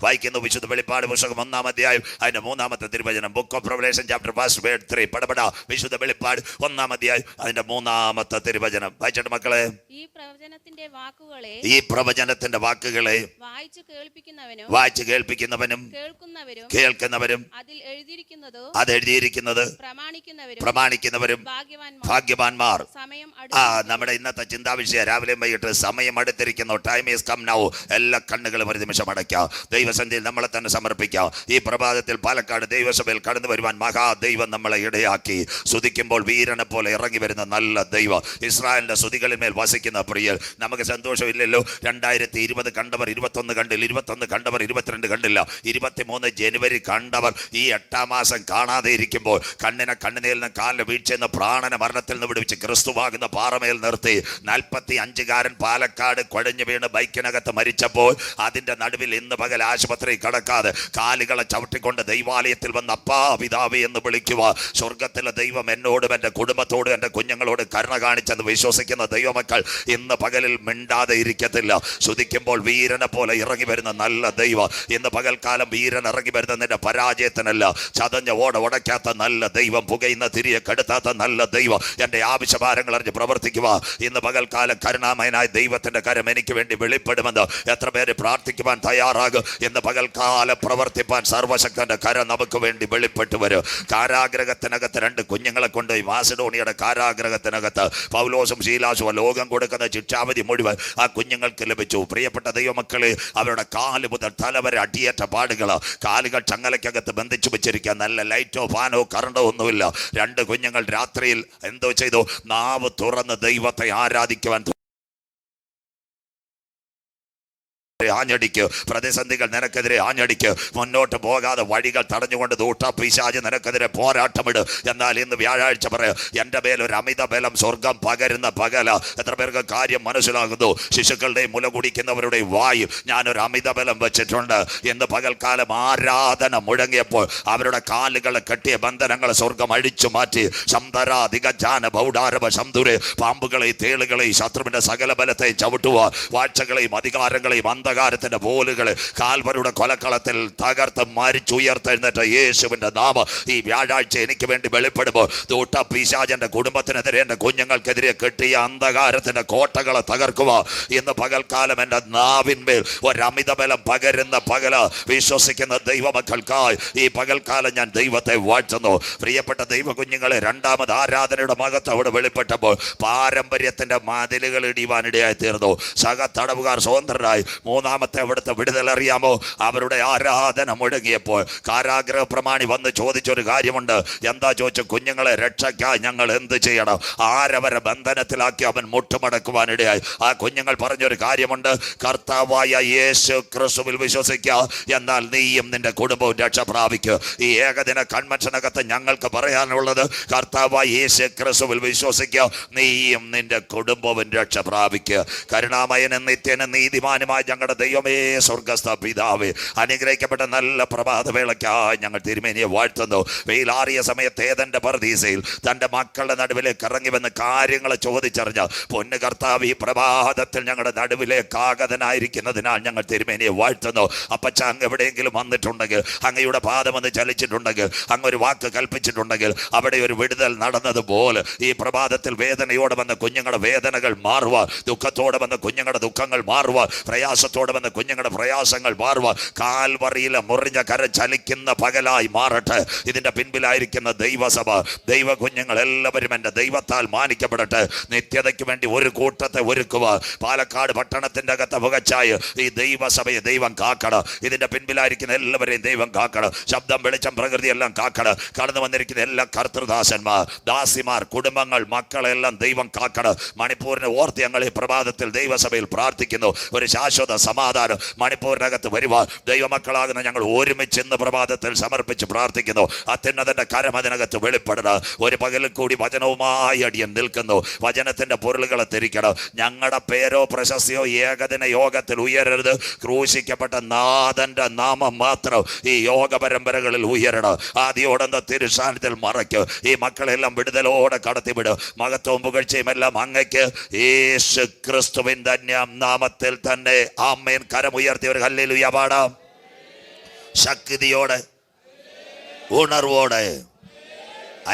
വായിക്കുന്നു. വിശുദ്ധ വെളിപ്പാട് പുസ്തകം 1-ാം അധ്യായം അതിന്റെ 3-ാമത്തെ തിരുവചനം. Book of revelation chapter 3 പടപട. വിശുദ്ധ വെളിപ്പാട് 1-ാം അധ്യായം അതിന്റെ 3-ാമത്തെ തിരുവചനം വായിച്ചിട്ട് മക്കളെ. ഈ പ്രവചനത്തിന്റെ വാക്കുകളെ വായിച്ചു കേൾപ്പിക്കുന്നവനും കേൾക്കുന്നവരും അത് എഴുതിയിരിക്കുന്നത് പ്രമാണിക്കുന്നവരും ഭാഗ്യവാന്മാർ. നമ്മുടെ ഇന്നത്തെ ചിന്താവിഷയം രാവിലെ വൈകിട്ട് സമയം അടുത്തിരിക്കുന്നു. Time is come now. എല്ലാ കണ്ണുകളും ഒരു നിമിഷം അടയ്ക്കാം. ദൈവസന്നിധിയിൽ നമ്മളെ തന്നെ സമർപ്പിക്കാം. ഈ പ്രഭാതത്തിൽ പാലക്കാട് ദൈവസഭയിൽ കടന്നു വരുവാൻ മഹാദൈവം നമ്മളെ ഇടയാക്കി. സ്തുതിക്കുമ്പോൾ വീരനെ പോലെ ഇറങ്ങി വരുന്ന നല്ല ദൈവം, ഇസ്രായേലിന്റെ സ്തുതികളിന്മേൽ വസിക്കുന്ന പ്രിയൽ. നമുക്ക് സന്തോഷമില്ലല്ലോ. 2020 കണ്ടവർ 21 കണ്ടില്ല, 21 കണ്ടവർ 22 കണ്ടില്ല, 23 ജനുവരി കണ്ടവർ ഈ 8-ാം മാസം കാണാതെ ഇരിക്കുമ്പോൾ കണ്ണിനെ കണ്ണുനീരിൽ നിന്ന് കാലിന് വീഴ്ചയെന്ന് പ്രാണന മരണത്തിൽ നിന്ന് വിടുവിച്ച് ക്രിസ്തുവാകുന്ന പാറമേൽ നിർത്തി 45-കാരൻ പാലക്കാട് കുഴഞ്ഞു വീണ് ബൈക്കിനകത്ത് മരിച്ചപ്പോൾ അതിന്റെ നടുവിൽ ഇന്ന് പകൽ ആശുപത്രി കടക്കാതെ കാലുകളെ ചവിട്ടിക്കൊണ്ട് ദൈവാലയത്തിൽ വന്ന് അപ്പാ പിതാവേ എന്ന് വിളിക്കുക. സ്വർഗത്തിലെ ദൈവം എന്നോടും എൻ്റെ കുടുംബത്തോടും എൻ്റെ കുഞ്ഞുങ്ങളോട് കരുണ കാണിച്ചെന്ന് വിശ്വസിക്കുന്ന ദൈവമക്കൾ ഇന്ന് പകലിൽ മിണ്ടാതെ ഇരിക്കത്തില്ല. ശ്രുതിക്കുമ്പോൾ വീരനെ പോലെ ഇറങ്ങി വരുന്ന നല്ല ദൈവം. ഇന്ന് പകൽക്കാലം വീരൻ ഇറങ്ങി വരുന്ന നിന്റെ പരാജയത്തിനല്ല, ചതഞ്ഞ ഓട ഉടയ്ക്കാത്ത നല്ല ദൈവം, പുകയുന്ന തിരിയെ കെടുത്താത്ത നല്ല ദൈവം, എൻ്റെ ആവശ്യഭാരങ്ങൾ അറിഞ്ഞ് പ്രവർത്തിക്കുക. ഇന്ന് പകൽക്കാലം കരുണാമയനായ ദൈവത്തിന്റെ കരം എനിക്ക് വേണ്ടി വെളിപ്പെടുമെന്ന് എത്ര പേര് പ്രാർത്ഥിക്കുവാൻ തയ്യാറാകും? ഇന്ന് പകൽക്കാലം പ്രവർത്തിപ്പാൻ സർവശക്തന്റെ കരം നമുക്ക് വേണ്ടി വെളിപ്പെട്ടു വരും. കാരാഗ്രഹത്തിനകത്ത് 2 കുഞ്ഞുങ്ങളെ കൊണ്ട് മാസിഡോണിയയുടെ കാരാഗ്രഹത്തിനകത്ത് പൗലോസും ശീലാസും ലോകം കൊടുക്കുന്ന ശിക്ഷാവധി മുഴുവൻ ആ കുഞ്ഞുങ്ങൾക്ക് ലഭിച്ചു. പ്രിയപ്പെട്ട ദൈവമക്കളെ, അവരുടെ കാല് മുതൽ തലവരെ അടിയേറ്റ പാടുകൾ, കാലുകൾ ചങ്ങലയ്ക്കകത്ത് ബന്ധിച്ചു വെച്ചിരിക്കുക. നല്ല ലൈറ്റോ ഫാനോ കറണ്ടോ ഒന്നുമില്ല. 2 കുഞ്ഞുങ്ങൾ രാത്രിയിൽ എന്തോ ചെയ്തു? നാവ് തുറന്ന് ദൈവത്തെ ആരാധിക്കുവാൻ ആഞ്ഞടിക്ക്. പ്രതിസന്ധികൾ നിനക്കെതിരെ ആഞ്ഞടിക്ക്. മുന്നോട്ട് പോകാതെ വഴികൾ തടഞ്ഞുകൊണ്ട് പിശാച് നിനക്കെതിരെ പോരാട്ടമിട്. എന്നാൽ ഇന്ന് വ്യാഴാഴ്ച പറയാം, എൻ്റെ മേലൊരു അമിത ബലം സ്വർഗം പകരുന്ന പകല. എത്ര പേർക്ക് കാര്യം മനസ്സിലാകുന്നു? ശിശുക്കളുടെയും മുല കുടിക്കുന്നവരുടെ വായിൽ ഞാനൊരു അമിത ബലം വെച്ചിട്ടുണ്ട്. ഇന്ന് പകൽക്കാലം ആരാധന മുഴങ്ങിയപ്പോൾ അവരുടെ കാലുകളെ കെട്ടിയ ബന്ധനങ്ങളെ സ്വർഗം അഴിച്ചു മാറ്റി. ശംധരാധികാന ബൗഡാരവ ശംധുരെ, പാമ്പുകളെയും തേളുകളെയും ശത്രുവിന്റെ സകല ബലത്തെ ചവിട്ടുക. വാഴ്ചകളെയും അധികാരങ്ങളെയും അന്ധകാരത്തിന്റെ പോലുകള് കാൽവരുടെ കൊലക്കളത്തിൽ തകർത്ത് മരിച്ചുയർത്തെഴുന്നേറ്റ യേശുവിന്റെ നാമം ഈ വ്യാഴാഴ്ച എനിക്ക് വേണ്ടി വെളിപ്പെടുമ്പോൾ പിശാചന്റെ കുടുംബത്തിനെതിരെ, എൻ്റെ കുഞ്ഞുങ്ങൾക്കെതിരെ കെട്ടിയ അന്ധകാരത്തിന്റെ കോട്ടകളെ തകർക്കുക. ഇന്ന് പകൽക്കാലം എൻ്റെ നാവിന്മേൽ ഒരമിത ബലം പകരുന്ന പകല. വിശ്വസിക്കുന്ന ദൈവമക്കൾക്കായി ഈ പകൽക്കാലം ഞാൻ ദൈവത്തെ വാഴ്ത്തുന്നു. പ്രിയപ്പെട്ട ദൈവ കുഞ്ഞുങ്ങളെ, 2ാമത് ആരാധനയുടെ മഹത്വം അവിടെ വെളിപ്പെട്ടപ്പോൾ പാരമ്പര്യത്തിന്റെ മതിലുകൾ ഇടിവാനിടയായി തീർന്നു. സഹ തടവുകാർ സ്വതന്ത്രരായി. 3ാമത്തെ അവിടുത്തെ വിടുതൽ അറിയാമോ? അവരുടെ ആരാധന മുഴങ്ങിയപ്പോൾ കാരാഗ്രഹ പ്രമാണി വന്ന് ചോദിച്ചൊരു കാര്യമുണ്ട്. എന്താ ചോദിച്ചു? കുഞ്ഞുങ്ങളെ രക്ഷയ്ക്കായി ഞങ്ങൾ എന്ത് ചെയ്യണം? ആരവരെ ബന്ധനത്തിലാക്കി അവൻ മുട്ടുമടക്കുവാനിടയായി. ആ കുഞ്ഞുങ്ങൾ പറഞ്ഞൊരു കാര്യമുണ്ട്. കർത്താവായ യേശു ക്രിസ്തുവിൽ വിശ്വസിക്കുക, എന്നാൽ നീയും നിന്റെ കുടുംബവും രക്ഷ പ്രാപിക്കുക. ഈ ഏകദിന കൺവെൻഷനകത്ത് ഞങ്ങൾക്ക് പറയാനുള്ളത്, കർത്താവായ യേശു ക്രിസ്തുവിൽ വിശ്വസിക്കുക, നീയും നിന്റെ കുടുംബവും രക്ഷ പ്രാപിക്കുക. കരുണാമയനും നിത്യനും നീതിമാനുമായ ഞങ്ങളുടെ ദൈവമേ, സ്വർഗസ്ഥ പിതാവേ, അനുഗ്രഹിക്കപ്പെട്ട നല്ല പ്രഭാതവേളയ്ക്കായി ഞങ്ങൾ തിരുമേനിയെ വാഴ്ത്തുന്നു. വെയിലാറിയ സമയത്ത് ഏതന്റെ പർദീസയിൽ തൻ്റെ മക്കളുടെ നടുവിലേക്ക് ഇറങ്ങി വന്ന് കാര്യങ്ങൾ ചോദിച്ചറിഞ്ഞ പൊന്നു കർത്താവ്, ഈ പ്രഭാതത്തിൽ ഞങ്ങളുടെ നടുവിലേക്ക് ആഗതനായിരിക്കുന്നതിനാൽ ഞങ്ങൾ തിരുമേനിയെ വാഴ്ത്തുന്നു. അപ്പച്ച, അങ്ങ് എവിടെയെങ്കിലും വന്നിട്ടുണ്ടെങ്കിൽ, അങ്ങയുടെ പാദം ഒന്ന് ചലിച്ചിട്ടുണ്ടെങ്കിൽ, അങ്ങൊരു വാക്ക് കൽപ്പിച്ചിട്ടുണ്ടെങ്കിൽ അവിടെ ഒരു വിടുതൽ നടന്നതുപോലെ ഈ പ്രഭാതത്തിൽ വേദനയോടെ വന്ന കുഞ്ഞുങ്ങളുടെ വേദനകൾ മാറുക, ദുഃഖത്തോടെ വന്ന കുഞ്ഞുങ്ങളുടെ ദുഃഖങ്ങൾ മാറുക, പ്രയാസത്തോടെ വന്ന കുഞ്ഞുങ്ങളുടെ പ്രയാസങ്ങൾ മാറുക. കാൽവറിയിലെ മുറിഞ്ഞ കര ചലിക്കുന്ന പകലായി മാറട്ടെ. ഇതിന്റെ പിൻപിലായിരിക്കുന്ന ദൈവസഭ, ദൈവ കുഞ്ഞുങ്ങൾ എല്ലാവരും എൻ്റെ ദൈവത്താൽ മാനിക്കപ്പെടട്ടെ. നിത്യതയ്ക്ക് വേണ്ടി ഒരു കൂട്ടത്തെ ഒരുക്കുക. പാലക്കാട് പട്ടണത്തിന്റെ അകത്ത് പുകച്ചായ ഈ ദൈവസഭയെ ദൈവം കാക്കണം. ഇതിന്റെ പിൻപിലായിരിക്കുന്ന എല്ലാവരെയും ദൈവം കാക്കണം. ശബ്ദം, വെളിച്ചം, പ്രകൃതി എല്ലാം കാക്കണം. കടന്നു വന്നിരിക്കുന്ന എല്ലാ കർത്തൃദാസന്മാർ, ദാസിമാർ, കുടുംബങ്ങൾ, മക്കളെല്ലാം ദൈവം കാക്കണം. മണിപ്പൂരിനെ ഓർത്ത് ഞങ്ങൾ ഈ പ്രഭാതത്തിൽ ദൈവസഭയിൽ പ്രാർത്ഥിക്കുന്നു. ഒരു ശാശ്വത സമാധാനം മണിപ്പൂരിനകത്ത് വരുവാൻ ദൈവമക്കളാകുന്ന ഞങ്ങൾ ഒരുമിച്ച് ഇന്ന് പ്രഭാതത്തിൽ സമർപ്പിച്ച് പ്രാർത്ഥിക്കുന്നു. അത്യുന്നതന്റെ കരം അതിനകത്ത് വെളിപ്പെടണം. ഒരു പകലിൽ കൂടി വചനവുമായി അടിയൻ നിൽക്കുന്നു. വചനത്തിന്റെ പൊരുളുകളെ തിരിക്കണം. ഞങ്ങളുടെ പേരോ പ്രശസ്തിയോ ഏകദിന യോഗത്തിൽ ഉയരരുത്. ക്രൂശിക്കപ്പെട്ട നാഥന്റെ നാമം മാത്രം ഈ യോഗ പരമ്പരകളിൽ ഉയരണം. ആദ്യോടെന്ന തിരുസാന്നിധ്യത്തിൽ മറയ്ക്ക്. ഈ മക്കളെല്ലാം വിടുതലോടെ കടത്തിവിടും. മഹത്വവും പുകഴ്ചയും എല്ലാം അങ്ങയ്ക്ക് യേശു ക്രിസ്തുവിൻ ധന്യം നാമത്തിൽ തന്നെ. ആമേൻ. കരമുയർത്തി ഒരു ഹല്ലേലൂയ പാടാം. ശക്തിയോടെ ഉണർവോടെ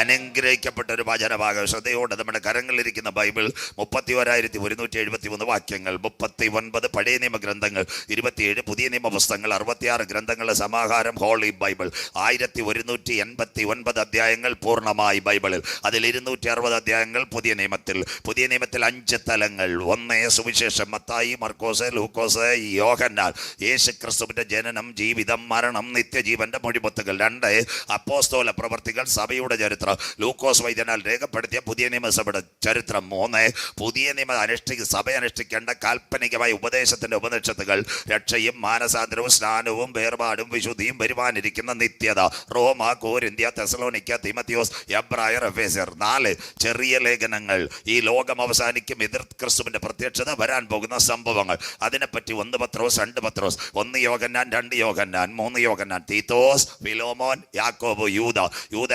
അനുഗ്രഹിക്കപ്പെട്ട ഒരു വചനഭാഗം. ശ്രദ്ധയോടെ നമ്മുടെ കരങ്ങളിലിരിക്കുന്ന ബൈബിൾ 31,173 വാക്യങ്ങൾ, 39 പഴയ നിയമ ഗ്രന്ഥങ്ങൾ, 27 പുതിയ നിയമ പുസ്തകങ്ങൾ, 66 ഗ്രന്ഥങ്ങളുടെ സമാഹാരം ഹോളി ബൈബിൾ. 1189 അധ്യായങ്ങൾ പൂർണ്ണമായി ബൈബിളിൽ. അതിൽ 260 അധ്യായങ്ങൾ പുതിയ നിയമത്തിൽ. പുതിയ നിയമത്തിൽ 5 തലങ്ങൾ. 1 സുവിശേഷം, മത്തായി, മർക്കോസ്, ലൂക്കോസ്, യോഹന്നാൻ. യേശു ക്രിസ്തുവിന്റെ ജനനം, ജീവിതം, മരണം, നിത്യജീവന്റെ മൊഴിമുത്തുകൾ. 2 അപ്പോസ്തല പ്രവർത്തികൾ, സഭയുടെ ചരിത്രം, ലൂക്കോസ് വൈദ്യനാൽ രേഖപ്പെടുത്തിയ പുതിയ നിയമസഭയുടെ ചരിത്രം. 3 പുതിയ നിയമ സഭ അനുഷ്ഠിക്കേണ്ട കാൽപ്പനികമായ ഉപദേശത്തിന്റെ ഉപനിഷത്തുകൾ, രക്ഷയും മാനസാന്തരവും സ്നാനവും വേർപാടും വിശുദ്ധിയും വരുവാനിരിക്കുന്ന നിത്യത. റോമ, കോരിന്ത്യ, തെസലോനിക്ക, തിമത്തിയോസ്, എബ്രായർ, എഫേസ്യർ. 4 ചെറിയ ലേഖനങ്ങൾ. ഈ ലോകം അവസാനിക്കും, എതിർ ക്രിസ്തുവിന്റെ പ്രത്യക്ഷത, വരാൻ പോകുന്ന സംഭവങ്ങൾ. അതിനെപ്പറ്റി 1 പത്രോസ്, 2 പത്രോസ്, 1 യോഹന്നാൻ, 2 യോഹന്നാൻ, 3 യോഹന്നാൻ, തീത്തോസ്, ഫിലോമോൻ, യാക്കോബ്, യൂദ.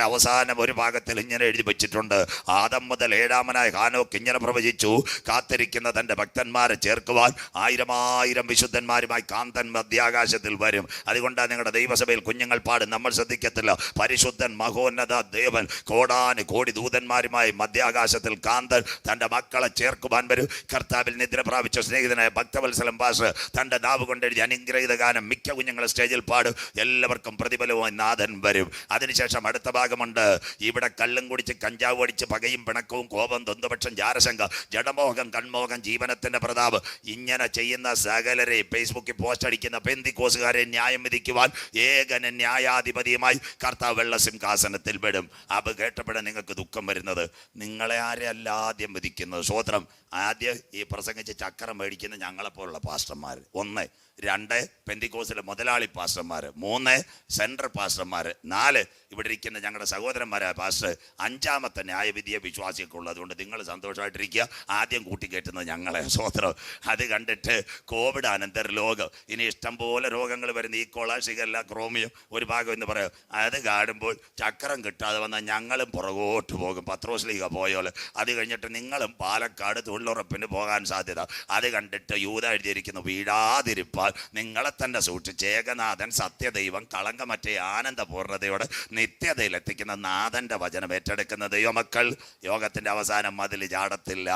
അവസാനം ഒരു ഭാഗത്തിൽ ഇങ്ങനെ എഴുതി വെച്ചിട്ടുണ്ട്: ആദം മുതൽ 7-ാമനായ ഹാനോക്ക് ഇങ്ങനെ പ്രവചിച്ചു, കാത്തിരിക്കുന്ന തന്റെ ഭക്തന്മാരെ ചേർക്കുവാൻ 1000 വിശുദ്ധന്മാരുമായി കാന്തൻ മധ്യാകാശത്തിൽ വരും. അതുകൊണ്ടാണ് നിങ്ങളുടെ ദൈവസഭയിൽ കുഞ്ഞുങ്ങൾ പാടും, നമ്മൾ ശ്രദ്ധിക്കത്തില്ല. പരിശുദ്ധൻ മഹോന്നത ദേവൻ കോടാനുകോടി ദൂതന്മാരുമായി മധ്യാകാശത്തിൽ കാന്തൻ തന്റെ മക്കളെ ചേർക്കുവാൻ വരും. കർത്താവിൽ നിദ്ര പ്രാപിച്ച സ്നേഹിതനായ ഭക്തവത്സലം പാസ്റ്റർ തന്റെ നാവ് കൊണ്ടെഴുതി അനുഗ്രഹീത ഗാനം മിക്ക കുഞ്ഞുങ്ങൾ സ്റ്റേജിൽ പാടും. എല്ലാവർക്കും പ്രതിഫലവുമായി നാഥൻ വരും. അതിനുശേഷം അടുത്ത ഭാഗമുണ്ട്. ഇവിടെ കള്ളും കുടിച്ച്, കഞ്ചാവ് അടിച്ച്, പകയും പിണക്കവും, കോപം, ദ്വന്ദ്വപക്ഷം, ജാരശങ്ക, ജഡമോഹം, കൺമോഹം, ജീവനത്തിന്റെ പ്രതാപ്, ഇങ്ങനെ ചെയ്യുന്ന സകലരെ, ഫേസ്ബുക്കിൽ പോസ്റ്റ് അടിക്കുന്ന പെന്തിക്കോസുകാരെ ന്യായം വിധിക്കുവാൻ ഏകന ന്യായാധിപതിയുമായി കർത്താവ് വെള്ള സിംഹാസനത്തിൽ വിടും. അത് കേട്ടപ്പോഴാണ് നിങ്ങൾക്ക് ദുഃഖം വരുന്നത്. നിങ്ങളെ ആരെ അല്ല ആദ്യം വിധിക്കുന്നത്? സ്വോത്രം. ആദ്യം ഈ പ്രസംഗിച്ച് ചക്രം മേടിക്കുന്ന ഞങ്ങളെപ്പോലുള്ള പാസ്റ്റർമാർ. 1. 2 പെന്തിക്കോസിലെ മുതലാളി പാസ്റ്റർമാർ. 3 സെൻട്രൽ പാസ്റ്റർമാർ. 4 ഇവിടെ ഇരിക്കുന്ന ഞങ്ങളുടെ സഹോദരന്മാരായ പാസ്റ്റർ. 5-ാമത്തെ ന്യായവിധിയെ വിശ്വാസിയൊക്കെ ഉള്ളത്. അതുകൊണ്ട് നിങ്ങൾ സന്തോഷമായിട്ടിരിക്കുക. ആദ്യം കൂട്ടിക്കയറ്റുന്നത് ഞങ്ങളെ. സ്വോത്രം. അത് കണ്ടിട്ട് കോവിഡ് അനന്തര ലോകം, ഇനി ഇഷ്ടംപോലെ രോഗങ്ങൾ വരുന്ന ഈ കൊള, ഷിഗല്ല, ക്രോമിയം ഒരു ഭാഗം എന്ന് പറയും. അത് കാണുമ്പോൾ ചക്രം കിട്ടാതെ വന്നാൽ ഞങ്ങളും പുറകോട്ട് പോകും, പത്രോസ് ലീഗ പോയോലെ. അത് കഴിഞ്ഞിട്ട് നിങ്ങളും പാലക്കാട് തൊഴിലുറപ്പിന് പോകാൻ സാധ്യത. അത് കണ്ടിട്ട് യൂദ എഴുതിയിരിക്കുന്നു, വീഴാതിരിപ്പാൻ നിങ്ങളെ തന്നെ സൂക്ഷിച്ച് ഏകനാഥൻ സത്യദൈവം കളങ്കമറ്റ ആനന്ദപൂർണ്ണതയോടെ നിത്യതയിലെത്തിക്കുന്ന നാഥന്റെ വചനം ഏറ്റെടുക്കുന്ന ദൈവമക്കൾ യോഗത്തിന്റെ അവസാനം മതിൽ ചാടത്തില്ല.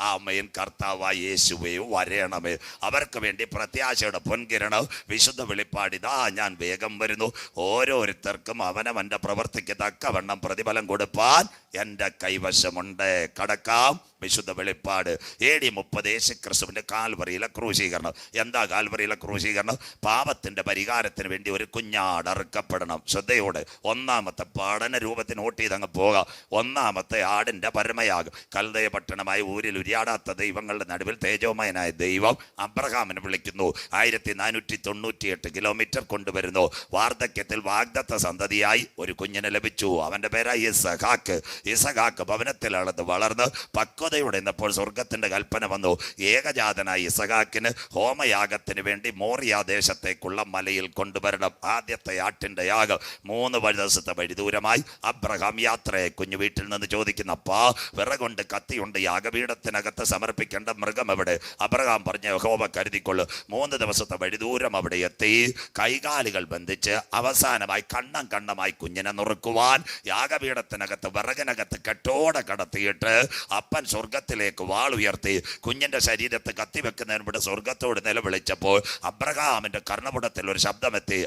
ആ അമ്മയും കർത്താവായ യേശുവേ വരേണമേ. അവർക്ക് വേണ്ടി പ്രത്യാശയുടെ പൊൻകിരണം, വിശുദ്ധ വെളിപ്പാട്, ഇതാ ഞാൻ വേഗം വരുന്നു, ഓരോരുത്തർക്കും അവനവന്റെ പ്രവൃത്തിക്ക് തക്കവണ്ണം പ്രതിഫലം കൊടുപ്പാൻ എൻ്റെ കൈവശമുണ്ട്. കടക്കാം. വിശുദ്ധ വെളിപ്പാട് AD 30 യേശുക്രിസ്തുവിന്റെ കാൽവറിയിലെ ക്രൂശീകരണം. എന്താ കാൽവറിയിലെ ക്രൂശീകരണം? പാപത്തിന്റെ പരിഹാരത്തിന് വേണ്ടി ഒരു കുഞ്ഞാട് അറുക്കപ്പെടണം. ശ്രദ്ധയോടെ 1-ാമത്തെ പഠന രൂപത്തിൽ നോട്ട് ചെയ്തങ്ങ് പോകാം. 1-ാമത്തെ ആടിന്റെ പരമയാഗം. കൽദയ പട്ടണമായ ഊരിൽ ഉരിയാടാത്ത ദൈവങ്ങളുടെ നടുവിൽ തേജോമയനായ ദൈവം അബ്രഹാമിനെ വിളിക്കുന്നു. 1498 കിലോമീറ്റർ കൊണ്ടുവരുന്നു. വാർദ്ധക്യത്തിൽ വാഗ്ദത്ത സന്തതിയായി ഒരു കുഞ്ഞിനെ ലഭിച്ചു. അവന്റെ പേരായി ഇസഹാക്ക്. ഭവനത്തിലളന്ന് വളർന്ന് പക്വതയോടെ നിന്നപ്പോൾ സ്വർഗത്തിന്റെ കൽപ്പന വന്നു. ഏകജാതനായി ഇസഹാക്കിന് ഹോമയാഗത്തിന് വേണ്ടി മോറിയ ദേശത്തേക്കുള്ള മലയിൽ കൊണ്ടുവരണം. ആദ്യത്തെ ആട്ടിന്റെ യാഗം. 3 ദിവസത്തെ വഴി ദൂരമായി അബ്രഹാം യാത്രയെ കുഞ്ഞു വീട്ടിൽ നിന്ന് ചോദിക്കുന്ന, അപ്പാ വിറകൊണ്ട് കത്തിയുണ്ട്, യാഗപീഠത്തിനകത്ത് സമർപ്പിക്കേണ്ട മൃഗം എവിടെ? അബ്രഹാം പറഞ്ഞ യഹോവ കരുതിക്കൊള്ളു. 3 ദിവസത്തെ വഴി ദൂരം അവിടെ എത്തി. കൈകാലുകൾ ബന്ധിച്ച് അവസാനമായി കണ്ണമായി കുഞ്ഞിനെ നുറുക്കുവാൻ യാഗപീഠത്തിനകത്ത് വിറകിനകത്ത് കെട്ടോടെ കടത്തിയിട്ട് അപ്പൻ സ്വർഗത്തിലേക്ക് വാൾ ഉയർത്തി കുഞ്ഞിന്റെ ശരീരത്ത് കത്തിവെക്കുന്നതിന് മുമ്പ് സ്വർഗത്തോട് നിലവിളിച്ചപ്പോൾ അബ്രഹാമിന്റെ കർണപുടത്തിൽ ഒരു ശബ്ദമെത്തി,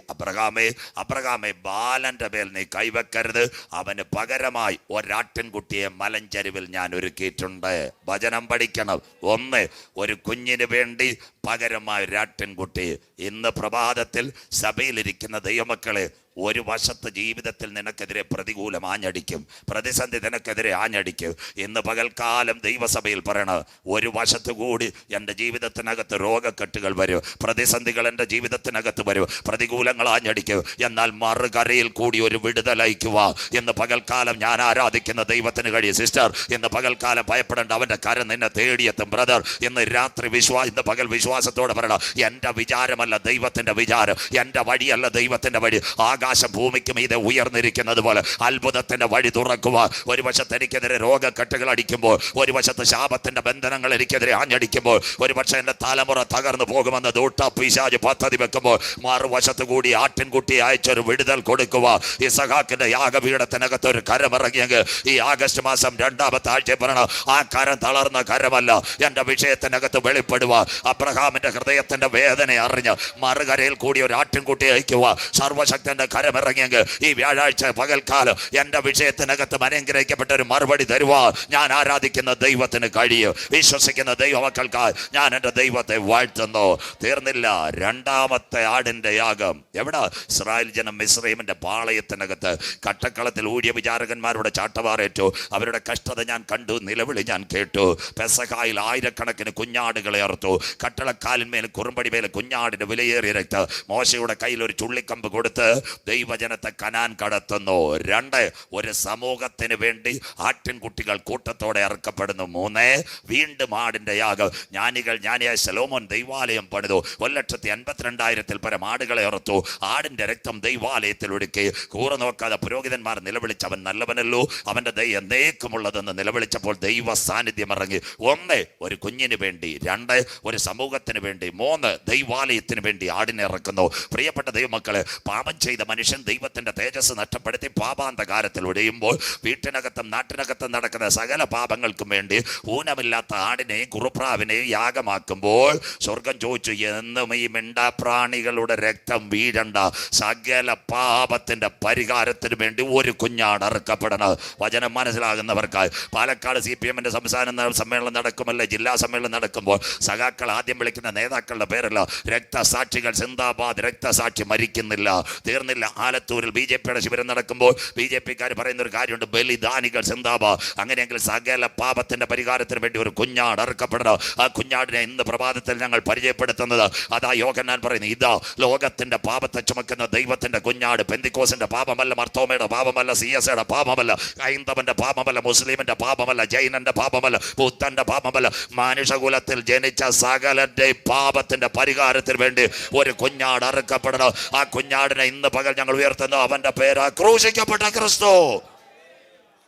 അബ്രഹാമേ ബാലന്റെ മേൽ നീ കൈവെക്കരുത്, അവന് പകരമായി ഒരാട്ടിൻകുട്ടിയെ മലഞ്ചരിവിൽ ഞാൻ ഒരുക്കിയിട്ടുണ്ട്. വചനം പഠിക്കണം. 1 ഒരു കുഞ്ഞിന് വേണ്ടി പകരമായ ഒരാട്ടിൻകുട്ടി. ഇന്ന് പ്രഭാതത്തിൽ സഭയിലിരിക്കുന്ന ദൈവമക്കളെ, ഒരു വശത്ത് ജീവിതത്തിൽ നിനക്കെതിരെ പ്രതികൂലം ആഞ്ഞടിക്കും, പ്രതിസന്ധി നിനക്കെതിരെ ആഞ്ഞടിക്കും. ഇന്ന് പകൽക്കാലം ദൈവസഭയിൽ പറയണം, ഒരു വശത്ത് കൂടി എൻ്റെ ജീവിതത്തിനകത്ത് രോഗക്കെട്ടുകൾ വരും, പ്രതിസന്ധികൾ എൻ്റെ ജീവിതത്തിനകത്ത് വരും, പ്രതികൂലങ്ങൾ ആഞ്ഞടിക്കും. എന്നാൽ മറുകരയിൽ കൂടി ഒരു വിടുതലയക്കുക. ഇന്ന് പകൽക്കാലം ഞാൻ ആരാധിക്കുന്ന ദൈവത്തിന് കഴിയും. സിസ്റ്റർ, ഇന്ന് പകൽക്കാലം ഭയപ്പെടേണ്ട, അവൻ്റെ കരം നിന്നെ തേടിയെത്തും. ബ്രദർ, ഇന്ന് രാത്രി ഇന്ന് പകൽ വിശ്വാസത്തോടെ പറയണം, എൻ്റെ വിചാരമല്ല ദൈവത്തിൻ്റെ വിചാരം, എൻ്റെ വഴിയല്ല ദൈവത്തിൻ്റെ വഴി. ആകാശം ഭൂമിക്കും ഇത് ഉയർന്നിരിക്കുന്നത് പോലെ അത്ഭുതത്തിന്റെ വഴി തുറക്കുക. ഒരു വശത്ത് എനിക്കെതിരെ രോഗക്കെട്ടുകൾ അടിക്കുമ്പോൾ, ഒരു വശത്ത് ശാപത്തിന്റെ ബന്ധനങ്ങൾ എനിക്കെതിരെ ആഞ്ഞടിക്കുമ്പോൾ, ഒരു പക്ഷെ എന്റെ തലമുറ തകർന്നു പോകുമെന്ന് ദൂട്ട പിശാച് പദ്ധതി വെക്കുമ്പോൾ, മറുവശത്ത് കൂടി ആട്ടിൻകുട്ടി അയച്ചൊരു വിടുതൽ കൊടുക്കുക. ഇസഹാക്കിന്റെ യാഗപീഠത്തിനകത്ത് ഒരു കരമിറങ്ങിയെങ്കിൽ ഈ ആഗസ്റ്റ് മാസം 2ാമത്തെ ആഴ്ച പറയണം, ആ കരം തളർന്ന കരമല്ല, എന്റെ വിഷയത്തിനകത്ത് വെളിപ്പെടുക. അബ്രഹാമിന്റെ ഹൃദയത്തിന്റെ വേദന അറിഞ്ഞ് മറുകരയിൽ കൂടി ഒരു ആട്ടിൻകുട്ടി അയക്കുക. സർവശക്തന്റെ കരമിറങ്ങിയെങ്കിൽ ഈ വ്യാഴാഴ്ച പകൽക്കാലം എന്റെ വിഷയത്തിനകത്ത് അനുഗ്രഹിക്കപ്പെട്ട ഒരു മറുപടി തരുക. ഞാൻ ആരാധിക്കുന്ന ദൈവത്തിന് കഴിയും. വിശ്വസിക്കുന്ന ദൈവമക്കൾക്കായി ഞാൻ എൻ്റെ ദൈവത്തെ വാഴ്ത്തുന്നു. തീർന്നില്ല. 2ാമത്തെ ആടിന്റെ യാഗം എവിടെ? ഇസ്രായേൽ ജനം മിസ്രയീമിന്റെ പാളയത്തിനകത്ത് കട്ടക്കളത്തിൽ ഊഴിയ വിചാരകന്മാരുടെ ചാട്ടവാറേറ്റു. അവരുടെ കഷ്ടത ഞാൻ കണ്ടു, നിലവിളി ഞാൻ കേട്ടു. പെസഹായിൽ ആയിരക്കണക്കിന് കുഞ്ഞാടുകളെ അറുത്തു. കട്ടളക്കാലിന്മേൽ കുറുമ്പടിമേൽ കുഞ്ഞാടിന്റെ വിലയേറിയ രക്തം മോശയുടെ കയ്യിൽ ഒരു ചുള്ളിക്കമ്പ് കൊടുത്ത് ദൈവജനത്തെ കനാൻ കടത്തുന്നു. 2, ഒരു സമൂഹത്തിന് വേണ്ടി ആട്ടിൻകുട്ടികൾ കൂട്ടത്തോടെ ഇറക്കപ്പെടുന്നു. 3, വീണ്ടും ആടിന്റെ യാഗം. ജ്ഞാനിയായ ശലോമോൻ ദൈവാലയം പണിതു. 1,52,000 പരം ആടുകളെ അറുത്തു. ആടിന്റെ രക്തം ദൈവാലയത്തിൽ ഒഴുക്കി. കൂറ നോക്കാതെ പുരോഹിതന്മാർ നിലവിളിച്ച് അവൻ നല്ലവനല്ലോ, അവന്റെ ദയ എന്നേക്കുമുള്ളതെന്ന് നിലവിളിച്ചപ്പോൾ ദൈവ സാന്നിധ്യം ഇറങ്ങി. 1, ഒരു കുഞ്ഞിന് വേണ്ടി. 2, ഒരു സമൂഹത്തിന് വേണ്ടി. 3, ദൈവാലയത്തിന് വേണ്ടി ആടിനെ ഇറക്കുന്നു. പ്രിയപ്പെട്ട ദൈവമക്കളെ, പാപം ചെയ്ത മനുഷ്യൻ ദൈവത്തിന്റെ തേജസ് നഷ്ടപ്പെടുത്തി പാപാന്തകാരത്തിൽ ഒഴിയുമ്പോൾ വീട്ടിനകത്തും നാട്ടിനകത്തും നടക്കുന്ന സകല പാപങ്ങൾക്കും വേണ്ടി ഊനമില്ലാത്ത ആടിനെയും കുറുപ്രാവിനെയും യാഗമാക്കുമ്പോൾ സ്വർഗം ചോദിച്ചു, എന്നും ഈ മിണ്ടാപ്രാണികളുടെ രക്തം വീഴണ്ട, സകല പാപത്തിന്റെ പരിഹാരത്തിന് വേണ്ടി ഒരു കുഞ്ഞാട് അറുക്കപ്പെടണം. വചനം മനസ്സിലാകുന്നവർക്കായി പാലക്കാട് CPM സംസ്ഥാന സമ്മേളനം നടക്കുമല്ലോ, ജില്ലാ സമ്മേളനം നടക്കുമ്പോൾ സഖാക്കൾ ആദ്യം വിളിക്കുന്ന നേതാക്കളുടെ പേരല്ല, രക്തസാക്ഷികൾ സിന്ദാബാദ്, രക്തസാക്ഷി മരിക്കുന്നില്ല. തീർന്നില്ല. ആലത്തൂരിൽ BJPയുടെ ശിബിരം നടക്കുമ്പോൾ BJPക്കാർ പറയുന്ന ഒരു കാര്യമുണ്ട്, ബലിദാനികൾ സിന്ദാബാദ്. അങ്ങനെയെങ്കിൽ സകല പാപത്തിന്റെ പരിഹാരത്തിന് വേണ്ടി ഒരു കുഞ്ഞാട് അറുക്കപ്പെടണം. ആ കുഞ്ഞാടിനെ ഇന്ന് പ്രഭാതത്തിൽ ഞങ്ങൾ പരിചയപ്പെടുത്തുന്നത് അതാ. യോഹന്നാൻ പറയുന്നു, ഇതാ ലോകത്തിന്റെ പാപത്തെ ചുമക്കുന്ന ദൈവത്തിന്റെ കുഞ്ഞാട്. പെന്തിക്കോസിന്റെ പാപമല്ല, മർത്തോമയുടെ പാപമല്ല, CSയുടെ പാപമല്ല, ഹൈന്ദവന്റെ പാപമല്ല, മുസ്ലിമിന്റെ പാപമല്ല, ജൈനന്റെ പാപമല്ല, ബുദ്ധന്റെ പാപമല്ല, മനുഷ്യകുലത്തിൽ ജനിച്ച സകലന്റെ പാപത്തിന്റെ പരിഹാരത്തിന് വേണ്ടി ഒരു കുഞ്ഞാട് അറുക്കപ്പെടണം. ആ കുഞ്ഞാടിനെ ഇന്ന് പകൽ ഞങ്ങൾ ഉയർത്തുന്നു. അവന്റെ പേര് ക്രൂശിക്കപ്പെട്ട ക്രിസ്തു.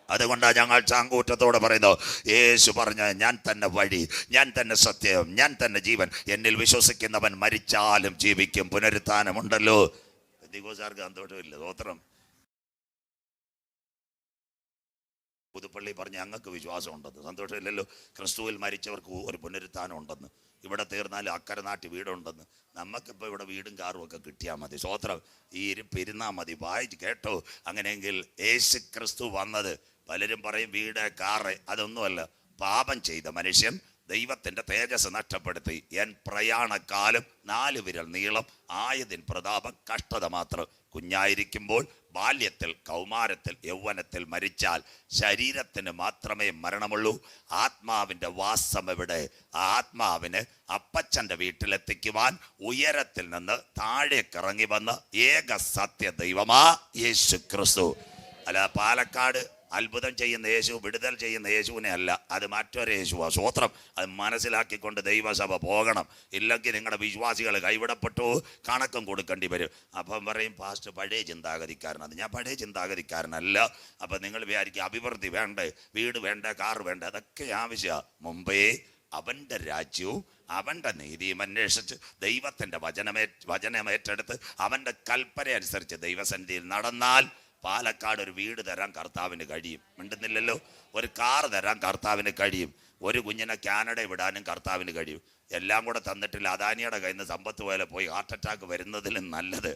അതുകൊണ്ടാണ് ഞങ്ങൾ ചാങ്കൂറ്റത്തോടെ പറയുന്നത്, യേശു പറഞ്ഞ ഞാൻ തന്നെ വഴി, ഞാൻ തന്നെ സത്യം, ഞാൻ തന്നെ ജീവൻ, എന്നിൽ വിശ്വസിക്കുന്നവൻ മരിച്ചാലും ജീവിക്കും, പുനരുത്ഥാനമുണ്ടല്ലോ. പെന്തിക്കോസ്തുകാർക്ക് സന്തോഷമില്ല, സ്തോത്രം. പുതുപ്പള്ളി പറഞ്ഞ് ഞങ്ങൾക്ക് വിശ്വാസം ഉണ്ടെന്ന്. സന്തോഷമില്ലല്ലോ. ക്രിസ്തുവിൽ മരിച്ചവർക്ക് ഒരു പുനരുത്ഥാനം ഉണ്ടെന്ന്. ഇവിടെ തീർന്നാലും അക്കരെ നാട്ടിൽ വീടുണ്ടെന്ന്. നമുക്കിപ്പോൾ ഇവിടെ വീടും കാറും ഒക്കെ കിട്ടിയാൽ മതി. സ്തോത്രം. ഈ ഇരുന്നാൽ മതി. വായിച്ച് കേട്ടോ. അങ്ങനെയെങ്കിൽ യേശു ക്രിസ്തു വന്നത്, പലരും പറയും വീട് കാറ്, അതൊന്നുമല്ല. പാപം ചെയ്ത മനുഷ്യൻ ദൈവത്തിൻ്റെ തേജസ് നഷ്ടപ്പെടുത്തി. എൻ പ്രയാണക്കാലം 4 വിരൽ നീളം, ആയതിൻ പ്രതാപം കഷ്ടത മാത്രം. കുഞ്ഞായിരിക്കുമ്പോൾ ബാല്യത്തിൽ, കൗമാരത്തിൽ, യൗവനത്തിൽ മരിച്ചാൽ ശരീരത്തിന് മാത്രമേ മരണമുള്ളൂ. ആത്മാവിൻ്റെ വാസം എവിടെ? ആത്മാവിന് അപ്പച്ചൻ്റെ വീട്ടിലെത്തിക്കുവാൻ ഉയരത്തിൽ നിന്ന് താഴേക്കിറങ്ങി വന്ന് ഏക സത്യ ദൈവമാ യേശു ക്രിസ്തു. അല്ല, പാലക്കാട് അത്ഭുതം ചെയ്യുന്ന യേശു, വിടുതൽ ചെയ്യുന്ന യേശുവിനെ അല്ല, അത് മറ്റൊരു യേശുവാ. സ്വോത്രം. അത് മനസ്സിലാക്കിക്കൊണ്ട് ദൈവസഭ പോകണം. ഇല്ലെങ്കിൽ നിങ്ങളുടെ വിശ്വാസികൾ കൈവിടപ്പെട്ടു, കണക്കും കൊടുക്കേണ്ടി വരും. അപ്പം പറയും, പാസ്റ്റർ പഴയ ചിന്താഗതിക്കാരനാണ്. ഞാൻ പഴയ ചിന്താഗതിക്കാരനല്ല. അപ്പം നിങ്ങൾ വിചാരിക്കും അഭിവൃദ്ധി വേണ്ടേ, വീട് വേണ്ട, കാർ വേണ്ട, അതൊക്കെ ആവശ്യമാണ്. മുമ്പേ അവൻ്റെ രാജ്യവും അവൻ്റെ നീതിയും അന്വേഷിച്ച് ദൈവത്തിൻ്റെ വചനമേറ്റെടുത്ത് അവൻ്റെ കൽപ്പന അനുസരിച്ച് ദൈവസന്നിധിയിൽ നടന്നാൽ പാലക്കാട് ഒരു വീട് തരാൻ കർത്താവിന് കഴിയും. മിണ്ടുന്നില്ലല്ലോ. ഒരു കാർ തരാൻ കർത്താവിന് കഴിയും. ഒരു കുഞ്ഞിനെ കാനഡ വിടാനും കർത്താവിന് കഴിയും. എല്ലാം കൂടെ തന്നിട്ടില്ല. അദാനിയുടെ കയ്യിൽ നിന്ന് സമ്പത്ത് പോലെ പോയി ഹാർട്ട് അറ്റാക്ക് വരുന്നതിലും നല്ലത്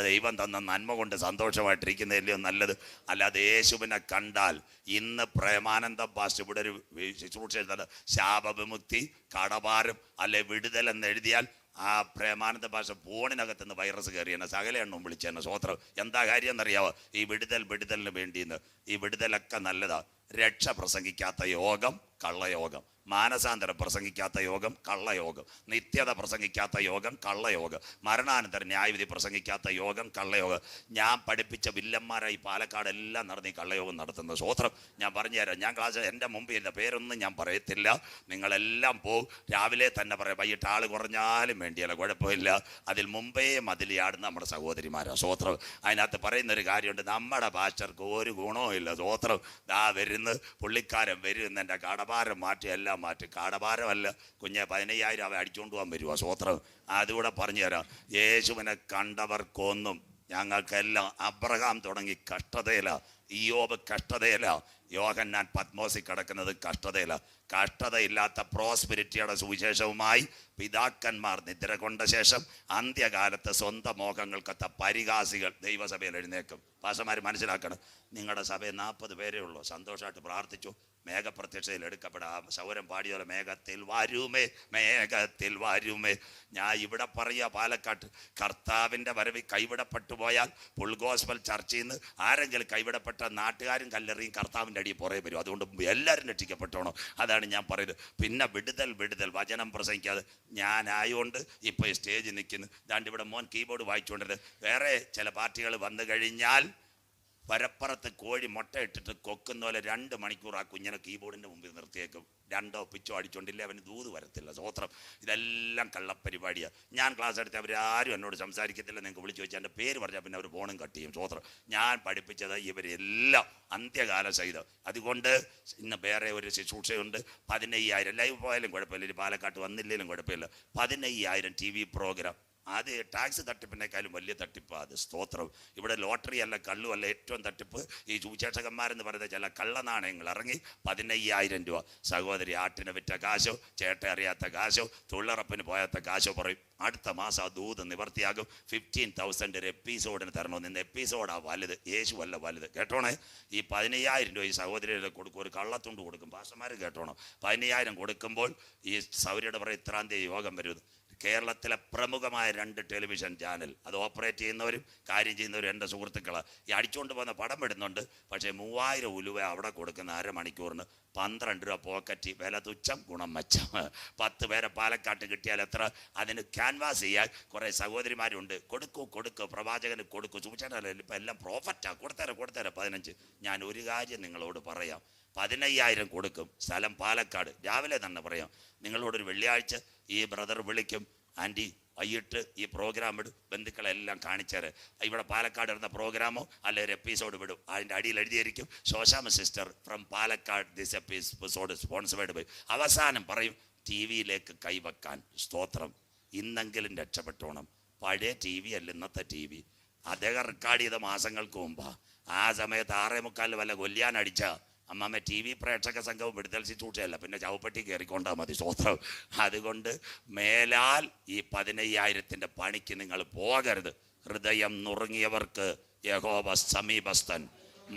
ദൈവം തന്ന നന്മ കൊണ്ട് സന്തോഷമായിട്ടിരിക്കുന്നതിലും നല്ലത്. അല്ലാതെ യേശുവിനെ കണ്ടാൽ ഇന്ന് പ്രേമാനന്ദം പാസ്റ്റർ ഇവിടെ ഒരു ശുശ്രൂഷ എഴുതുന്നത്, ശാപവിമുക്തി, കടഭാരം അല്ലെ വിടുതൽ എന്ന് എഴുതിയാൽ ആ പ്രേമാനന്ദ ഭാഷ ഫോണിനകത്തുനിന്ന് വൈറസ് കയറിയെന്നെ സകല എണ്ണവും വിളിച്ചെന്നെ. സ്വോത്രം. എന്താ കാര്യം എന്നറിയാവോ? ഈ വിടുതലിന് വേണ്ടിയെന്ന്. ഈ വിടുതലൊക്കെ നല്ലതാ. രക്ഷ പ്രസംഗിക്കാത്ത യോഗം കള്ളയോഗം, മാനസാന്തരം പ്രസംഗിക്കാത്ത യോഗം കള്ളയോഗം, നിത്യത പ്രസംഗിക്കാത്ത യോഗം കള്ളയോഗം, മരണാനന്തര ന്യായവിധി പ്രസംഗിക്കാത്ത യോഗം കള്ളയോഗം. ഞാൻ പഠിപ്പിച്ച വില്ലന്മാരായി പാലക്കാട് എല്ലാം നടന്ന് ഈ കള്ളയോഗം നടത്തുന്നത്. സ്വോത്രം. ഞാൻ പറഞ്ഞുതരാം. ഞാൻ ക്ലാസ് എൻ്റെ മുമ്പിൽ എൻ്റെ പേരൊന്നും ഞാൻ പറയത്തില്ല, നിങ്ങളെല്ലാം പോകും. രാവിലെ തന്നെ പറയാം, വൈകിട്ട് ആൾ കുറഞ്ഞാലും വേണ്ടിയല്ല, കുഴപ്പമില്ല. അതിൽ മുമ്പേ മതിലിയാടുന്ന നമ്മുടെ സഹോദരിമാരാണ്. സ്വോത്രം. അതിനകത്ത് പറയുന്നൊരു കാര്യമുണ്ട്, നമ്മുടെ പാസ്റ്റർക്ക് ഒരു ഗുണവും ഇല്ല. സ്വോത്രം. ദാ വരുന്ന് പുള്ളിക്കാരൻ വരുന്ന എൻ്റെ കടഭാരം മാറ്റി എല്ലാം മാറ്റി. കാടഭാരമല്ല കുഞ്ഞെ, 15,000 അവ അടിച്ചുകൊണ്ട് പോകാൻ വരുവാ. സ്വോത്രം. അതുകൂടെ പറഞ്ഞു തരാം. യേശുവിനെ കണ്ടവർക്കൊന്നും, ഞങ്ങൾക്കെല്ലാം അബ്രഹാം തുടങ്ങി കഷ്ടതയില, ഇയ്യോബ് കഷ്ടതയില, യോഹന്നാൻ പത്മോസിൽ കിടക്കുന്നത് കഷ്ടതയില. കഷ്ടതയില്ലാത്ത പ്രോസ്പിരിറ്റിയുടെ സുവിശേഷവുമായി പിതാക്കന്മാർ നിദ്ര കൊണ്ട ശേഷം അന്ത്യകാലത്ത് സ്വന്തം മോഹങ്ങൾക്കത്ത പരിഹാസികൾ ദൈവസഭയിൽ എഴുന്നേക്കും. പാസ്റ്റർമാർ മനസ്സിലാക്കണം, നിങ്ങളുടെ സഭയിൽ 40 പേരേ ഉള്ളൂ. സന്തോഷമായിട്ട് പ്രാർത്ഥിച്ചു. മേഘപ്രത്യക്ഷയിൽ എടുക്കപ്പെടാം. സൗരം പാടിയോലെ മേഘത്തിൽ വരുമേ, മേഘത്തിൽ വരുമേ. ഞാൻ ഇവിടെ പറയുക, പാലക്കാട്ട് കർത്താവിൻ്റെ വരവിൽ കൈവിടപ്പെട്ടു പോയാൽ ഫുൾ ഗോസ്പൽ ചർച്ചയിൽ നിന്ന് ആരെങ്കിലും കൈവിടപ്പെട്ട നാട്ടുകാരും കല്ലെറിയും കർത്താവിൻ്റെ അടിയിൽ പുറകെ വരും. അതുകൊണ്ട് എല്ലാവരും രക്ഷിക്കപ്പെട്ടോണോ. അതാണ് ഞാൻ പറയുന്നത്. പിന്നെ വിടുതൽ വചനം പ്രസംഗിക്കാതെ ഞാനായതുകൊണ്ട് ഇപ്പോൾ ഈ സ്റ്റേജിൽ നിൽക്കുന്നു. ദാണ്ട് ഇവിടെ മോൻ കീബോർഡ് വായിച്ചുകൊണ്ടിരുന്നത്. വേറെ ചില പാർട്ടികൾ വന്നു കഴിഞ്ഞാൽ പരപ്പുറത്ത് കോഴി മുട്ട ഇട്ടിട്ട് കൊക്കുന്ന പോലെ 2 മണിക്കൂർ ആ കുഞ്ഞിനെ കീബോർഡിൻ്റെ മുമ്പിൽ നിർത്തിയേക്കും. 2 പിച്ചോ അടിച്ചോണ്ടില്ല, അവന് ദൂത് വരത്തില്ല. സ്വോത്രം. ഇതെല്ലാം കള്ളപ്പരിപാടിയാണ്. ഞാൻ ക്ലാസ് എടുത്ത് അവരാരും എന്നോട് സംസാരിക്കത്തില്ല. നിങ്ങൾക്ക് വിളിച്ചു വെച്ചാൽ എൻ്റെ പേര് പറഞ്ഞാൽ പിന്നെ അവർ ഫോണും കട്ട് ചെയ്യും. സ്വോത്രം. ഞാൻ പഠിപ്പിച്ചത് ഇവരെല്ലാം അന്ത്യകാല സഹിതം. അതുകൊണ്ട് ഇന്ന് വേറെ ഒരു ശുശ്രൂഷയുണ്ട്. 15,000 ലൈവ് പോയാലും കുഴപ്പമില്ല, പാലക്കാട്ട് വന്നില്ലെങ്കിലും കുഴപ്പമില്ല. 15,000 TV പ്രോഗ്രാം. അത് ടാക്സ് തട്ടിപ്പിനേക്കാളും വലിയ തട്ടിപ്പാണ് അത്. സ്തോത്രം. ഇവിടെ ലോട്ടറി അല്ല, കള്ളുമല്ല. ഏറ്റവും തട്ടിപ്പ് ഈ സുവിശേഷകന്മാരെന്ന് പറയുന്ന ചില കള്ളനാണയങ്ങൾ ഇറങ്ങി 15,000 രൂപ. സഹോദരി ആട്ടിന് വിറ്റ കാശോ, ചേട്ട അറിയാത്ത കാശോ, തൊഴിലുറപ്പിന് പോയാത്ത കാശോ പറയും. അടുത്ത മാസം ആ ദൂത് നിവർത്തിയാകും. 15,000 ഒരു എപ്പിസോഡിന് തരണമെന്ന്. ഇന്ന് എപ്പിസോഡാ വലുത്, യേശു അല്ല വലുത്. കേട്ടോണേ. ഈ 15,000 രൂപ ഈ സഹോദരിയുടെ കൊടുക്കും. ഒരു കള്ളത്തുണ്ട് കൊടുക്കും. പാസ്റ്റർമാർ കേട്ടോണം. 15,000 കൊടുക്കുമ്പോൾ ഈ സൗര്യയുടെ പറയും 3-ാം തീയതി യോഗം വരും. കേരളത്തിലെ പ്രമുഖമായ 2 ടെലിവിഷൻ ചാനൽ അത് ഓപ്പറേറ്റ് ചെയ്യുന്നവരും കാര്യം ചെയ്യുന്നവരും എൻ്റെ സുഹൃത്തുക്കളാണ്. ഈ അടിച്ചുകൊണ്ട് പോകുന്ന പടം ഇടുന്നുണ്ട്. പക്ഷേ 3,000 ഉലുവ അവിടെ കൊടുക്കുന്ന അരമണിക്കൂറിന് 12 രൂപ പോക്കറ്റ്. വില തുച്ഛം, ഗുണം മെച്ചം. 10 പേരെ പാലക്കാട്ട് കിട്ടിയാൽ എത്ര? അതിന് ക്യാൻവാസ് ചെയ്യാൻ കുറേ സഹോദരിമാരുണ്ട്. കൊടുക്കൂ പ്രവാചകന് കൊടുക്കൂ. സൂചന ഇപ്പം എല്ലാം പ്രോഫറ്റാണ്. കൊടുത്തേരെ 15. ഞാൻ ഒരു കാര്യം നിങ്ങളോട് പറയാം. 15,000 കൊടുക്കും. സ്ഥലം പാലക്കാട്. രാവിലെ തന്നെ പറയാം. നിങ്ങളോടൊരു വെള്ളിയാഴ്ച ഈ ബ്രദർ വിളിക്കും, ആൻറ്റി വൈകിട്ട് ഈ പ്രോഗ്രാം വിടും, ബന്ധുക്കളെല്ലാം കാണിച്ചാറ്. ഇവിടെ പാലക്കാട് ഇരുന്ന പ്രോഗ്രാമോ അല്ലെ ഒരു എപ്പിസോഡ് വിടും. അതിൻ്റെ അടിയിൽ എഴുതിയിരിക്കും Shoshamma sister from Palakkad this episode sponsored by. അവസാനം പറയും TV-യിലേക്ക് കൈവെക്കാൻ. സ്തോത്രം. ഇന്നെങ്കിലും രക്ഷപ്പെട്ടോണം. പഴയ TV അല്ല ഇന്നത്തെ TV. അദ്ദേഹം റെക്കോർഡ് ചെയ്ത മാസങ്ങൾക്ക് മുമ്പാണ്. ആ സമയത്ത് 6:45 വല്ല കൊല്ലാനടിച്ച അമ്മാമ്മ TV പ്രേക്ഷക സംഘവും വിടുതൽ ശുശ്രൂഷയല്ല, പിന്നെ ചവപ്പെട്ടി കയറിക്കൊണ്ടാൽ മതി. സ്വോത്രം. അതുകൊണ്ട് മേലാൽ ഈ 15,000-ന്റെ പണിക്ക് നിങ്ങൾ പോകരുത്. ഹൃദയം നുറുങ്ങിയവർക്ക് യഹോവ സമീപസ്ഥൻ,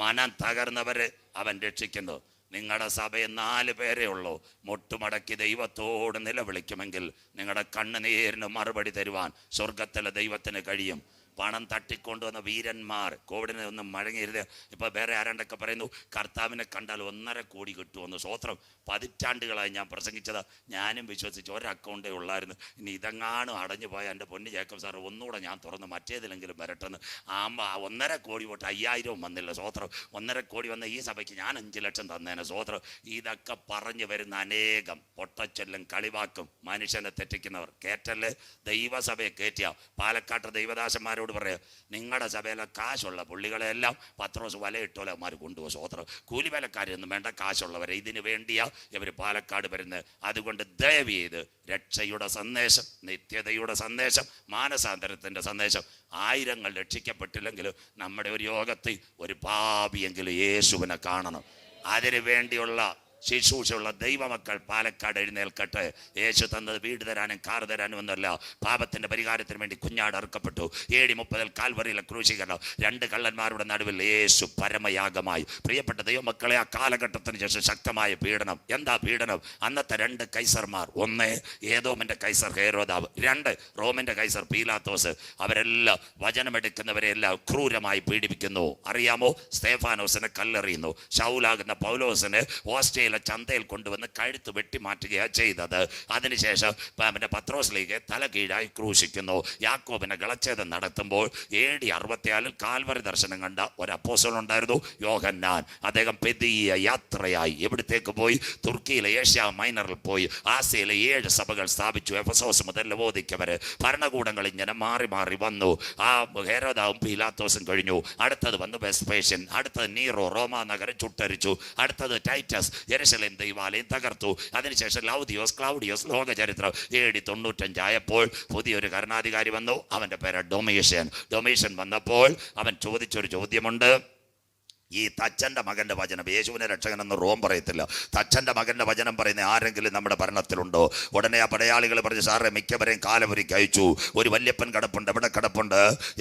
മനം തകർന്നവരെ അവൻ രക്ഷിക്കുന്നു. നിങ്ങളുടെ സഭയിൽ 4 പേരേ ഉള്ളൂ. മുട്ടുമടക്കി ദൈവത്തോട് നിലവിളിക്കുമെങ്കിൽ നിങ്ങളുടെ കണ്ണുനീരിന് മറുപടി തരുവാൻ സ്വർഗത്തിലെ ദൈവത്തിന് കഴിയും. പണം തട്ടിക്കൊണ്ടുവന്ന വീരന്മാർ കോവിഡിനെ ഒന്നും മഴങ്ങിയിരുത്. ഇപ്പോൾ വേറെ ആരാണ്ടൊക്കെ പറയുന്നു കർത്താവിനെ കണ്ടാൽ 1.5 കോടി കിട്ടുമെന്ന്. സ്വോത്രം. 10 പതിറ്റാണ്ടുകളായി ഞാൻ പ്രസംഗിച്ചത്. ഞാനും വിശ്വസിച്ച് ഒരക്കൗണ്ടേ ഉള്ളായിരുന്നു. ഇനി ഇതെങ്ങാനും അടഞ്ഞു പോയാൽ എൻ്റെ പൊന്നു ജേക്കബ് സാർ ഒന്നുകൂടെ ഞാൻ തുറന്ന് മറ്റേതിലെങ്കിലും വരട്ടെന്ന്. 1.5 കോടി പോട്ട് 5,000 വന്നില്ല. സ്വോത്രം. 1.5 കോടി വന്ന ഈ സഭയ്ക്ക് ഞാൻ 5 ലക്ഷം തന്നേനെ. സ്വോത്രം. ഇതൊക്കെ പറഞ്ഞു വരുന്ന അനേകം പൊട്ടച്ചൊല്ലും കളിവാക്കും മനുഷ്യനെ തെറ്റിക്കുന്നവർ. കേട്ടല്ലേ? ദൈവസഭയെ കയറ്റിയ പാലക്കാട്ട് ദൈവദാസന്മാരോട് പറയാം, നിങ്ങളുടെ സഭയിലെ കാശുള്ള പുള്ളികളെല്ലാം പത്രോസ് വലയിട്ടോലെ അവന്മാർ കൊണ്ടുപോകും. സ്വോത്രം. കൂലിവേലക്കാരൊന്നും വേണ്ട, കാശുള്ളവരെ. ഇതിനു വേണ്ടിയാ ഇവർ പാലക്കാട് വരുന്നത്. അതുകൊണ്ട് ദയവ് ചെയ്ത് രക്ഷയുടെ സന്ദേശം, നിത്യതയുടെ സന്ദേശം, മാനസാന്തരത്തിൻ്റെ സന്ദേശം 1000 രക്ഷിക്കപ്പെട്ടില്ലെങ്കിലും നമ്മുടെ ഒരു യോഗത്തിൽ ഒരു പാപിയെങ്കിലും യേശുവിനെ കാണണം. അതിനു വേണ്ടിയുള്ള ശുശ്രൂഷയുള്ള ദൈവമക്കൾ പാലക്കാട് എഴുന്നേൽക്കട്ടെ. യേശു തന്നത് വീട് തരാനും കാർ തരാനും ഒന്നുമല്ല, പാപത്തിന്റെ പരിഹാരത്തിന് വേണ്ടി കുഞ്ഞാട് അറുക്കപ്പെട്ടു. AD 30 കാൽവറിയിലെ ക്രൂശീകരണം, 2 കള്ളന്മാരുടെ നടുവിൽ യേശു പരമയാഗമായി. പ്രിയപ്പെട്ട ദൈവമക്കളെ, ആ കാലഘട്ടത്തിന് ശേഷം ശക്തമായ പീഡനം. എന്താ പീഡനം? അന്നത്തെ 2 കൈസർമാർ, 1 ഏദോമിന്റെ കൈസർ ഹെരോദാവ്, 2 റോമിന്റെ കൈസർ പീലാത്തോസ്. അവരെല്ലാം വചനമെടുക്കുന്നവരെല്ലാം ക്രൂരമായി പീഡിപ്പിക്കുന്നു. അറിയാമോ? സ്തേഫാനോസിനെ കല്ലെറിയുന്നു. ശൗലാകുന്ന പൗലോസിനെ ഓസ്ട്രേലിയ ചന്തയിൽ കൊണ്ടുവന്ന് കഴുത്ത് വെട്ടിമാറ്റുകയാണ് ചെയ്തത്. അതിനുശേഷം പത്രോസിലേക്ക് തല കീഴായി ക്രൂശിക്കുന്നു. യാക്കോബിനെ ഗളച്ഛേദം നടത്തുമ്പോൾ AD 64 കാൽവറി ദർശനം കണ്ട ഒരു അപ്പോസ്തലൻ ഉണ്ടായിരുന്നു, യോഹന്നാൻ. അദ്ദേഹം പെദിയ യാത്രയായി എവിടത്തേക്ക് പോയി? തുർക്കിയിലെ ഏഷ്യ മൈനറിൽ പോയി. ആസിയയിലെ 7 സഭകൾ സ്ഥാപിച്ചു. എഫെസോസ് മുതൽ ലവോദിക്ക വരെ ഭരണകൂടങ്ങൾ ഇങ്ങനെ മാറി മാറി വന്നു. ആ ഹെരോദാവും പീലാത്തോസും കഴിഞ്ഞു. അടുത്തത് വന്നു വെസ്പേഷ്യൻ, അടുത്തത് നീറോ റോമാ നഗരം ചുട്ടരിച്ചു, അടുത്തത് ടൈറ്റസ് യെരുശലേം ദൈവാലയം തകർത്തു. അതിനുശേഷം ക്ലൗഡിയോസ് ലോക ചരിത്രം. AD 95 ആയപ്പോൾ പുതിയൊരു ഭരണാധികാരി വന്നു. അവൻ്റെ പേര് ഡൊമീഷ്യൻ വന്നപ്പോൾ അവൻ ചോദിച്ചൊരു ചോദ്യമുണ്ട്. ഈ തച്ചൻ്റെ മകൻ്റെ വചനം, യേശുവിനെ രക്ഷകനെന്ന് റോം പറയത്തില്ല, തച്ചൻ്റെ മകൻ്റെ വചനം പറയുന്ന ആരെങ്കിലും നമ്മുടെ ഭരണത്തിലുണ്ടോ? ഉടനെ ആ പടയാളികൾ പറഞ്ഞു, സാറേ മിക്കവരെയും കാലവരിക്ക് അയച്ചു. ഒരു വല്യപ്പൻ കിടപ്പുണ്ട്, എവിടെ കിടപ്പുണ്ട്?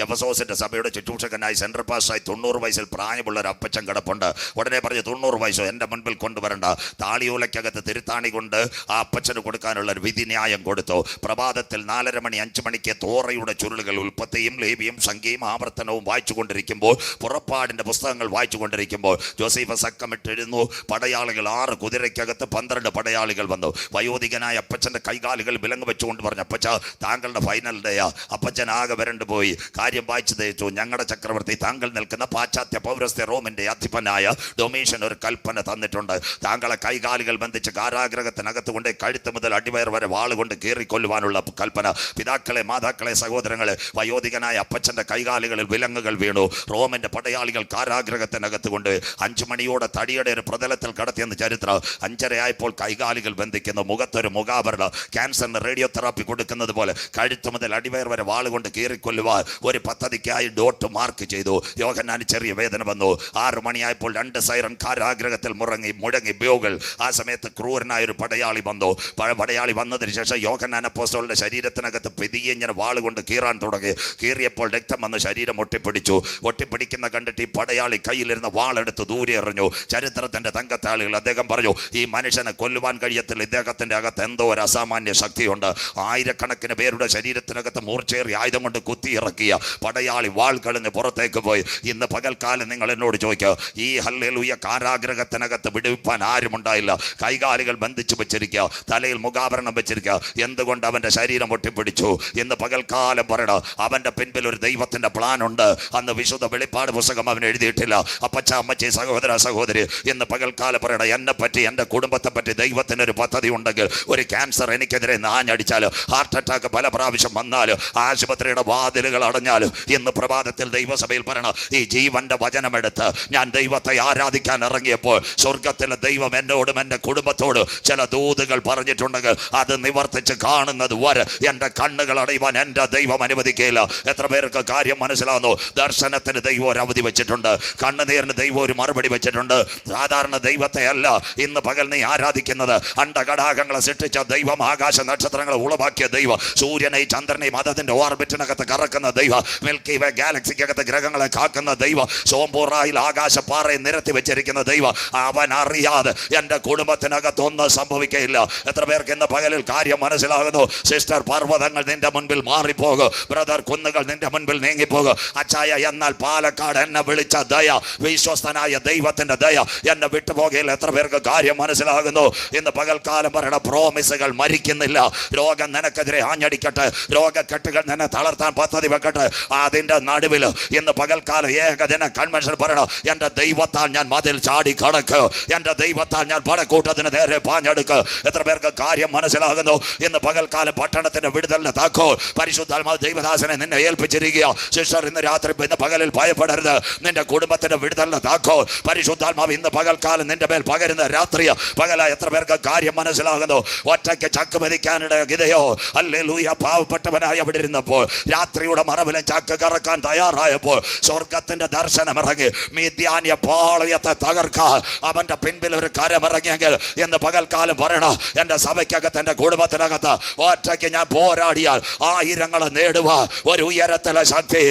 എഫെസോസിൻ്റെ സഭയുടെ ശുശ്രൂഷകനായി സെൻട്രൽ പാസ്റ്ററായി 90 വയസ്സിൽ പ്രായമുള്ള ഒരു അപ്പച്ചൻ കിടപ്പുണ്ട്. ഉടനെ പറഞ്ഞു, 90 വയസ്സോ എൻ്റെ മുൻപിൽ കൊണ്ടുവരണ്ട. താളിയോലയ്ക്കകത്ത് തിരുത്താണി കൊണ്ട് ആ അപ്പച്ചന് കൊടുക്കാനുള്ള ഒരു വിധിന്യായം കൊടുത്തു. പ്രഭാതത്തിൽ 4:30 മണി 5 മണിക്ക് തോറയുടെ ചുരുളുകൾ ഉൽപ്പത്തിയും ലേവിയും സംഖ്യയും ആവർത്തനവും വായിച്ചു കൊണ്ടിരിക്കുമ്പോൾ, പുറപ്പാടിൻ്റെ പുസ്തകങ്ങൾ വായിച്ചു കൊണ്ടിരിക്കുമ്പോൾ ജോസഫ് സക്കമിട്ടിരുന്നു. പടയാളികൾ 6 കുതിരയ്ക്കകത്ത് 12 പടയാളികൾ വന്നു. വയോധികനായ അപ്പച്ചൻ്റെ കൈകാലുകൾ വിലങ്ങ് വെച്ചുകൊണ്ട് പറഞ്ഞു, അപ്പച്ച താങ്കളുടെ ഫൈനൽ ഡേയാ. അപ്പച്ചൻ ആകെ വരണ്ടു പോയി. കാര്യം വായിച്ചു തേച്ചു. ഞങ്ങളുടെ ചക്രവർത്തി താങ്കൾ നിൽക്കുന്ന പാശ്ചാത്യ പൗരസ്ത്യ റോമിൻ്റെ അധിപനായ ഡൊമീഷ്യൻ ഒരു കൽപ്പന തന്നിട്ടുണ്ട്. താങ്കളെ കൈകാലുകൾ ബന്ധിച്ച് കാരാഗ്രഹത്തിനകത്ത് കൊണ്ട് കഴുത്ത് മുതൽ അടിവയർ വരെ വാളുകൊണ്ട് കീറിക്കൊല്ലുവാനുള്ള കൽപ്പന. പിതാക്കളെ, മാതാക്കളെ, സഹോദരങ്ങളെ, വയോധികനായ അപ്പച്ചൻ്റെ കൈകാലുകളിൽ വിലങ്ങുകൾ വീണു. റോമിൻ്റെ പടയാളികൾ കാരാഗ്രഹത്തിന് കൊണ്ട് 5 മണിയോടെ തടിയുടെ ഒരു പ്രതലത്തിൽ കടത്തിയെന്ന് ചരിത്രം. 5:30 ആയപ്പോൾ കൈകാലുകൾ ബന്ധിക്കുന്നു. മുഖത്തൊരു മുഖാവരണം. ക്യാൻസറിന് റേഡിയോ തെറാപ്പി കൊടുക്കുന്നത് പോലെ കഴുത്ത് മുതൽ അടിവയർ വരെ വാളുകൊണ്ട് കീറിക്കൊല്ലുവാൻ ഒരു പദ്ധതിക്കായി ഡോട്ട് മാർക്ക് ചെയ്തു. യോഹന്നാന് ചെറിയ വേദന വന്നു. 6 മണിയായപ്പോൾ 2 സൈറൻ കാരാഗ്രഹത്തിൽ മുഴങ്ങി ബ്യോകൾ. ആ സമയത്ത് ക്രൂരനായ ഒരു പടയാളി വന്നു. പടയാളി വന്നതിന് ശേഷം യോഹന്നാൻ അപ്പോസ്തലന്റെ ശരീരത്തിനകത്ത് പെതിയെ ഇങ്ങനെ വാളുകൊണ്ട് കീറാൻ തുടങ്ങി. കീറിയപ്പോൾ രക്തം വന്ന് ശരീരം ഒട്ടിപ്പിടിച്ചു. ഒട്ടിപ്പിടിക്കുന്ന കണ്ടിട്ട് ഈ പടയാളി കയ്യിൽ വാളെടുത്ത് ദൂരെ എറിഞ്ഞു. ചരിത്രത്തിന്റെ തങ്കത്താളുകൾ അദ്ദേഹം പറഞ്ഞു, ഈ മനുഷ്യനെ കൊല്ലുവാൻ കഴിയത്തില്ല, ഇദ്ദേഹത്തിന്റെ അകത്ത് എന്തോ ഒരു അസാമാന്യ ശക്തിയുണ്ട്. 1000കണക്കിന് പേരുടെ ശരീരത്തിനകത്ത് മൂർച്ചേറി ആയുധം കൊണ്ട് കുത്തിയിറക്കിയ പടയാളി വാൾ കളഞ്ഞ് പുറത്തേക്ക് പോയി. ഇന്ന് പകൽക്കാലം നിങ്ങൾ എന്നോട് ചോദിക്കുക, ഈ ഹല്ലേലൂയ കാരാഗ്രഹത്തിനകത്ത് വിടുവിപ്പാൻ ആരുമുണ്ടായില്ല. കൈകാലുകൾ ബന്ധിച്ചു വെച്ചിരിക്കുക, തലയിൽ മുഖാഭരണം വെച്ചിരിക്കുക. എന്തുകൊണ്ട് അവന്റെ ശരീരം ഒട്ടിപ്പിടിച്ചു? ഇന്ന് പകൽക്കാലം പറയണം, അവന്റെ പിൻപിൽ ഒരു ദൈവത്തിന്റെ പ്ലാൻ ഉണ്ട്. അന്ന് വിശുദ്ധ വെളിപ്പാട് പുസ്തകം അവൻ എഴുതിയിട്ടില്ല. അപ്പച്ച, അമ്മച്ചി, സഹോദര, സഹോദരി, ഇന്ന് പകൽക്കാലം പറയണം, എന്നെ പറ്റി, എൻ്റെ കുടുംബത്തെ പറ്റി ദൈവത്തിന് ഒരു പദ്ധതി ഉണ്ടെങ്കിൽ. ഒരു ക്യാൻസർ എനിക്കെതിരെ നാഞ്ഞടിച്ചാൽ, ഹാർട്ട് അറ്റാക്ക് പല പ്രാവശ്യം വന്നാൽ, ആശുപത്രിയുടെ വാതിലുകൾ അടഞ്ഞാൽ, ഇന്ന് പ്രഭാതത്തിൽ ദൈവസഭയിൽ പറയണം, ഈ ജീവന്റെ വചനമെടുത്ത് ഞാൻ ദൈവത്തെ ആരാധിക്കാൻ ഇറങ്ങിയപ്പോൾ സ്വർഗത്തിലെ ദൈവം എന്നോടും എൻ്റെ കുടുംബത്തോടും ചില ദൂതുകൾ പറഞ്ഞിട്ടുണ്ടെങ്കിൽ അത് നിവർത്തിച്ച് കാണുന്നത് വരെ എൻ്റെ കണ്ണുകൾ അടയുവാൻ എൻ്റെ ദൈവം അനുവദിക്കുകയില്ല. എത്ര പേർക്ക് കാര്യം മനസ്സിലാവുന്നു? ദർശനത്തിന് ദൈവം ഒരു അവധി വെച്ചിട്ടുണ്ട്. കണ്ണുനീരിന് ദൈവം ഒരു മറുപടി വെച്ചിട്ടുണ്ട്. സാധാരണ ദൈവത്തെ അല്ല ഇന്ന് പകൽ നീ ആരാധിക്കുന്നത്. അണ്ടകടാകങ്ങളെ സൃഷ്ടിച്ച ദൈവം, ആകാശ നക്ഷത്രങ്ങളെ ഉളവാക്കിയ ദൈവം, സൂര്യനെയും ചന്ദ്രനെയും അതിന്റെ ഓർബിറ്റിനകത്ത് കറക്കുന്ന ദൈവം, മിൽക്കി വേ ഗാലക്സിക്കകത്ത് ഗ്രഹങ്ങളെ കാക്കുന്ന ദൈവം, സോംപൂറായിൽ ആകാശപ്പാറയെ നിരത്തി വെച്ചിരിക്കുന്ന ദൈവം, അവൻ അറിയാതെ എൻ്റെ കുടുംബത്തിനകത്തൊന്നും സംഭവിക്കയില്ല. എത്ര പേർക്ക് ഇന്ന് പകലിൽ കാര്യം മനസ്സിലാകുന്നു? സിസ്റ്റർ, പർവ്വതങ്ങൾ നിന്റെ മുൻപിൽ മാറിപ്പോകും. ബ്രദർ, കുന്നുകൾ നിന്റെ മുൻപിൽ നീങ്ങിപ്പോകും. അച്ചായ, എന്നാൽ പാലക്കാട് എന്നെ വിളിച്ച ദയ, വിശ്വസ്തനായ ദൈവത്തിന്റെ ദയ എന്നെ വിട്ടുപോകയിൽ. എത്ര പേർക്ക് കാര്യം മനസ്സിലാകുന്നു? ഇന്ന് പകൽക്കാലം പറയണ പ്രോമിസുകൾ മരിക്കുന്നില്ല. രോഗം നിനക്കെതിരെ ആഞ്ഞടിക്കട്ടെ, രോഗക്കെട്ടുകൾ നിന്നെ തളർത്താൻ പദ്ധതി വെക്കട്ടെ. അതിന്റെ നടുവിൽ ഇന്ന് പകൽക്കാലം ഏകദിന കൺവെൻഷൻ പറയണം, എൻ്റെ ദൈവത്താൽ ഞാൻ മതിൽ ചാടി കടക്ക്, എൻ്റെ ദൈവത്താൽ ഞാൻ പടക്കൂട്ടത്തിന് നേരെ പാഞ്ഞെടുക്ക്. എത്ര പേർക്ക് കാര്യം മനസ്സിലാകുന്നു? ഇന്ന് പകൽക്കാലം പട്ടണത്തിന്റെ വിടുതലിന് താക്കോൽ പരിശുദ്ധാത്മാവ് ദൈവദാസനെ നിന്നെ ഏൽപ്പിച്ചിരിക്കുക. സിസ്റ്റർ, ഇന്ന് രാത്രി, ഇന്ന് പകലിൽ ഭയപ്പെടരുത്. നിന്റെ കുടുംബത്തിന്റെ വിടുതൽ വിടുതലിന്റെ താക്കോൽ പരിശുദ്ധാത്മാവ് ഇന്ന് പകൽക്കാലം നിന്റെ മേൽ പകരുന്ന രാത്രിയ പകല. എത്ര പേർക്ക് കാര്യം മനസ്സിലാകുന്നു? ഒറ്റയ്ക്ക് ചക്ക് മതിക്കാനിട ഗിതയോ ഹല്ലേലൂയ. പാവപ്പെട്ടവനായി അവിടെ ഇരുന്നപ്പോൾ രാത്രിയുടെ മറവിലും ചക്ക് കറക്കാൻ തയ്യാറായപ്പോൾ സ്വർഗത്തിന്റെ ദർശനം ഇറങ്ങി. മിദ്യാന്യ പാളയത്തെ തകർക്കാൻ അവന്റെ പിൻപിൽ ഒരു കരമിറങ്ങിയെങ്കിൽ എന്ന് പകൽക്കാലം പറയണം, എന്റെ സഭയ്ക്കകത്ത് എന്റെ കുടുംബത്തിനകത്ത് ഒറ്റയ്ക്ക് ഞാൻ പോരാടിയാൽ ആയിരങ്ങളെ നേടുക ഒരു ഉയരത്തിലെ ശക്തി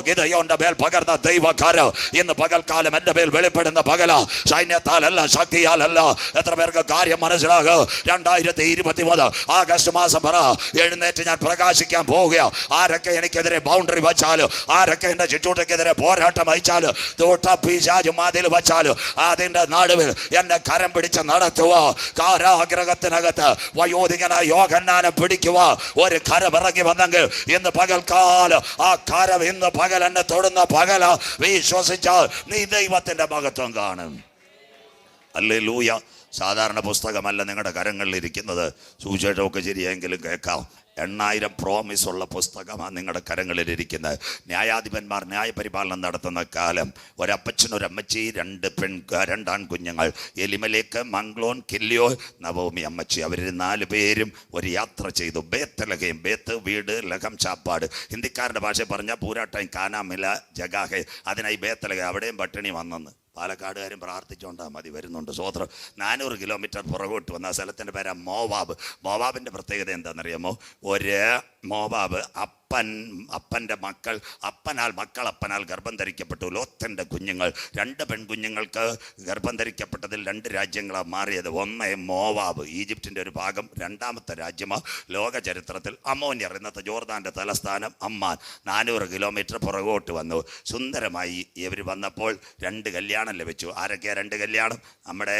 ഗിദെയോന്റെ മേൽ പകർന്ന ദൈവകാരം ഇന്ന് പകൽക്കാലം എന്റെ മേൽ വെളിപ്പെടുന്ന പകല. സൈന്യത്താലല്ല, ശക്തിയാലല്ല. എത്ര പേർക്ക് കാര്യം മനസ്സിലാകും? 2023 ആഗസ്റ്റ് മാസം പറ, എഴുന്നേറ്റ് ഞാൻ പ്രകാശിക്കാൻ പോവുക. ആരൊക്കെ എനിക്കെതിരെ ബൗണ്ടറി വച്ചാലും, ആരൊക്കെ എന്റെ ചുറ്റൂട്ടക്കെതിരെ പോരാട്ടം അയച്ചാലും, പിശാച് മതിൽ വച്ചാലും അതിന്റെ നടുവിൽ എന്നെ കരം പിടിച്ച് നടത്തുക. കാരാഗ്രഹത്തിനകത്ത് വയോധികനായ യോഹന്നാനെ പിടിക്കുക. ഒരു കരം ഇറങ്ങി വന്നെങ്കിൽ ഇന്ന് പകൽക്കാലം ആ കരം ഇന്ന് പകൽ എന്നെ തൊടുന്ന പകല. വിശ്വസിച്ചാൽ നീ ദൈവത്തിന്റെ മഹത്വം കാണും. ഹല്ലേലൂയ. സാധാരണ പുസ്തകമല്ല നിങ്ങളുടെ കരങ്ങളിൽ ഇരിക്കുന്നത്. സുവിശേഷമൊക്കെ ശരിയെങ്കിലും കേൾക്കാം. 8000 പ്രോമിസ് ഉള്ള പുസ്തകമാണ് നിങ്ങളുടെ കരങ്ങളിലിരിക്കുന്നത്. ന്യായാധിപന്മാർ ന്യായപരിപാലനം നടത്തുന്ന കാലം ഒരപ്പച്ചനൊരമ്മച്ചി, 2 ആൺകുഞ്ഞുങ്ങൾ, എലിമലേക്ക്, മംഗ്ലോൻ, കില്ലിയോ, നവോമി അമ്മച്ചി. അവർ 4 പേരും ഒരു യാത്ര ചെയ്തു. ബേത്തലഹേം, ബേത്ത് വീട്, ലഹം ചാപ്പാട്. ഹിന്ദിക്കാരുടെ ഭാഷ പറഞ്ഞാൽ പൂരാട്ടം കാനാമില ജഗാഹെ. അതിനായി ബേത്തലഹേ. അവിടെയും പട്ടിണി വന്നെന്ന് പാലക്കാടുകാരും പ്രാർത്ഥിച്ചുകൊണ്ടാൽ മതി. വരുന്നുണ്ട് സ്വോത്രം. 400 കിലോമീറ്റർ പുറകോട്ട് വന്ന സ്ഥലത്തിൻ്റെ പേരാ മോവാബ്. മോവാബിൻ്റെ പ്രത്യേകത എന്താണെന്നറിയാമോ? ഒരു മോവാബ് അപ്പൻ്റെ മക്കൾ അപ്പനാൽ ഗർഭം ധരിക്കപ്പെട്ടു. ലോത്തൻ്റെ കുഞ്ഞുങ്ങൾ 2 പെൺകുഞ്ഞുങ്ങൾക്ക് ഗർഭം ധരിക്കപ്പെട്ടതിൽ 2 രാജ്യങ്ങളാണ് മാറിയത്. ഒന്ന് മോവാബ്, ഈജിപ്തിൻ്റെ ഒരു ഭാഗം. 2ാമത്തെ രാജ്യമാണ് ലോക ചരിത്രത്തിൽ അമ്മോന്യർ, ഇന്നത്തെ ജോർദാൻ്റെ തലസ്ഥാനം അമ്മാൻ. 400 കിലോമീറ്റർ പുറകോട്ട് വന്നു. സുന്ദരമായി ഇവർ വന്നപ്പോൾ 2 കല്യാണം ലഭിച്ചു. ആരൊക്കെയാണ് 2 കല്യാണം? നമ്മുടെ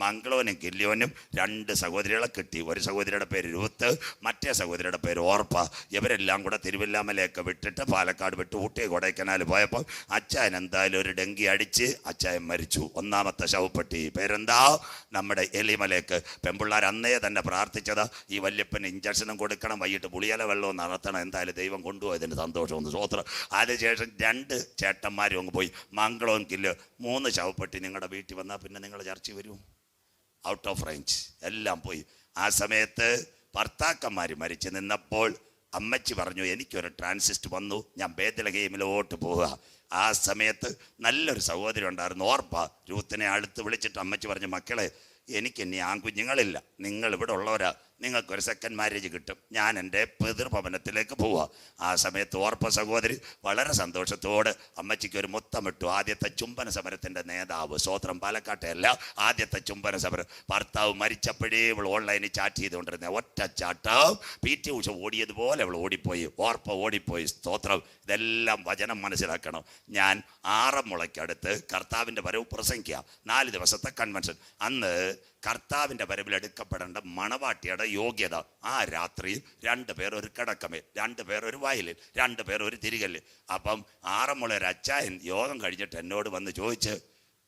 മംഗ്ലോനും കില്ലിയോനും 2 സഹോദരികളെ കിട്ടി. ഒരു സഹോദരിയുടെ പേര് രൂത്ത്, മറ്റേ സഹോദരിയുടെ പേര് ഓർപ്പ. ഇവരെല്ലാം കൂടെ തിരുവല്ലാമലയൊക്കെ വിട്ടിട്ട് പാലക്കാട് വിട്ട് ഊട്ടി കൊടൈക്കനാൽ പോയപ്പോൾ അച്ചായൻ എന്തായാലും ഒരു ഡെങ്കി അടിച്ച് അച്ചായൻ മരിച്ചു. 1ാമത്തെ ശവപ്പെട്ടി. പേരെന്താ? നമ്മുടെ എലിമലേക്ക്. പെൺപിള്ളേർ അന്നേ തന്നെ പ്രാർത്ഥിച്ചത് ഈ വല്യപ്പന് ഇഞ്ചക്ഷനും കൊടുക്കണം, വൈകിട്ട് പുളിയല വെള്ളവും നടത്തണം. എന്തായാലും ദൈവം കൊണ്ടുപോയതിന് സന്തോഷമൊന്ന് സ്വോത്രം. അതിനുശേഷം 2 ചേട്ടന്മാരും അങ്ങ് പോയി. മംഗളവും കില്ല് 3 ശവപ്പെട്ടി നിങ്ങളുടെ വീട്ടിൽ വന്നാൽ പിന്നെ നിങ്ങൾ ചർച്ച വരും. ഔട്ട് ഓഫ് റേഞ്ച് എല്ലാം പോയി. ആ സമയത്ത് ഭർത്താക്കന്മാർ മരിച്ചു നിന്നപ്പോൾ അമ്മച്ചി പറഞ്ഞു, എനിക്കൊരു ട്രാൻസിസ്റ്റ് വന്നു, ഞാൻ ബേത്ലഹേമിലോട്ട് പോവുക. ആ സമയത്ത് നല്ലൊരു സഹോദരി ഉണ്ടായിരുന്നു, ഓർപ്പ. രൂത്തിനെ അടുത്ത് വിളിച്ചിട്ട് അമ്മച്ചി പറഞ്ഞു, മക്കളെ എനിക്ക് ഇനി ആൺകുഞ്ഞുങ്ങളില്ല, നിങ്ങൾ ഇവിടെ ഉള്ളവരാ, നിങ്ങൾക്കൊരു സെക്കൻഡ് മാരേജ് കിട്ടും, ഞാൻ എൻ്റെ പിതൃഭവനത്തിലേക്ക് പോവുക. ആ സമയത്ത് ഓർപ്പ സഹോദരി വളരെ സന്തോഷത്തോട് അമ്മച്ചിക്ക് ഒരു മുത്തമിട്ടു. ആദ്യത്തെ ചുംബന സമരത്തിൻ്റെ നേതാവ്. സ്വോത്രം. പാലക്കാട്ടെ അല്ല, ആദ്യത്തെ ചുംബന സമരം. ഭർത്താവ് മരിച്ചപ്പോഴേ ഇവൾ ഓൺലൈനിൽ ചാറ്റ് ചെയ്തുകൊണ്ടിരുന്ന ഒറ്റ ചാട്ടം PT ഉഷ ഓടിയതുപോലെ അവൾ ഓടിപ്പോയി. ഓർപ്പ ഓടിപ്പോയി. സ്തോത്രം. ഇതെല്ലാം വചനം മനസ്സിലാക്കണം. ഞാൻ ആറന്മുളയ്ക്കടുത്ത് കർത്താവിൻ്റെ വരവ് പ്രസംഗിക്കുക. 4 ദിവസത്തെ കൺവെൻഷൻ. അന്ന് കർത്താവിൻ്റെ വരവിൽ എടുക്കപ്പെടേണ്ട മണവാട്ടിയുടെ യോഗ്യത. ആ രാത്രിയിൽ 2 പേർ ഒരു കിടക്കമേൽ, 2 പേർ ഒരു വയലിൽ, 2 പേർ ഒരു തിരികല്ല്. അപ്പം ആറന്മുള ഒരു അച്ചായൻ യോഗം കഴിഞ്ഞിട്ട് എന്നോട് വന്ന് ചോദിച്ച്,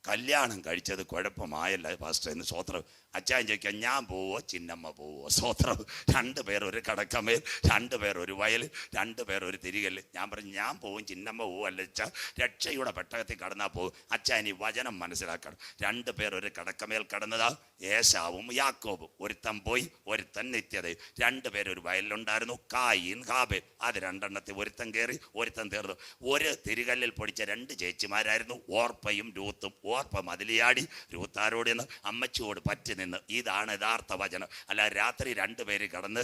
കല്യാണം കഴിച്ചത് കുഴപ്പമായല്ല പാസ്റ്റർ എന്ന്. സ്വോത്രം. അച്ചായൻ ചോദിക്കാം, ഞാൻ പോവോ ചിന്നമ്മ പോവോ? സ്വോത്രം. 2 പേർ ഒരു കടക്കമേൽ, 2 പേർ ഒരു വയൽ, 2 പേർ ഒരു തിരികല്ല്. ഞാൻ പറഞ്ഞു, ഞാൻ പോവും ചിന്നമ്മ പോവും അല്ല അച്ഛാ, രക്ഷയുടെ പെട്ടകത്തിൽ കടന്നാൽ പോകും. അച്ചായൻ ഈ വചനം മനസ്സിലാക്കണം. 2 പേർ ഒരു കടക്കമേൽ കടന്നതാ, ഏശാവും യാക്കോബും. ഒരുത്തൻ പോയി, ഒരുത്തൻ നിത്യത. 2 പേർ ഒരു വയലിലുണ്ടായിരുന്നു, കായീൻ ഹാബേൽ. അത് 2 എണ്ണത്തിൽ ഒരുത്തൻ കയറി, ഒരുത്തൻ തീർന്നു. ഒരു തിരികല്ലിൽ പൊടിച്ച 2 ചേച്ചിമാരായിരുന്നു, ഓർപ്പയും രൂത്തും. ഓർപ്പ മതിലിയാടി, രൂത്താരോട് നിന്ന് അമ്മച്ചിയോട് പറ്റി നിന്ന്. ഇതാണ് യഥാർത്ഥ വചനം. അല്ല രാത്രി 2 പേര് കടന്ന്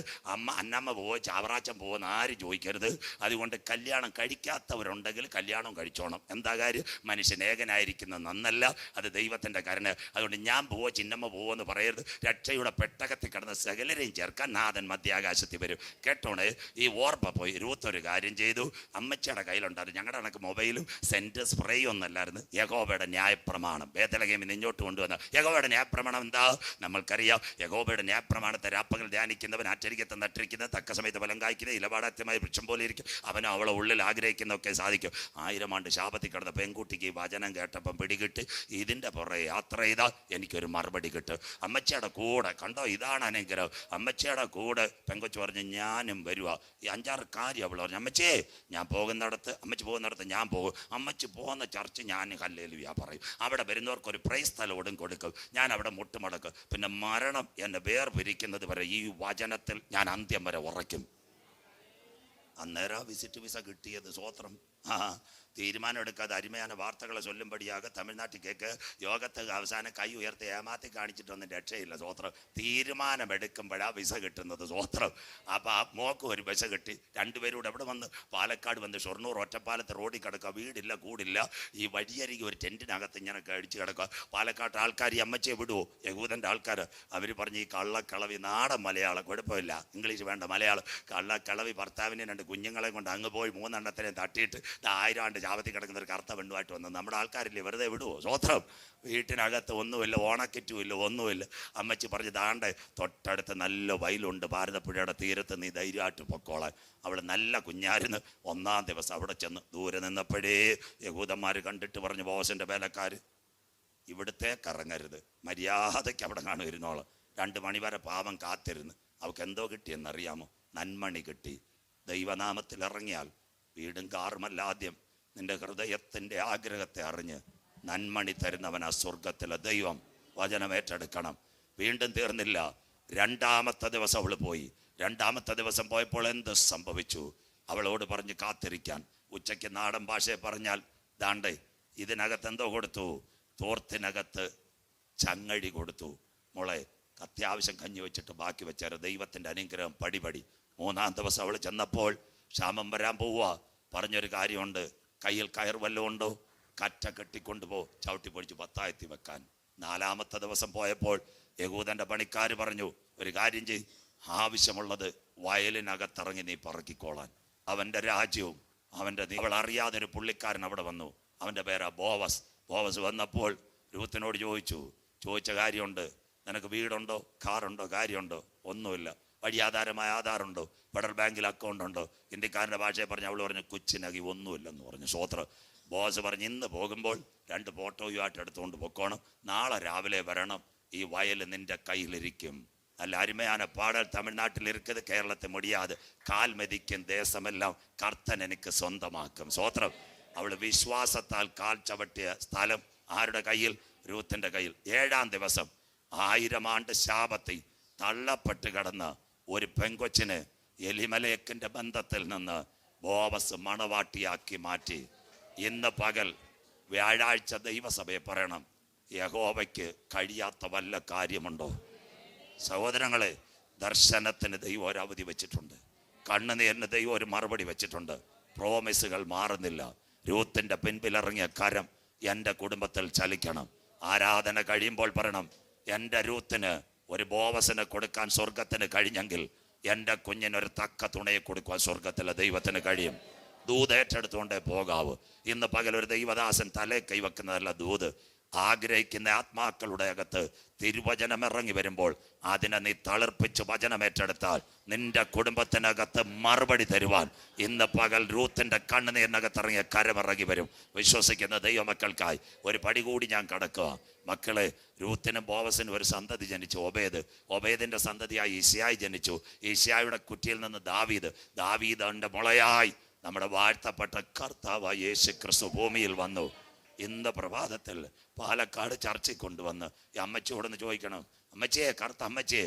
അന്നമ്മ പോവോ ചാവറാച്ചൻ പോവോന്ന് ആരും ചോദിക്കരുത്. അതുകൊണ്ട് കല്യാണം കഴിക്കാത്തവരുണ്ടെങ്കിൽ കല്യാണം കഴിച്ചോണം. എന്താ കാര്യം? മനുഷ്യൻ ഏകനായിരിക്കുന്നത് നന്നല്ല, അത് ദൈവത്തിൻ്റെ കരുണ. അതുകൊണ്ട് ഞാൻ പോവോ ചിന്നമ്മ പോവോ എന്ന് പറയരുത്. രക്ഷയുടെ പെട്ടകത്തിൽ കടന്ന് സകലരെയും ചേർക്കാൻ നാഥൻ മധ്യാകാശത്തിൽ വരും. കേട്ടോണേ. ഈ ഓർപ്പ പോയി. രൂത്ത് ഒരു കാര്യം ചെയ്തു. അമ്മച്ചിയുടെ കയ്യിലുണ്ടായിരുന്നു, ഞങ്ങളുടെ കണക്ക് മൊബൈലും സെൻറ്റ് സ്പ്രേയും ഒന്നല്ലായിരുന്നു, യഹോവയുടെ ന്യായപ്രമാണം. ന്യായപ്രമാണം ബേത്ലഹേമിൽ ഇങ്ങോട്ട് കൊണ്ടുവന്ന യഹോവയുടെ ന്യായപ്രമാണം എന്താ? നമ്മൾക്കറിയാം. യഹോവയുടെ ന്യായപ്രമാണത്തെ രാപ്പകൽ ധ്യാനിക്കുന്നവൻ ആറ്റരിക്കത്തെ നട്ടിരിക്കുന്നത് തക്ക സമയത്ത് ഫലം കായ്ക്കുന്നത് ഇലപാടാത്യമായ വൃക്ഷം പോലെ ഇരിക്കും. അവനും അവളെ ഉള്ളിൽ ആഗ്രഹിക്കുന്നതൊക്കെ സാധിക്കും. 1000 ആണ്ട് ശാപത്തിൽ കിടന്ന പെൺകുട്ടിക്ക് വചനം കേട്ടപ്പം പിടികിട്ട് ഇതിൻ്റെ പുറകെ യാത്ര ചെയ്താൽ എനിക്കൊരു മറുപടി കിട്ടും. അമ്മച്ചിയുടെ കൂടെ കണ്ടോ, ഇതാണ് അനുഗ്രഹം. അമ്മച്ചിയുടെ കൂടെ പെങ്കൊച്ചു പറഞ്ഞ് ഞാനും വരുക. ഈ 5-6 കാര്യം അവൾ പറഞ്ഞു. അമ്മച്ചിയെ ഞാൻ പോകുന്നിടത്ത്, അമ്മച്ചി പോകുന്നിടത്ത് ഞാൻ പോകും. അമ്മച്ചി പോകുന്ന ചർച്ച് ഞാൻ ഹല്ലേലൂയ പറയും. അവിടെ വരുന്നവർക്ക് ഒരു പ്രൈസ് സ്ഥലോടും കൊടുക്കും. ഞാൻ അവിടെ മുട്ടുമടക്കും. പിന്നെ മരണം എന്നെ വേർപിരിക്കുന്നത് വരെ ഈ വചനത്തിൽ ഞാൻ അന്ത്യം വരെ ഉറയ്ക്കും. അന്നേരം വിസിറ്റ് വിസ കിട്ടിയത്. സ്വോത്രം. തീരുമാനം എടുക്കാതെ അരുമயான വാർത്തകളെ ചൊല്ലുമ്പടിയാകെ തമിഴ്നാട്ടിൽ കേക്ക് യോഗത്തെ അവസാനം കൈ ഉയർത്തി ഏമാത്തി കാണിച്ചിട്ടൊന്നും രക്ഷയില്ല. സ്വോത്രം. തീരുമാനമെടുക്കുമ്പോഴാണ് വിസ കിട്ടുന്നത്. സ്വോത്രം. അപ്പോൾ ആ മോക്ക് ഒരു വിസ കിട്ടി. രണ്ടുപേരൂടെ എവിടെ വന്ന് പാലക്കാട് വന്ന് ഷൊർണൂർ ഒറ്റപ്പാലത്ത് റോഡിൽ കിടക്കുക. വീടില്ല കൂടില്ല. ഈ വഴിയരികെ ഒരു ടെൻറ്റിനകത്ത് ഇങ്ങനെ കഴിച്ച് കിടക്കുക. പാലക്കാട്ട് ആൾക്കാർ ഈ അമ്മച്ചിയെ വിടുവോ? യഹൂദൻ്റെ ആൾക്കാർ അവർ പറഞ്ഞ് ഈ കള്ളക്കളവി നാടൻ മലയാളം, കുഴപ്പമില്ല, ഇംഗ്ലീഷ് വേണ്ട, മലയാളം. കള്ളക്കളവി ഭർത്താവിനെ 2 കുഞ്ഞുങ്ങളെ കൊണ്ട് അങ്ങ് പോയി 3 എണ്ണത്തിനെ തട്ടിയിട്ട് 1000 ആണ്ട് ശാപത്തിൽ കിടക്കുന്ന ഒരു കറുത്ത പെണ്ണുമായിട്ട് വന്ന് നമ്മുടെ ആൾക്കാരില്ലേ വെറുതെ വിടുവോ? സ്വോത്രം. വീട്ടിനകത്ത് ഒന്നുമില്ല, ഓണക്കിറ്റുമില്ല, ഒന്നുമില്ല. അമ്മച്ചി പറഞ്ഞ് ദാണ്ടെ തൊട്ടടുത്ത് നല്ല വയലുണ്ട്, ഭാരതപ്പുഴയുടെ തീരത്ത്, നീ ധൈര്യമായിട്ട് പൊക്കോളാൻ. അവൾ നല്ല കുഞ്ഞായിരുന്നു. 1-ാം ദിവസം അവിടെ ചെന്ന് ദൂരെ നിന്നപ്പോഴേ യഹൂദന്മാർ കണ്ടിട്ട് പറഞ്ഞു, ബോസിൻ്റെ വേലക്കാർ ഇവിടുത്തേക്ക് ഇറങ്ങരുത്, മര്യാദയ്ക്ക് അവിടെ കാണുമായിരുന്നോള്. 2 മണി വരെ പാവം കാത്തിരുന്ന്. അവൾക്ക് എന്തോ കിട്ടിയെന്നറിയാമോ? നന്മണി കിട്ടി. ദൈവനാമത്തിൽ ഇറങ്ങിയാൽ വീടും കാറുമല്ല, ആദ്യം നിന്റെ ഹൃദയത്തിൻ്റെ ആഗ്രഹത്തെ അറിഞ്ഞ് നന്മണി തരുന്നവനാ സ്വർഗത്തിലെ ദൈവം. വചനം ഏറ്റെടുക്കണം. വീണ്ടും തീർന്നില്ല. 2-ാമത്തെ ദിവസം അവൾ പോയി. 2-ാമത്തെ ദിവസം പോയപ്പോൾ എന്ത് സംഭവിച്ചു? അവളോട് പറഞ്ഞ് കാത്തിരിക്കാൻ. ഉച്ചയ്ക്ക് നാടൻ ഭാഷയെ പറഞ്ഞാൽ ദാണ്ടേ ഇതിനകത്ത് എന്തോ കൊടുത്തു? തോർത്തിനകത്ത് ചങ്ങഴി കൊടുത്തു. മോളെ അത്യാവശ്യം കഞ്ഞി വെച്ചിട്ട് ബാക്കി വെച്ചാൽ ദൈവത്തിൻ്റെ അനുഗ്രഹം പടിപടി. 3-ാം ദിവസം അവൾ ചെന്നപ്പോൾ ക്ഷാമം വരാൻ പോവുക. പറഞ്ഞൊരു കാര്യമുണ്ട്, കയ്യിൽ കയർ വല്ലതും ഉണ്ടോ? കറ്റ കെട്ടിക്കൊണ്ടുപോ, ചവിട്ടി പൊടിച്ച് പത്തായത്തി വെക്കാൻ. 4-ാമത്തെ ദിവസം പോയപ്പോൾ യഹൂദൻ്റെ പണിക്കാർ പറഞ്ഞു, ഒരു കാര്യം ചെയ്, ആവശ്യമുള്ളത് വയലിനകത്തിറങ്ങി നീ പറക്കിക്കോളാൻ. അവൻ്റെ രാജ്യവും അവൻ്റെ അവൾ അറിയാതെ ഒരു പുള്ളിക്കാരൻ അവിടെ വന്നു. അവൻ്റെ പേരാ ബോവസ്. ബോവസ് വന്നപ്പോൾ രൂത്തിനോട് ചോദിച്ച കാര്യമുണ്ട്, നിനക്ക് വീടുണ്ടോ, കാറുണ്ടോ, കാര്യമുണ്ടോ? ഒന്നുമില്ല. വഴിയാധാരമായ ആധാറുണ്ടോ? ഫെഡറൽ ബാങ്കിൽ അക്കൗണ്ട് ഉണ്ടോ? ഇന്ത്യക്കാരൻ്റെ ഭാഷയെ പറഞ്ഞ് അവൾ പറഞ്ഞു കൊച്ചിനകി ഒന്നുമില്ലെന്ന് പറഞ്ഞു. സ്വോത്രം. ബോസ് പറഞ്ഞ് ഇന്ന് പോകുമ്പോൾ 2 ഫോട്ടോയുമായിട്ട് എടുത്തുകൊണ്ട് പൊക്കോണം, നാളെ രാവിലെ വരണം, ഈ വയൽ നിൻ്റെ കയ്യിലിരിക്കും. നല്ല അരുമயான பாடல். തമിഴ്നാട്ടിൽ இருக்குது, കേരളത്തിൽ മുടിയാതെ. കാൽ മെതിക്കും ദേശമെല്ലാം കർത്തൻ എനിക്ക് സ്വന്തമാക്കും. സ്വോത്രം. അവൾ വിശ്വാസത്താൽ കാൽ ചവിട്ടിയ സ്ഥലം ആരുടെ കയ്യിൽ? രൂത്തിൻ്റെ കയ്യിൽ. 7-ാം ദിവസം 1000 ആണ്ട് ശാപത്തിൽ തള്ളപ്പെട്ട് കിടന്ന ഒരു പെങ്കൊച്ചിന് എലിമലേക്കിൻ്റെ ബന്ധത്തിൽ നിന്ന് ബോവസ് മണവാട്ടിയാക്കി മാറ്റി. ഇന്ന് പകൽ വ്യാഴാഴ്ച ദൈവസഭയെ പറയണം, യഹോവയ്ക്ക് കഴിയാത്ത വല്ല കാര്യമുണ്ടോ? സഹോദരങ്ങളെ, ദർശനത്തിന് ദൈവം ഒരു അവധി വെച്ചിട്ടുണ്ട്. കണ്ണുനീരിന് ദൈവം ഒരു മറുപടി വെച്ചിട്ടുണ്ട്. പ്രോമിസുകൾ മാറുന്നില്ല. രൂത്തിൻ്റെ പിൻപിലിറങ്ങിയ കരം എൻ്റെ കുടുംബത്തിൽ ചലിക്കണം. ആരാധന കഴിയുമ്പോൾ പറയണം, എൻ്റെ രൂത്തിന് ഒരു ബോവസിനെ കൊടുക്കാൻ സ്വർഗത്തിന് കഴിഞ്ഞെങ്കിൽ എൻ്റെ കുഞ്ഞിനൊരു തക്ക തുണയെ കൊടുക്കുവാൻ സ്വർഗത്തിലെ ദൈവത്തിന് കഴിയും. ദൂത് ഏറ്റെടുത്തുകൊണ്ടേ പോകാവൂ. ഇന്ന് പകൽ ഒരു ദൈവദാസൻ തലേ കൈവെക്കുന്നതല്ല ദൂത്. ആഗ്രഹിക്കുന്ന ആത്മാക്കളുടെ അകത്ത് തിരുവചനം ഇറങ്ങി വരുമ്പോൾ അതിനെ നീ തളിർപ്പിച്ച് വചനമേറ്റെടുത്താൽ നിന്റെ കുടുംബത്തിനകത്ത് മറുപടി തരുവാൻ ഇന്ന് പകൽ രൂത്തിൻ്റെ കണ്ണുനീരിനകത്ത് ഇറങ്ങിയ കരമിറങ്ങി വരും. വിശ്വസിക്കുന്ന ദൈവമക്കൾക്കായി ഒരു പടി കൂടി ഞാൻ കടക്കുക. മക്കളെ, രൂത്തിനും ബോവസിനും ഒരു സന്തതി ജനിച്ചു, ഒബേദ്. ഒബേദിൻ്റെ സന്തതിയായി ഈശായി ജനിച്ചു. ഈശായുടെ കുറ്റിയിൽ നിന്ന് ദാവീദിന്റെ മുളയായി നമ്മുടെ വാഴ്ത്തപ്പെട്ട കർത്താവായ യേശു ക്രിസ്തു ഭൂമിയിൽ വന്നു. ഇന്ന് പ്രഭാതത്തിൽ പാലക്കാട് ചർച്ചയിൽ കൊണ്ടുവന്ന് ഈ അമ്മച്ചിയോടൊന്ന് ചോദിക്കണം, അമ്മച്ചിയെ, കറുത്ത അമ്മച്ചിയെ,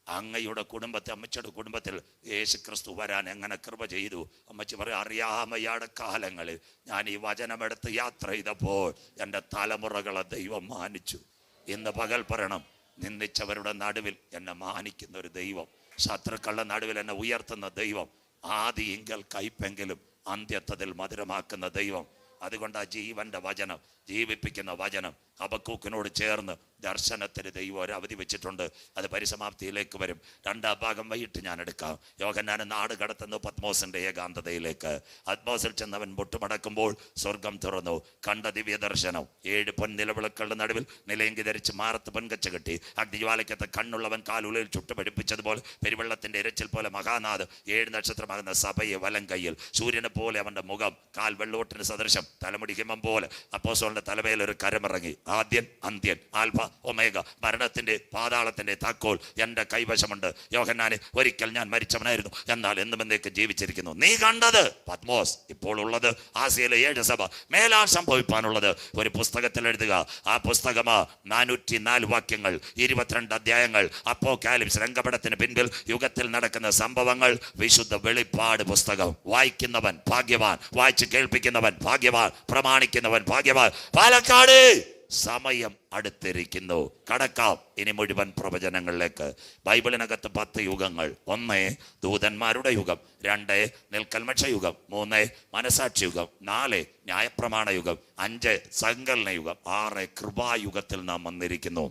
അങ്ങയുടെ കുടുംബത്തിൽ, അമ്മച്ചിയുടെ കുടുംബത്തിൽ യേശു ക്രിസ്തു വരാൻ എങ്ങനെ കൃപ ചെയ്തു? അമ്മച്ചി പറയും, അറിയാമയുടെ കാലങ്ങളിൽ ഞാൻ ഈ വചനമെടുത്ത് യാത്ര ചെയ്തപ്പോൾ എൻ്റെ തലമുറകളെ ദൈവം മാനിച്ചു. ഇന്ന് പകൽ പറയണം, നിന്ദിച്ചവരുടെ നടുവിൽ എന്നെ മാനിക്കുന്ന ഒരു ദൈവം, ശത്രുക്കളുടെ നടുവിൽ എന്നെ ഉയർത്തുന്ന ദൈവം, ആദിയെങ്കിൽ കയ്പെങ്കിലും അന്ത്യത്തതിൽ മധുരമാക്കുന്ന ദൈവം. അതുകൊണ്ട് ആ ജീവന്റെ വചനം, ജീവിപ്പിക്കുന്ന വചനം ഹബക്കൂക്കിനോട് ചേർന്ന് ദർശനത്തിന് ദൈവം ഒരു അവധി വെച്ചിട്ടുണ്ട്. അത് പരിസമാപ്തിയിലേക്ക് വരും. രണ്ടാം ഭാഗം വൈകിട്ട് ഞാൻ എടുക്കാം. യോഹന്നാൻ നാട് കടത്തുന്നു പത്മോസിന്റെ ഏകാന്തതയിലേക്ക്. പത്മോസിൽ ചെന്നവൻ മുട്ടുമടക്കുമ്പോൾ സ്വർഗം തുറന്നു. കണ്ട ദിവ്യ ദർശനം 7 പൊൻനിലവിളക്കുകളുടെ നടുവിൽ നിലയെങ്കി ധരിച്ച് മാറത്ത് പൊൻകച്ച കെട്ടി അഗ്നിജ്വാലയ്ക്കകത്ത് കണ്ണുള്ളവൻ കാലുലയിൽ ചുട്ടുപിടിപ്പിച്ചതുപോലെ പെരുവെള്ളത്തിന്റെ ഇരച്ചിൽ പോലെ മഹാനാഥ് 7 നക്ഷത്രമാകുന്ന സഭയെ വലം കയ്യിൽ. സൂര്യനെ പോലെ അവന്റെ മുഖം, കാൽ വെള്ളോട്ടിന് സദൃശം, തലമുടി ഹിമം പോലെ. അപ്പോസ്തലന്റെ തലമേൽ ഒരു കരമിറങ്ങി. ആദ്യൻ അന്ത്യൻ, ആൽഫ ഒമേഗ, മരണത്തിന്റെ പാതാളത്തിന്റെ താക്കോൽ എൻ്റെ കൈവശമുണ്ട്. യോഹന്നാനെ, ഒരിക്കൽ ഞാൻ മരിച്ചവനായിരുന്നു, എന്നാൽ എന്നും എന്നേക്ക് ജീവിച്ചിരിക്കുന്നു. നീ കണ്ടത് പത്മോസ്, ഇപ്പോൾ ഉള്ളത് ആസിയയിലെ 7 സഭ, മേലാൽ സംഭവിപ്പാനുള്ളത് ഒരു പുസ്തകത്തിൽ എഴുതുക. ആ പുസ്തകമാ 404 വാക്യങ്ങൾ, 22 അധ്യായങ്ങൾ. അപ്പോക്കാലിപ്സ്, രംഗപടത്തിന് പിൻപിൽ യുഗത്തിൽ നടക്കുന്ന സംഭവങ്ങൾ. വിശുദ്ധ വെളിപ്പാട് പുസ്തകം വായിക്കുന്നവൻ ഭാഗ്യവാൻ, വായിച്ച് കേൾപ്പിക്കുന്നവൻ ഭാഗ്യവാൻ, പ്രമാണിക്കുന്നവൻ ഭാഗ്യവാൻ. പാലക്കാട് സമയം അടുത്തിരിക്കുന്നു. കടക്കാം ഇനി മുഴുവൻ പ്രവചനങ്ങളിലേക്ക്. ബൈബിളിനകത്ത് 10 യുഗങ്ങൾ. 1 ദൂതന്മാരുടെ യുഗം, 2 നിൽക്കൽമക്ഷ യുഗം, 3 മനസാക്ഷി യുഗം, 4 ന്യായപ്രമാണ യുഗം, 5 സങ്കലന യുഗം, 6 കൃപായുഗത്തിൽ നാം വന്നിരിക്കുന്നു.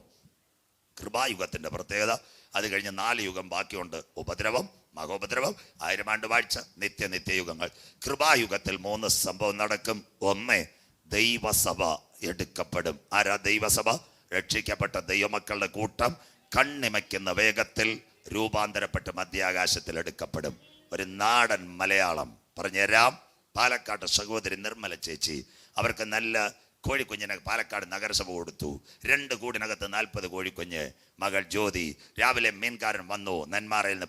കൃപായുഗത്തിന്റെ പ്രത്യേകത, അത് കഴിഞ്ഞ് 4 യുഗം ബാക്കിയുണ്ട്. ഉപദ്രവം, മഹോപദ്രവം, 1000 ആണ്ട് വാഴ്ച, നിത്യയുഗങ്ങൾ. കൃപായുഗത്തിൽ 3 സംഭവം നടക്കും. 1 ദൈവസഭ എടുക്കപ്പെടും. ആരാ ദൈവസഭ? രക്ഷിക്കപ്പെട്ട ദൈവമക്കളുടെ കൂട്ടം കണ്ണിമയ്ക്കുന്ന വേഗത്തിൽ രൂപാന്തരപ്പെട്ട് മധ്യാകാശത്തിൽ എടുക്കപ്പെടും. ഒരു നാടൻ മലയാളം പറഞ്ഞുതരാം. പാലക്കാട് സഹോദരി നിർമ്മല ചേച്ചി, അവർക്ക് നല്ല കോഴിക്കുഞ്ഞിനെ പാലക്കാട് നഗരസഭ കൊടുത്തു. 2 കൂടിനകത്ത് 40 കോഴിക്കുഞ്ഞ്. മകൾ ജ്യോതി, രാവിലെ മീൻകാരൻ വന്നു, നെന്മാറയിൽ നിന്ന്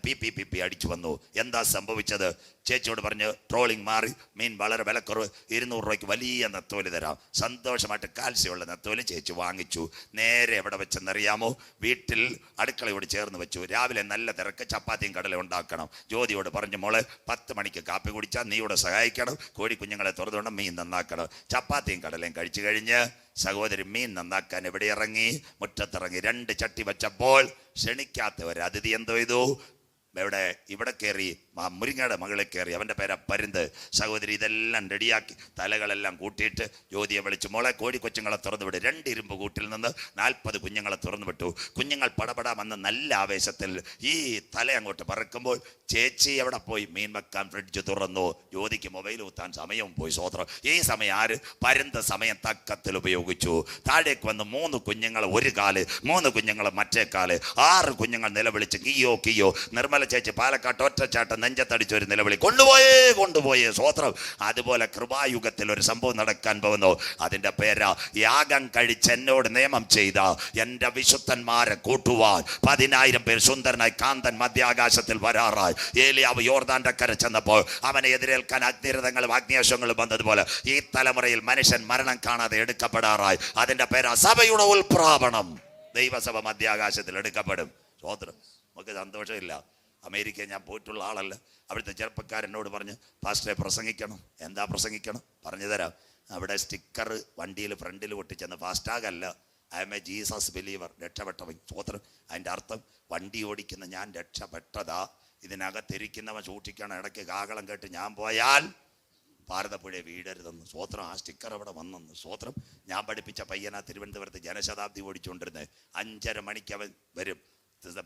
പി അടിച്ചു വന്നു. എന്താ സംഭവിച്ചത്? ചേച്ചിയോട് പറഞ്ഞ് ട്രോളിങ് മാറി, മീൻ വളരെ വിലക്കുറവ്, 200 രൂപയ്ക്ക് വലിയ നെത്തോലി തരാം. സന്തോഷമായിട്ട് കാൽസ്യമുള്ള നെത്തോലി ചേച്ചി വാങ്ങിച്ചു. നേരെ എവിടെ വെച്ചെന്നറിയാമോ? വീട്ടിൽ അടുക്കളയോട് ചേർന്ന് വെച്ചു. രാവിലെ നല്ല തിരക്ക്, ചപ്പാത്തിയും കടല ഉണ്ടാക്കണം. ജ്യോതിയോട് പറഞ്ഞു, മോളെ 10 മണിക്ക് കാപ്പി കുടിച്ചാൽ നീ ഇവിടെ സഹായിക്കണം, കോഴിക്കുഞ്ഞുങ്ങളെ തുറന്നുകൊണ്ട് മീൻ നന്നാക്കണം. ചപ്പാത്തിയും കടലയും കഴിച്ചു കഴിഞ്ഞ് സഹോദരി മീൻ നന്നാക്കാൻ എവിടെ ഇറങ്ങി? മുറ്റത്തിറങ്ങി. 2 ചട്ടി വെച്ചപ്പോൾ ക്ഷണിക്കാത്ത ഒരു അതിഥി എന്തോ ചെയ്തു? ഇവിടെ കയറി, മുരിങ്ങയുടെ മകളെ കയറി. അവൻ്റെ പേരാ പരുന്ത്. സഹോദരി ഇതെല്ലാം റെഡിയാക്കി തലകളെല്ലാം കൂട്ടിയിട്ട് ജ്യോതിയെ വിളിച്ചു, മോളെ കോഴിക്കൊച്ചുങ്ങളെ തുറന്നു വിട്. 2 ഇരുമ്പ് കൂട്ടിൽ നിന്ന് 40 കുഞ്ഞുങ്ങളെ തുറന്നു വിട്ടു. കുഞ്ഞുങ്ങൾ പടപടാമെന്ന് നല്ല ആവേശത്തിൽ ഈ തല അങ്ങോട്ട് പറക്കുമ്പോൾ ചേച്ചി എവിടെ പോയി? മീൻ വെക്കാൻ ഫ്രിഡ്ജ് തുറന്നു. ജ്യോതിക്ക് മൊബൈൽ കുത്താൻ സമയവും പോയി. സ്വോത്രം. ഈ സമയം ആര്? പരുന്ത് സമയം തക്കത്തിൽ ഉപയോഗിച്ചു. താഴേക്ക് വന്ന് 3 കുഞ്ഞുങ്ങൾ ഒരു കാല്, 3 കുഞ്ഞുങ്ങൾ മറ്റേ കാല്, 6 കുഞ്ഞുങ്ങൾ നിലവിളിച്ച് കിയോ കിയോ. നിർമ്മല ചേച്ചി പാലക്കാട്ട് ഒറ്റച്ചാട്ടം നെഞ്ചത്തടിച്ച ഒരു നിലവിളി, കൊണ്ടുപോയേ സ്വോത്രം. അതുപോലെ കൃപായുഗത്തിൽ ഒരു സംഭവം നടക്കാൻ പോകുന്നു. അതിന്റെ പേരാ യാഗം കഴിച്ച് എന്നോട് നിയമം ചെയ്ത എൻ്റെ വിശുദ്ധന്മാരെ കൂട്ടുവാൻ 10,000 പേർ സുന്ദരനായി കാന്തൻ മധ്യാകാശത്തിൽ വരാറായി. ഏലിയാവ് യോർദാന്റെ കര ചെന്നപ്പോൾ അവനെ എതിരേൽക്കാൻ അഗ്നിരഥങ്ങളും അഗ്നിയാശങ്ങളും വന്നതുപോലെ ഈ തലമുറയിൽ മനുഷ്യൻ മരണം കാണാതെ എടുക്കപ്പെടാറായി. അതിന്റെ പേരാ സഭയുടെ ഉൾപ്രാപണം. ദൈവസഭ മധ്യാകാശത്തിൽ എടുക്കപ്പെടും. സ്വോത്രം. നമുക്ക് സന്തോഷമില്ല. അമേരിക്കയിൽ ഞാൻ പോയിട്ടുള്ള ആളല്ല. അവിടുത്തെ ചെറുപ്പക്കാരനോട് പറഞ്ഞ്, പാസ്റ്ററെ പ്രസംഗിക്കണം. എന്താ പ്രസംഗിക്കണം? പറഞ്ഞു തരാം. അവിടെ സ്റ്റിക്കർ വണ്ടിയിൽ ഫ്രണ്ടിൽ ഒട്ടിച്ചെന്ന്, ഫാസ്റ്റാഗല്ല, I'm a Jesus believer, രക്ഷപ്പെട്ടവൻ. സ്വോത്രം. അതിൻ്റെ അർത്ഥം വണ്ടി ഓടിക്കുന്ന ഞാൻ രക്ഷപ്പെട്ടതാ. ഇതിനകത്തിരിക്കുന്നവൻ സൂക്ഷിക്കണം, ഇടയ്ക്ക് കാകളം കേട്ട് ഞാൻ പോയാൽ ഭാരതപ്പുഴയെ വീഴരുതെന്ന്. സ്വോത്രം. ആ സ്റ്റിക്കർ അവിടെ വന്നെന്ന്. സ്വോത്രം. ഞാൻ പഠിപ്പിച്ച പയ്യനാ തിരുവനന്തപുരത്ത് ജനശതാബ്ദി ഓടിച്ചുകൊണ്ടിരുന്നത്. 5:30 മണിക്ക് അവൻ വരും.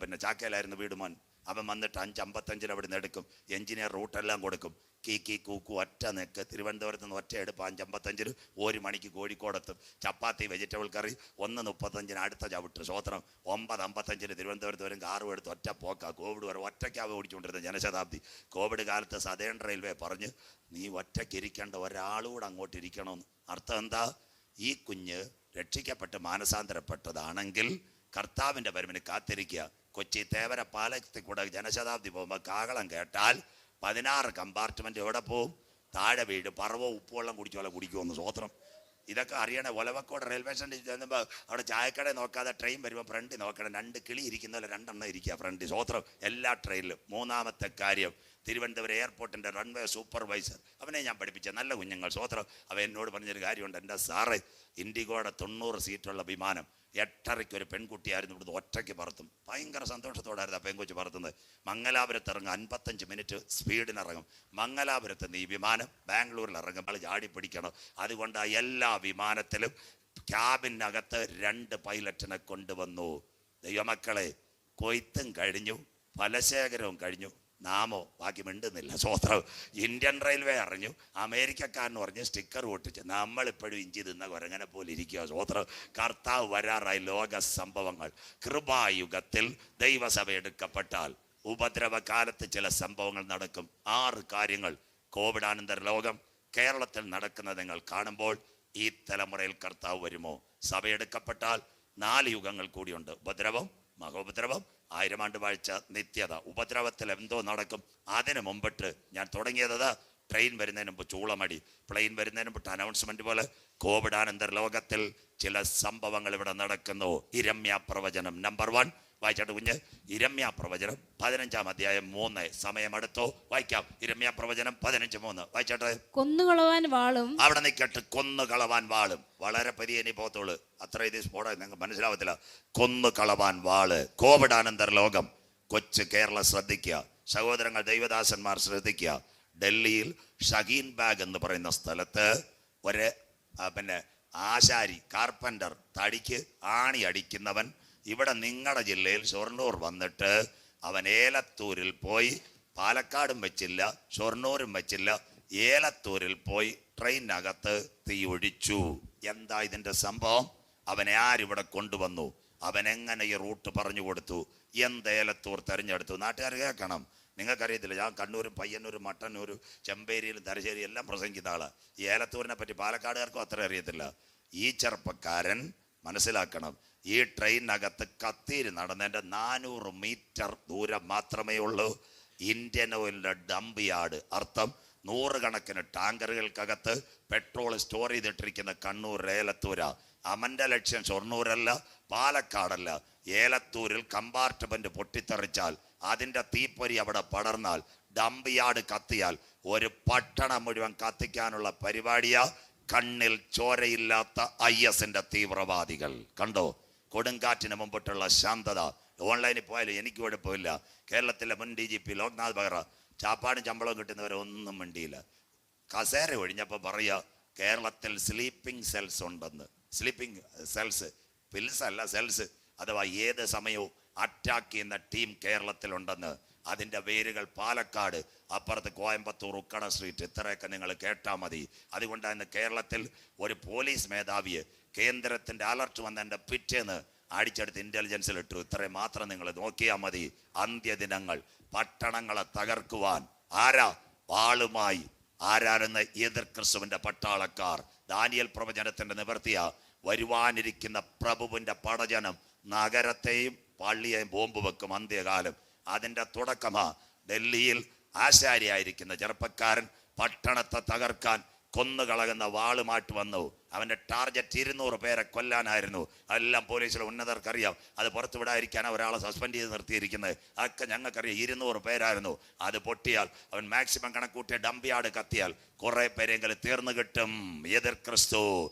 പിന്നെ ചാക്കയിലായിരുന്നു വീട് മോൻ. അവൻ വന്നിട്ട് 5:55 അവിടെ നിന്ന് എടുക്കും. എഞ്ചിനീയർ റൂട്ടെല്ലാം കൊടുക്കും. കീ കൂക്കു ഒറ്റ നിൽക്ക്. തിരുവനന്തപുരത്ത് നിന്ന് ഒറ്റ എടുപ്പ്. 5:55 1 മണിക്ക് കോഴിക്കോടെത്തും. ചപ്പാത്തി വെജിറ്റബിൾ കറി 1:35 അടുത്ത ചവിട്ട്. സ്വോത്രം. 9:55 തിരുവനന്തപുരത്ത് വരും. കാറും എടുത്ത് ഒറ്റ പോക്കാ. കോവിഡ് വരെ ഒറ്റയ്ക്കാവ് ഓടിച്ചുകൊണ്ടിരുന്നത് ജനശതാബ്ദി. കോവിഡ് കാലത്ത് സദേൺ റെയിൽവേ പറഞ്ഞ്, നീ ഒറ്റയ്ക്ക് ഇരിക്കേണ്ട, ഒരാളൂടെ അങ്ങോട്ട് ഇരിക്കണമെന്ന്. അർത്ഥം എന്താ? ഈ കുഞ്ഞ് രക്ഷിക്കപ്പെട്ട് മാനസാന്തരപ്പെട്ടതാണെങ്കിൽ കർത്താവിൻ്റെ വരവിന് കാത്തിരിക്കുക. കൊച്ചി തേവര പാലത്തിൽ കൂടെ ജനശതാബ്ദി പോകുമ്പോൾ കാകളം കേട്ടാൽ 16 കമ്പാർട്ട്മെന്റ് എവിടെ പോവും? താഴെ വീട്. പറവോ ഉപ്പുവെള്ളം കുടിക്കുമെന്ന്. സ്വോത്രം. ഇതൊക്കെ അറിയണേ. ഒലവക്കോട് റെയിൽവേ സ്റ്റേഷനിൽ ചെല്ലുമ്പോൾ അവിടെ ചായക്കട നോക്കാതെ ട്രെയിൻ വരുമ്പോൾ ഫ്രണ്ട് നോക്കണം. 2 കിളി ഇരിക്കുന്നപോലെ 2 എണ്ണം ഇരിക്കുക ഫ്രണ്ട്. സ്വോത്രം. എല്ലാ ട്രെയിനിലും. 3-ാമത്തെ കാര്യം, തിരുവനന്തപുരം എയർപോർട്ടിൻ്റെ റൺവേ സൂപ്പർവൈസർ, അവനെ ഞാൻ പഠിപ്പിച്ച നല്ല കുഞ്ഞുങ്ങൾ. സ്വോത്രം. അവൻ എന്നോട് പറഞ്ഞൊരു കാര്യമുണ്ട്. എൻ്റെ സാറേ, ഇൻഡിഗോയുടെ 90 സീറ്റുള്ള വിമാനം 8:30 ഒരു പെൺകുട്ടിയായിരുന്നു ഇവിടുന്ന് ഒറ്റയ്ക്ക് പറത്തും. ഭയങ്കര സന്തോഷത്തോടായിരുന്നു ആ പെൺകുട്ടി പറത്തുന്നത്. മംഗലാപുരത്ത് ഇറങ്ങും, 55 മിനിറ്റ് സ്പീഡിനിറങ്ങും. മംഗലാപുരത്ത് നിന്ന് ഈ വിമാനം ബാംഗ്ലൂരിൽ ഇറങ്ങും. ആൾ ചാടി പിടിക്കണം. അതുകൊണ്ട് എല്ലാ വിമാനത്തിലും ക്യാബിനകത്ത് 2 പൈലറ്റിനെ കൊണ്ടുവന്നു. ദൈവമക്കളെ, കൊയ്ത്തും കഴിഞ്ഞു, ഫലശേഖരവും കഴിഞ്ഞു, നാമോ ബാക്കി മിണ്ടുന്നില്ല. സ്വോത്രം. ഇന്ത്യൻ റെയിൽവേ അറിഞ്ഞു, അമേരിക്കക്കാരന് പറഞ്ഞ് സ്റ്റിക്കർ ഒട്ടിച്ച്. നമ്മളിപ്പോഴും ഇഞ്ചി തിന്ന കുരങ്ങനെ പോലെ ഇരിക്കുക. സ്വോത്രം. കർത്താവ് വരാറായി. ലോക സംഭവങ്ങൾ. കൃപായുഗത്തിൽ ദൈവസഭ എടുക്കപ്പെട്ടാൽ ഉപദ്രവകാലത്ത് ചില സംഭവങ്ങൾ നടക്കും. 6 കാര്യങ്ങൾ കോവിഡാനന്തര ലോകം കേരളത്തിൽ നടക്കുന്നത് നിങ്ങൾ കാണുമ്പോൾ ഈ തലമുറയിൽ കർത്താവ് വരുമോ? സഭ എടുക്കപ്പെട്ടാൽ 4 യുഗങ്ങൾ കൂടിയുണ്ട്. ഉപദ്രവം, മഹോപദ്രവം, 1000 ആണ്ട് വാഴ്ച, നിത്യത. ഉപദ്രവത്തിൽ എന്തോ നടക്കും. അതിന് മുമ്പിട്ട് ഞാൻ തുടങ്ങിയത് ട്രെയിൻ വരുന്നതിന് മുമ്പ് ചൂളമടി, പ്ലെയിൻ വരുന്നതിന് മുമ്പ് അനൗൺസ്മെന്റ് പോലെ കോവിഡാനന്തര ലോകത്തിൽ ചില സംഭവങ്ങൾ ഇവിടെ നടക്കുന്നു. ഇരമ്യ പ്രവചനം നമ്പർ 1 വായിച്ചോട്ട് കുഞ്ഞ്. ഇരമ്യ പ്രവചനം 15-ാം അധ്യായം 3. സമയമെടുത്തോ, വായിക്കാം. ഇരമ്യ പ്രവചനം 15:3 വായിച്ചോട്ടെ. കൊന്നുകളവാൻ വാളും. അവിടെ നിൽക്കട്ട്. കൊന്നുകളവാൻ വാളും. വളരെ പതിയെ പോകത്തുള്ളൂ. അത്ര ഇത് സ്ഫോടനം നിങ്ങൾക്ക് മനസ്സിലാവത്തില്ല. കൊന്നുകളവാൻ വാള്. കോവിഡാനന്തര ലോകം. കൊച്ചു കേരളം ശ്രദ്ധിക്കുക. സഹോദരങ്ങൾ, ദൈവദാസന്മാർ ശ്രദ്ധിക്കുക. ഡൽഹിയിൽ ഷഹീൻ ബാഗ് എന്ന് പറയുന്ന സ്ഥലത്ത് ഒരു ആശാരി, കാർപ്പൻ്റർ, തടിക്ക് ആണി അടിക്കുന്നവൻ ഇവിടെ നിങ്ങളുടെ ജില്ലയിൽ ഷൊർണൂർ വന്നിട്ട് അവൻ ഏലത്തൂരിൽ പോയി, പാലക്കാടും വെച്ചില്ല, ഷൊർണൂരും വെച്ചില്ല, ഏലത്തൂരിൽ പോയി ട്രെയിനകത്ത് തീ ഒഴിച്ചു. എന്താ ഇതിൻ്റെ സംഭവം? അവനെ ആരിവിടെ കൊണ്ടുവന്നു? അവൻ എങ്ങനെ ഈ റൂട്ട് പറഞ്ഞു കൊടുത്തു? എന്ത് ഏലത്തൂർ തിരഞ്ഞെടുത്തു? നാട്ടുകാർ കേൾക്കണം. നിങ്ങൾക്കറിയത്തില്ല, ഞാൻ കണ്ണൂരും പയ്യന്നൂരും മട്ടന്നൂരും ചെമ്പേരിയിലും തലശ്ശേരി എല്ലാം പ്രസംഗിക്കുന്ന ആളാണ്. ഈ ഏലത്തൂരിനെ പറ്റി പാലക്കാടുകാർക്കും അത്ര അറിയത്തില്ല. ഈ ചെറുപ്പക്കാരൻ മനസ്സിലാക്കണം, ഈ ട്രെയിനകത്ത് കത്തിയിൽ നടന്നതിൻ്റെ 400 മീറ്റർ ദൂരം മാത്രമേ ഉള്ളൂ ഇന്ത്യൻ ഓയിലിൻ്റെ ഡംപ് യാർഡ്. അർത്ഥം 100 കണക്കിന് ടാങ്കറുകൾക്കകത്ത് പെട്രോൾ സ്റ്റോർ ചെയ്തിട്ടിരിക്കുന്ന കണ്ണൂർ ഏലത്തൂര. അവൻ്റെ ലക്ഷ്യം ഷൊർണൂരല്ല, പാലക്കാടല്ല. ഏലത്തൂരിൽ കമ്പാർട്ട്മെന്റ് പൊട്ടിത്തെറിച്ചാൽ, അതിൻ്റെ തീപ്പൊരി അവിടെ പടർന്നാൽ, ഡംപ് യാർഡ് കത്തിയാൽ ഒരു പട്ടണം മുഴുവൻ കത്തിക്കാനുള്ള പരിപാടിയാ. കണ്ണിൽ ചോരയില്ലാത്ത IS-ന്റെ തീവ്രവാദികൾ. കണ്ടോ കൊടുങ്കാറ്റിന് മുമ്പിട്ടുള്ള ശാന്തത. ഓൺലൈനിൽ പോയാലും എനിക്ക് കുഴപ്പമില്ല. കേരളത്തിലെ മുൻ DGP ലോക്നാഥ് ബെഹ്റ ചാപ്പാടും ശമ്പളവും കിട്ടുന്നവരെ ഒന്നും മിണ്ടിയില്ല. കസേര ഒഴിഞ്ഞപ്പോൾ പറയുക, കേരളത്തിൽ സ്ലീപ്പിംഗ് സെൽസ് ഉണ്ടെന്ന്. സ്ലീപ്പിംഗ് സെൽസ്, പിൽസ് അല്ല, സെൽസ്. അഥവാ ഏത് സമയവും അറ്റാക്ക് ചെയ്യുന്ന ടീം കേരളത്തിലുണ്ടെന്ന്. അതിൻ്റെ വേരുകൾ പാലക്കാട്, അപ്പുറത്ത് കോയമ്പത്തൂർ, ഉക്കട സ്ട്രീറ്റ്. ഇത്രയൊക്കെ നിങ്ങൾ കേട്ടാൽ മതി. അതുകൊണ്ടാണ് കേരളത്തിൽ ഒരു പോലീസ് മേധാവിയെ കേന്ദ്രത്തിൻ്റെ അലർട്ട് വന്നതിൻ്റെ പിറ്റേന്ന് അടിച്ചെടുത്ത് ഇൻ്റലിജൻസിൽ ഇട്ടു. ഇത്രയും മാത്രം നിങ്ങൾ നോക്കിയാൽ മതി. അന്ത്യദിനങ്ങൾ. പട്ടണങ്ങളെ തകർക്കുവാൻ ആരാ? വാളുമായി. ആരാരെന്ന്? എതിർ ക്രിസ്തുവിൻ്റെ പട്ടാളക്കാർ. ദാനിയേൽ പ്രവചനത്തിൻ്റെ നിവർത്തിയ വരുവാനിരിക്കുന്ന പ്രഭുവിൻ്റെ പടജനം നഗരത്തെയും പള്ളിയെയും ബോംബ് വെക്കും. അന്ത്യകാലം അതിൻ്റെ തുടക്കമാ. ഡൽഹിയിൽ ആശാരിയായിരിക്കുന്ന ചെറുപ്പക്കാരൻ പട്ടണത്തെ തകർക്കാൻ കൊന്നുകളകുന്ന വാളുമായിട്ട് വന്നു. അവൻ്റെ ടാർഗറ്റ് 200 പേരെ കൊല്ലാനായിരുന്നു. എല്ലാം പോലീസിലെ ഉന്നതർക്കറിയാം. അത് പുറത്തു വിടാതിരിക്കാനാണ് ഒരാളെ സസ്പെൻഡ് ചെയ്ത് നിർത്തിയിരിക്കുന്നത്. അതൊക്കെ ഞങ്ങൾക്കറിയാം. 200 പേരായിരുന്നു. അത് പൊട്ടിയാൽ, അവൻ മാക്സിമം കണക്കൂട്ടിയ ഡംപ് യാർഡ് കത്തിയാൽ കുറെ പേരെങ്കിലും തീർന്നു കിട്ടും. എതിർ ക്രിസ്തു.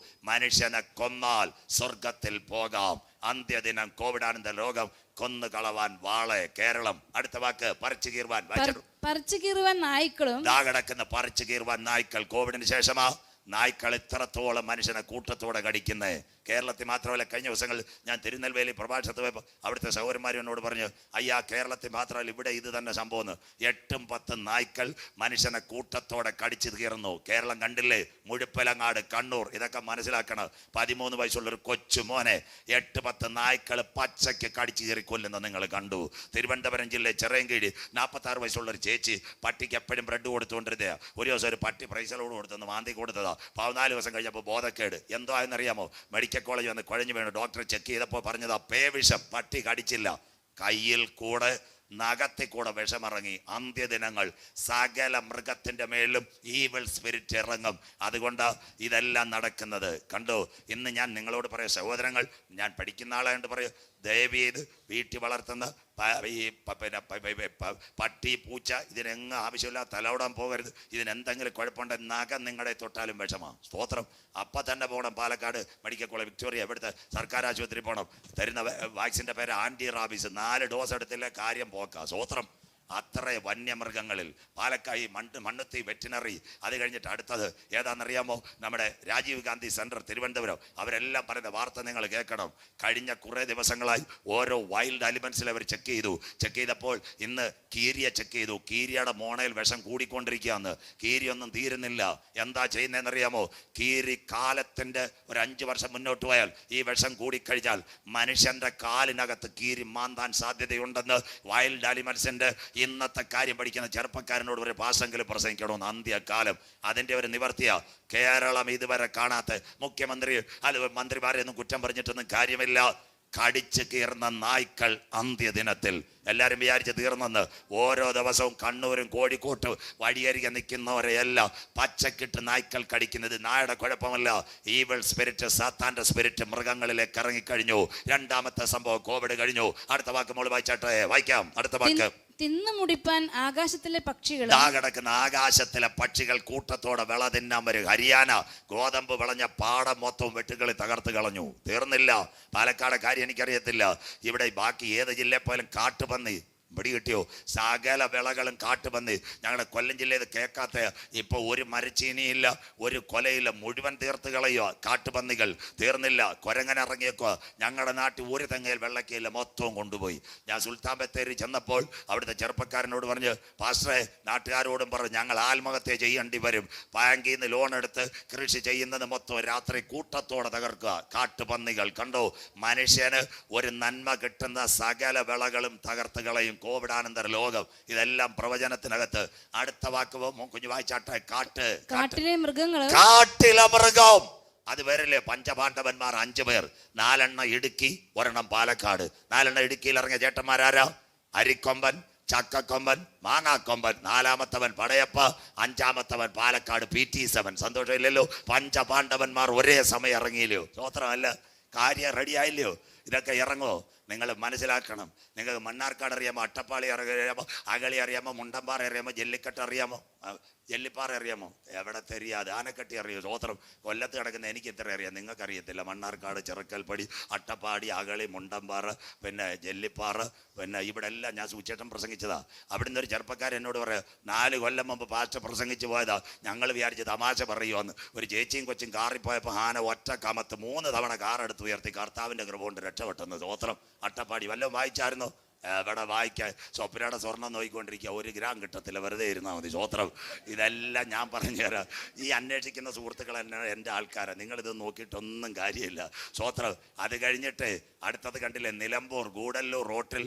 മനുഷ്യനെ കൊന്നാൽ സ്വർഗത്തിൽ പോകാം. അന്ത്യദിനം. കോവിഡാനന്തര രോഗം. കൊന്നുകളവാൻ വാള്. കേരളം. അടുത്ത വാക്ക് പറിച്ചു കീറുവാൻ. പറിച്ചു കീറുവാൻ നായ്ക്കളും. ദാ കിടക്കുന്ന പറിച്ചു കീറുവാൻ നായ്ക്കൾ. കോവിഡിന് ശേഷമാ നായ്ക്കൾ ഇത്രത്തോളം മനുഷ്യനെ കൂട്ടത്തോടെ കടിക്കുന്നത്. കേരളത്തിൽ മാത്രമല്ല, കഴിഞ്ഞ ദിവസങ്ങളിൽ ഞാൻ തിരുനെൽവേലി പ്രഭാഷണത്തിൽ പോയപ്പോൾ അവിടുത്തെ സഹോദരന്മാർ എന്നോട് പറഞ്ഞു, അയ്യാ കേരളത്തിൽ മാത്രമല്ല ഇവിടെ ഇത് തന്നെ സംഭവം. 8-10 നായ്ക്കൾ മനുഷ്യനെ കൂട്ടത്തോടെ കടിച്ചു കീറുന്നു. കേരളം കണ്ടില്ലേ? മുഴുപ്പലങ്ങാട്, കണ്ണൂർ. ഇതൊക്കെ മനസ്സിലാക്കണം. 13 വയസ്സുള്ളൊരു കൊച്ചു മോനെ 8-10 നായ്ക്കൾ പച്ചയ്ക്ക് കടിച്ചു കീറി കൊല്ലുന്നത് നിങ്ങൾ കണ്ടു. തിരുവനന്തപുരം ജില്ലയിൽ ചിറയൻകീഴ് 46 വയസ്സുള്ളൊരു ചേച്ചി പട്ടിക്ക് എപ്പോഴും ബ്രെഡ് കൊടുത്തുകൊണ്ടിരുന്നതാ. ഒരു ദിവസം ഒരു പട്ടി പ്രൈസലോട് കൊടുത്തെന്ന് മാന്തി കൊടുത്തതാ. 14 ദിവസം കഴിഞ്ഞപ്പോൾ ബോധക്കേട്. എന്തോ ആയെന്നറിയാമോ? മെഡിക്കൽ കോളേജ് വന്ന് കുഴഞ്ഞു വീണു. ഡോക്ടറെ ചെക്ക് ചെയ്തപ്പോൾ പറഞ്ഞതാ പേവിഷം. പട്ടി കടിച്ചില്ല, കയ്യിൽ കൂടെ നഖത്തിൽ കൂടെ വിഷമിറങ്ങി. അന്ത്യദിനങ്ങൾ. സകല മൃഗത്തിൻ്റെ മേലും ഈവിൾ സ്പിരിറ്റ് ഇറങ്ങും. അതുകൊണ്ട് ഇതെല്ലാം നടക്കുന്നത് കണ്ടു. ഇന്ന് ഞാൻ നിങ്ങളോട് പറയാം സഹോദരങ്ങൾ, ഞാൻ പഠിക്കുന്ന ആളായിട്ട് പറയും, ദയവേത് വീട്ടിൽ വളർത്തുന്ന ഈ പട്ടി, പൂച്ച, ഇതിനെങ്ങ് ആവശ്യമില്ല തലവിടാൻ പോകരുത്. ഇതിനെന്തെങ്കിലും കുഴപ്പമുണ്ടെങ്കിൽ നഖം നിങ്ങളെ തൊട്ടാലും വിഷമാണ്. സ്തോത്രം. അപ്പം തന്നെ പോകണം. പാലക്കാട് മെഡിക്കൽ കോളേജ്, വിക്ടോറിയ, ഇവിടുത്തെ സർക്കാർ ആശുപത്രി പോകണം. തരുന്ന വാക്സിൻ്റെ പേര് ആൻറ്റി റാബീസ്. 4 ഡോസ് എടുത്തില്ല, കാര്യം പോക്കാം. സ്തോത്രം. അത്ര വന്യമൃഗങ്ങളിൽ പാലക്കായി മണ്ണുത്തി വെറ്റിനറി, അത് കഴിഞ്ഞിട്ട് അടുത്തത് ഏതാണെന്നറിയാമോ? നമ്മുടെ രാജീവ് ഗാന്ധി സെന്റർ തിരുവനന്തപുരം. അവരെല്ലാം പറയുന്ന വാർത്ത നിങ്ങൾ കേൾക്കണം. കഴിഞ്ഞ കുറേ ദിവസങ്ങളായി ഓരോ വൈൽഡ് അലിമെന്റ്സിൽ അവർ ചെക്ക് ചെയ്തപ്പോൾ ഇന്ന് കീരിയെ ചെക്ക് ചെയ്തു. കീരിയുടെ മോണയിൽ വിഷം കൂടിക്കൊണ്ടിരിക്കുകയാണ്. കീരിയൊന്നും തീരുന്നില്ല. എന്താ ചെയ്യുന്നതെന്നറിയാമോ? കീരി കാലത്തിന്റെ ഒരു 5 വർഷം മുന്നോട്ട് പോയാൽ ഈ വിഷം കൂടിക്കഴിഞ്ഞാൽ മനുഷ്യന്റെ കാലിനകത്ത് കീരി മാന്താൻ സാധ്യതയുണ്ടെന്ന് വൈൽഡ് അലിമെന്റ്സിന്റെ ഇന്നത്തെ കാര്യം പഠിക്കുന്ന ചെറുപ്പക്കാരനോട് ഒരു ഭാഷെങ്കിലും പ്രസംഗിക്കണമെന്ന്. അന്ത്യകാലം അതിന്റെ ഒരു നിവർത്തിയാ. കേരളം ഇതുവരെ കാണാത്ത മുഖ്യമന്ത്രി മന്ത്രിമാരെയൊന്നും കുറ്റം പറഞ്ഞിട്ടൊന്നും കാര്യമില്ല. കടിച്ചു കീറുന്ന നായ്ക്കൾ അന്ത്യദിനത്തിൽ. എല്ലാവരും വിചാരിച്ച് തീർന്നെന്ന്. ഓരോ ദിവസവും കണ്ണൂരും കോഴിക്കോട്ടും വഴിയരികെ നിൽക്കുന്നവരെയെല്ലാം പച്ചക്കിട്ട് നായ്ക്കൾ കടിക്കുന്നത്. നായുടെ കുഴപ്പമല്ല, ഈവിൾ സ്പിരിറ്റ്, സാത്താന്റെ സ്പിരിറ്റ് മൃഗങ്ങളിലേക്ക് ഇറങ്ങിക്കഴിഞ്ഞു. രണ്ടാമത്തെ സംഭവം കോവിഡ് കഴിഞ്ഞു. അടുത്ത വാക്ക് മോള് വായിച്ചാട്ടെ, വായിക്കാം. അടുത്ത വാക്ക്. തിന്നു മുടിപ്പാൻ ആകാശത്തിലെ പക്ഷികൾ. കിടക്കുന്ന ആകാശത്തിലെ പക്ഷികൾ കൂട്ടത്തോടെ വിള തിന്നാൻ വരും. ഹരിയാന ഗോതമ്പ് വിളഞ്ഞ പാടം മൊത്തവും വെട്ടുകളി തകർത്ത് കളഞ്ഞു. തീർന്നില്ല. പാലക്കാട് കാര്യം എനിക്കറിയത്തില്ല. ഇവിടെ ബാക്കി ഏത് ജില്ലയിൽ പോലും കാട്ടുപന്നി പിടി കിട്ടിയോ? സകല വിളകളും കാട്ടുപന്നി. ഞങ്ങളുടെ കൊല്ലം ജില്ലയിൽ കേൾക്കാത്ത ഇപ്പൊ ഒരു മരച്ചീനിയില്ല, ഒരു കൊലയില്ല, മുഴുവൻ തീർത്ത് കളയുക കാട്ടുപന്നികൾ. തീർന്നില്ല. കൊരങ്ങനിറങ്ങിയേക്കുക. ഞങ്ങളുടെ നാട്ടിൽ ഒരു തെങ്ങയിൽ വെള്ളക്കയില്ല, മൊത്തവും കൊണ്ടുപോയി. ഞാൻ സുൽത്താൻ ബത്തേരി ചെന്നപ്പോൾ അവിടുത്തെ ചെറുപ്പക്കാരനോട് പറഞ്ഞ്, പാസ്റ്ററെ നാട്ടുകാരോടും പറഞ്ഞു ഞങ്ങൾ ആത്മഹത്യ ചെയ്യേണ്ടി വരും. ബാങ്കിൽ നിന്ന് ലോൺ എടുത്ത് കൃഷി ചെയ്യുന്നത് മൊത്തം രാത്രി കൂട്ടത്തോടെ തകർക്കുക കാട്ടുപന്നികൾ. കണ്ടോ? മനുഷ്യന് ഒരു നന്മ കിട്ടുന്ന സകല വിളകളും തകർത്ത് കളയും. കോവിഡാനന്തര ലോകം. ഇതെല്ലാം പ്രവചനത്തിനകത്ത്. അടുത്ത വാക്ക് കുഞ്ഞു വായിച്ചാട്ടെ. കാട്ടിലെ മൃഗം. അത് വരില്ലേ? പഞ്ചപാണ്ഡവന്മാർ 5 പേർ, 4 ഇടുക്കി, 1 പാലക്കാട്. 4 ഇടുക്കിയിൽ ഇറങ്ങിയ ചേട്ടന്മാരാരാ? അരിക്കൊമ്പൻ, ചക്കക്കൊമ്പൻ, മാങ്ങാക്കൊമ്പൻ. 4ാമത്തവൻ പടയപ്പ, 5ാമത്തവൻ പാലക്കാട് PT7. സന്തോഷം ഇല്ലല്ലോ? പഞ്ചപാണ്ഡവന്മാർ ഒരേ സമയം ഇറങ്ങിയില്ലയോ? സ്തോത്രമല്ല. കാര്യം റെഡിയായില്ലയോ? ഇതൊക്കെ ഇറങ്ങോ? നിങ്ങൾ മനസ്സിലാക്കണം. നിങ്ങൾക്ക് മണ്ണാർക്കാട് അറിയാമോ? അട്ടപ്പാളി അറിയാമോ? അകളി അറിയാമോ? മുണ്ടമ്പാറ അറിയാമോ? ജല്ലിക്കെട്ട് അറിയാമോ? ജല്ലിപ്പാറ അറിയാമോ? എവിടെ தெரியாது. ആനക്കട്ടി അറിയോ? സ്തോത്രം. കൊല്ലത്ത് കിടക്കുന്ന എനിക്ക് ഇത്ര അറിയാം, നിങ്ങൾക്ക് അറിയത്തില്ല. മണ്ണാർക്കാട്, ചിറക്കൽപ്പടി, അട്ടപ്പാടി, അകളി, മുണ്ടമ്പാറ, പിന്നെ ജല്ലിപ്പാറ, പിന്നെ ഇവിടെ എല്ലാം ഞാൻ സൂചേട്ടൻ പ്രസംഗിച്ചതാ. അവിടുന്ന് ഒരു ചെറുപ്പക്കാരൻ എന്നോട് പറയാം, 4 കൊല്ലം മുമ്പ് പാസ്റ്റർ പ്രസംഗിച്ച് പോയതാ. ഞങ്ങൾ വിചാരിച്ച് തമാശ പറയുമെന്ന്. ഒരു ചേച്ചിയും കൊച്ചും കാറിൽ പോയപ്പോൾ ആന ഒറ്റ കമത്ത് 3 തവണ കാർ എടുത്ത് ഉയർത്തി. കർത്താവിൻ്റെ കൃപ കൊണ്ട് രക്ഷപ്പെട്ടെന്ന്. സ്തോത്രം. അട്ടപ്പാടി വല്ലതും വായിച്ചായിരുന്നോ? എവിടെ വായിക്കാൻ? സ്വപ്നയുടെ സ്വർണ്ണം നോക്കിക്കൊണ്ടിരിക്കുക. 1 ഗ്രാം കിട്ടത്തില്ല, വെറുതെ ഇരുന്നാൽ മതി. സ്തോത്രം. ഇതെല്ലാം ഞാൻ പറഞ്ഞു തരാം. ഈ അന്വേഷിക്കുന്ന സുഹൃത്തുക്കൾ തന്നെ എൻ്റെ ആൾക്കാരാണ്. നിങ്ങളിത് നോക്കിയിട്ടൊന്നും കാര്യമില്ല. സ്തോത്രം. അത് കഴിഞ്ഞിട്ട് അടുത്തത് കണ്ടില്ലേ? നിലമ്പൂർ ഗൂഡല്ലൂർ റോട്ടിൽ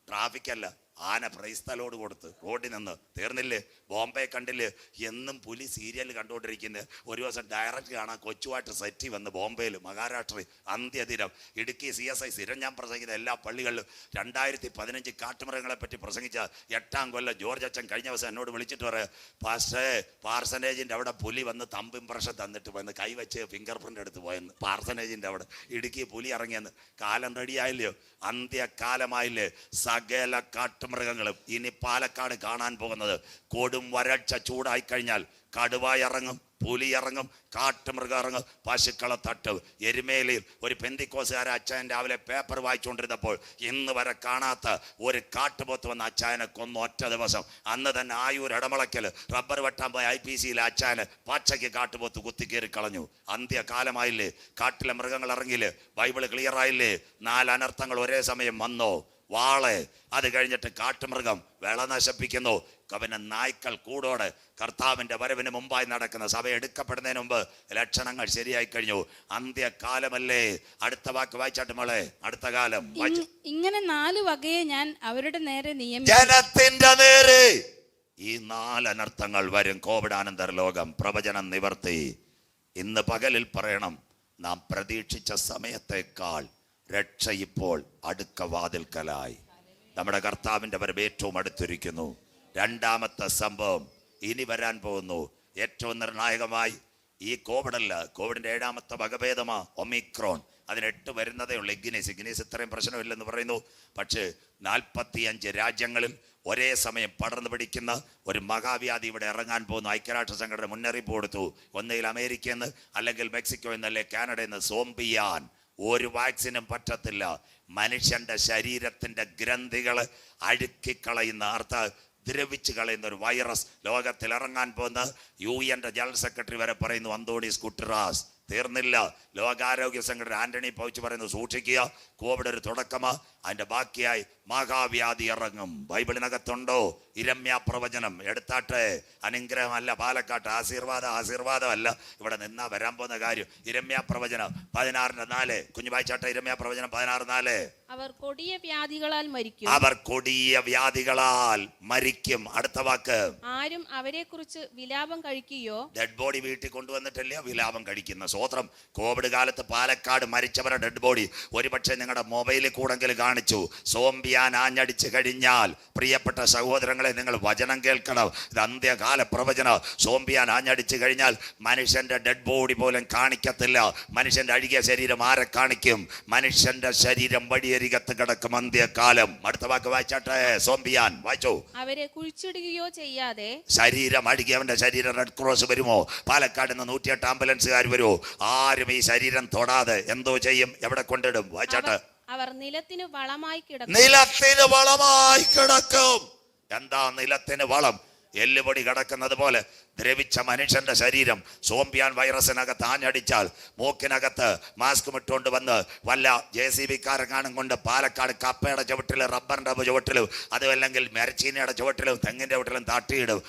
ട്രാഫിക്കല്ല, ആന പ്രൈസ്തലോട് കൊടുത്ത് റോഡിൽ നിന്ന്. തീർന്നില്ലേ? ബോംബെ കണ്ടില്ലേ? എന്നും പുലി സീരിയൽ കണ്ടുകൊണ്ടിരിക്കുന്നത്. ഒരു ദിവസം ഡയറക്റ്റ് കാണാൻ കൊച്ചുവായിട്ട് സെറ്റി വന്ന് ബോംബെയിൽ മഹാരാഷ്ട്ര അന്ത്യദിനം. ഇടുക്കി CSI സ്ഥിരം ഞാൻ പ്രസംഗിക്കുന്ന എല്ലാ പള്ളികളിലും 2015 കാട്ടുമൃഗങ്ങളെ പറ്റി പ്രസംഗിച്ച 8ാം കൊല്ലം ജോർജ് അച്ഛൻ കഴിഞ്ഞ ദിവസം എന്നോട് വിളിച്ചിട്ട് പറയാം, പാസ്റ്റേ പാർസനേജിൻ്റെ അവിടെ പുലി വന്ന് തമ്പ് ഇംപ്രഷൻ തന്നിട്ട് പോയെന്ന്, കൈവച്ച് ഫിംഗർ പ്രിൻ്റ് എടുത്ത് പോയെന്ന്. പാർസനേജിൻ്റെ അവിടെ ഇടുക്കി പുലി ഇറങ്ങിയെന്ന്. കാലം റെഡിയായില്ലയോ? അന്ത്യകാലമായില്ലേ? സകല കാട്ടുമൃഗങ്ങളും. ഇനി പാലക്കാട് കാണാൻ പോകുന്നത് കൊടും വരൾച്ച ചൂടായി കഴിഞ്ഞാൽ കടുവ ഇറങ്ങും, പുലി ഇറങ്ങും, കാട്ടുമൃഗം ഇറങ്ങും, പശുക്കളെ തട്ടും. എരുമേലിയിൽ ഒരു പെന്തിക്കോസുകാരെ അച്ചായൻ രാവിലെ പേപ്പർ വായിച്ചുകൊണ്ടിരുന്നപ്പോൾ ഇന്ന് വരെ കാണാത്ത ഒരു കാട്ടുപോത്ത് വന്ന് അച്ചായനെ കൊന്നു ഒറ്റ ദിവസം. അന്ന് തന്നെ ആയൂർ ഇടമളയ്ക്കൽ റബ്ബർ വെട്ടാൻ പോയ IPCയിലെ അച്ചായന് പച്ചയ്ക്ക് കാട്ടുപോത്ത് കുത്തിക്കേറി കളഞ്ഞു. അന്ത്യകാലമായില്ലേ? കാട്ടിലെ മൃഗങ്ങൾ ഇറങ്ങിയില്ലേ? ബൈബിള് ക്ലിയർ ആയില്ലേ? 4 അനർത്ഥങ്ങൾ ഒരേ സമയം വന്നോ? വാള്, അത് കഴിഞ്ഞിട്ട് കാട്ടുമൃഗം വിള നശിപ്പിക്കുന്നു. പിന്നെ നായ്ക്കൾ കൂടോടെ. കർത്താവിൻ്റെ വരവിന് മുമ്പായി നടക്കുന്ന സഭ എടുക്കപ്പെടുന്നതിന് മുമ്പ് ലക്ഷണങ്ങൾ ശരിയായി കഴിഞ്ഞു. അന്ത്യകാലമല്ലേ? അടുത്ത വാക്ക് വായിച്ചാട്ട് മോളെ. അടുത്ത കാലം. ഇങ്ങനെ 4 വകയെ ഞാൻ അവരുടെ നേരെ നിയമിച്ചു. ജനത്തിന്റെ നേരെ ഈ 4 അനർത്ഥങ്ങൾ വരും. കോവിഡാനന്തര ലോകം. പ്രവചനം നിവർത്തി. ഇന്ന് പകലിൽ പറയണം, നാം പ്രതീക്ഷിച്ച സമയത്തേക്കാൾ രക്ഷ ഇപ്പോൾ അടുക്ക വാതിൽക്കലായി. നമ്മുടെ കർത്താവിൻ്റെ വരവ് ഏറ്റവും അടുത്തിരിക്കുന്നു. 2ാമത്തെ സംഭവം ഇനി വരാൻ പോകുന്നു. ഏറ്റവും നിർണായകമായി ഈ കോവിഡല്ല, കോവിഡിൻ്റെ 7ാമത്തെ വകഭേദമാ ഒമിക്രോൺ. അതിന് 8 വരുന്നതേ ഉള്ളൂ. ഇഗ്നീസ് ഇത്രയും പ്രശ്നമില്ലെന്ന് പറയുന്നു. പക്ഷേ 45 രാജ്യങ്ങളിൽ ഒരേ സമയം പടർന്നു പിടിക്കുന്ന ഒരു മഹാവ്യാധി ഇവിടെ ഇറങ്ങാൻ പോകുന്നു. ഐക്യരാഷ്ട്ര സംഘടന മുന്നറിയിപ്പ് കൊടുത്തു. ഒന്നുകിൽ അമേരിക്കയിൽ നിന്ന്, അല്ലെങ്കിൽ മെക്സിക്കോ എന്നല്ലേ കാനഡയിൽ നിന്ന് സോംബിയാൻ ഒരു വാക്സിനും പറ്റത്തില്ല. മനുഷ്യന്റെ ശരീരത്തിന്റെ ഗ്രന്ഥികൾ അഴുക്കിക്കളയുന്ന ദ്രവിച്ച് കളയുന്ന ഒരു വൈറസ് ലോകത്തിൽ ഇറങ്ങാൻ പോകുന്ന UN ജനറൽ സെക്രട്ടറി വരെ പറയുന്നു അന്തോണീസ് ഗുട്ടറാസ്. തീർന്നില്ല. ലോകാരോഗ്യ സംഘടന ആന്റണി ഫൗച്ചി പറയുന്നു സൂക്ഷിക്കുക, കോവിഡ് ഒരു തുടക്കമാ, അതിന്റെ ബാക്കിയായി മഹാവ്യാധി ഇറങ്ങും. ബൈബിളിനകത്തുണ്ടോ ഇരമ്യ പ്രവചനം? എടുത്താട്ടെ. അനുഗ്രഹമല്ല പാലക്കാട്ട്, ആശീർവാദമല്ല ഇവിടെ നിന്നാ വരാൻ പോകുന്ന കാര്യം. ഇരമ്യ പ്രവചനം 16:4. കുഞ്ഞു വായിച്ചാട്ടെ. ഇരമ്യ പ്രവചനം 16:4. അവർ കൊടിയ വ്യാധികളാൽ മരിക്കും. അവർ കൊടിയ വ്യാധികളാൽ മരിക്കും. അടുത്ത വാക്ക്, ആരും അവരെ കുറിച്ച് വിലാപം കഴിക്കുകയോ. ഡെഡ് ബോഡി വീട്ടിൽ കൊണ്ടുവന്നിട്ടല്ലേ വിലാപം കഴിക്കുന്ന. സ്വോത്രം. കോവിഡ് കാലത്ത് പാലക്കാട് മരിച്ചവരുടെ ഡെഡ് ബോഡി ഒരുപക്ഷെ നിങ്ങളുടെ മൊബൈലിൽ കൂടെങ്കിലും കാണിച്ചു. സോംബിയാൻ ആഞ്ഞടിച്ചു കഴിഞ്ഞാൽ പ്രിയപ്പെട്ട സഹോദരങ്ങളെ നിങ്ങൾ വചനം കേൾക്കണം. ഇത് അന്ത്യകാല പ്രവചനം. സോംബിയാൻ ആഞ്ഞടിച്ചു കഴിഞ്ഞാൽ മനുഷ്യന്റെ ഡെഡ് ബോഡി പോലും കാണിക്കത്തില്ല. മനുഷ്യന്റെ അഴുകിയ ശരീരം ആരെ കാണിക്കും? മനുഷ്യന്റെ ശരീരം വഴിയരികത്ത് കിടക്കും അന്ത്യകാലം. അടുത്ത വാക്ക് വായിച്ചാട്ടെ. സോംബിയാൻ വായിച്ചോ. അവരെ കുഴിച്ചിടുകയോ ചെയ്യാതെ. ശരീരം അഴുകിയവന്റെ ശരീരം റെഡ് ക്രോസ് വരുമോ? പാലക്കാട് നിന്ന് 108 ആംബുലൻസുകാർ വരുമോ? ആരും ഈ ശരീരം തൊടാതെ എന്തോ ചെയ്യും? എവിടെ കൊണ്ടിടും? വായിച്ചാട്ടെ. അവർ നിലത്തിന് വളമായി കിടക്കും. നിലത്തിന് വളമായി കിടക്കും. എന്താ നിലത്തിന് വളം? എല്ലുപൊടി കിടക്കുന്നത് പോലെ ദ്രവിച്ച മനുഷ്യന്റെ ശരീരം സോംബിയാൻ വൈറസിനകത്ത് ആഞ്ഞടിച്ചാൽ മൂക്കിനകത്ത് മാസ്ക് ഇട്ടുകൊണ്ട് വന്ന് വല്ല JCB-കാരങ്ങാനും കൊണ്ട് പാലക്കാട് കപ്പയുടെ ചുവട്ടിലും റബ്ബറിന്റെ ചുവട്ടിലും അതുമല്ലെങ്കിൽ മരച്ചീനയുടെ ചുവട്ടിലും തെങ്ങിന്റെ ചുവട്ടിലും തട്ടിയിടും.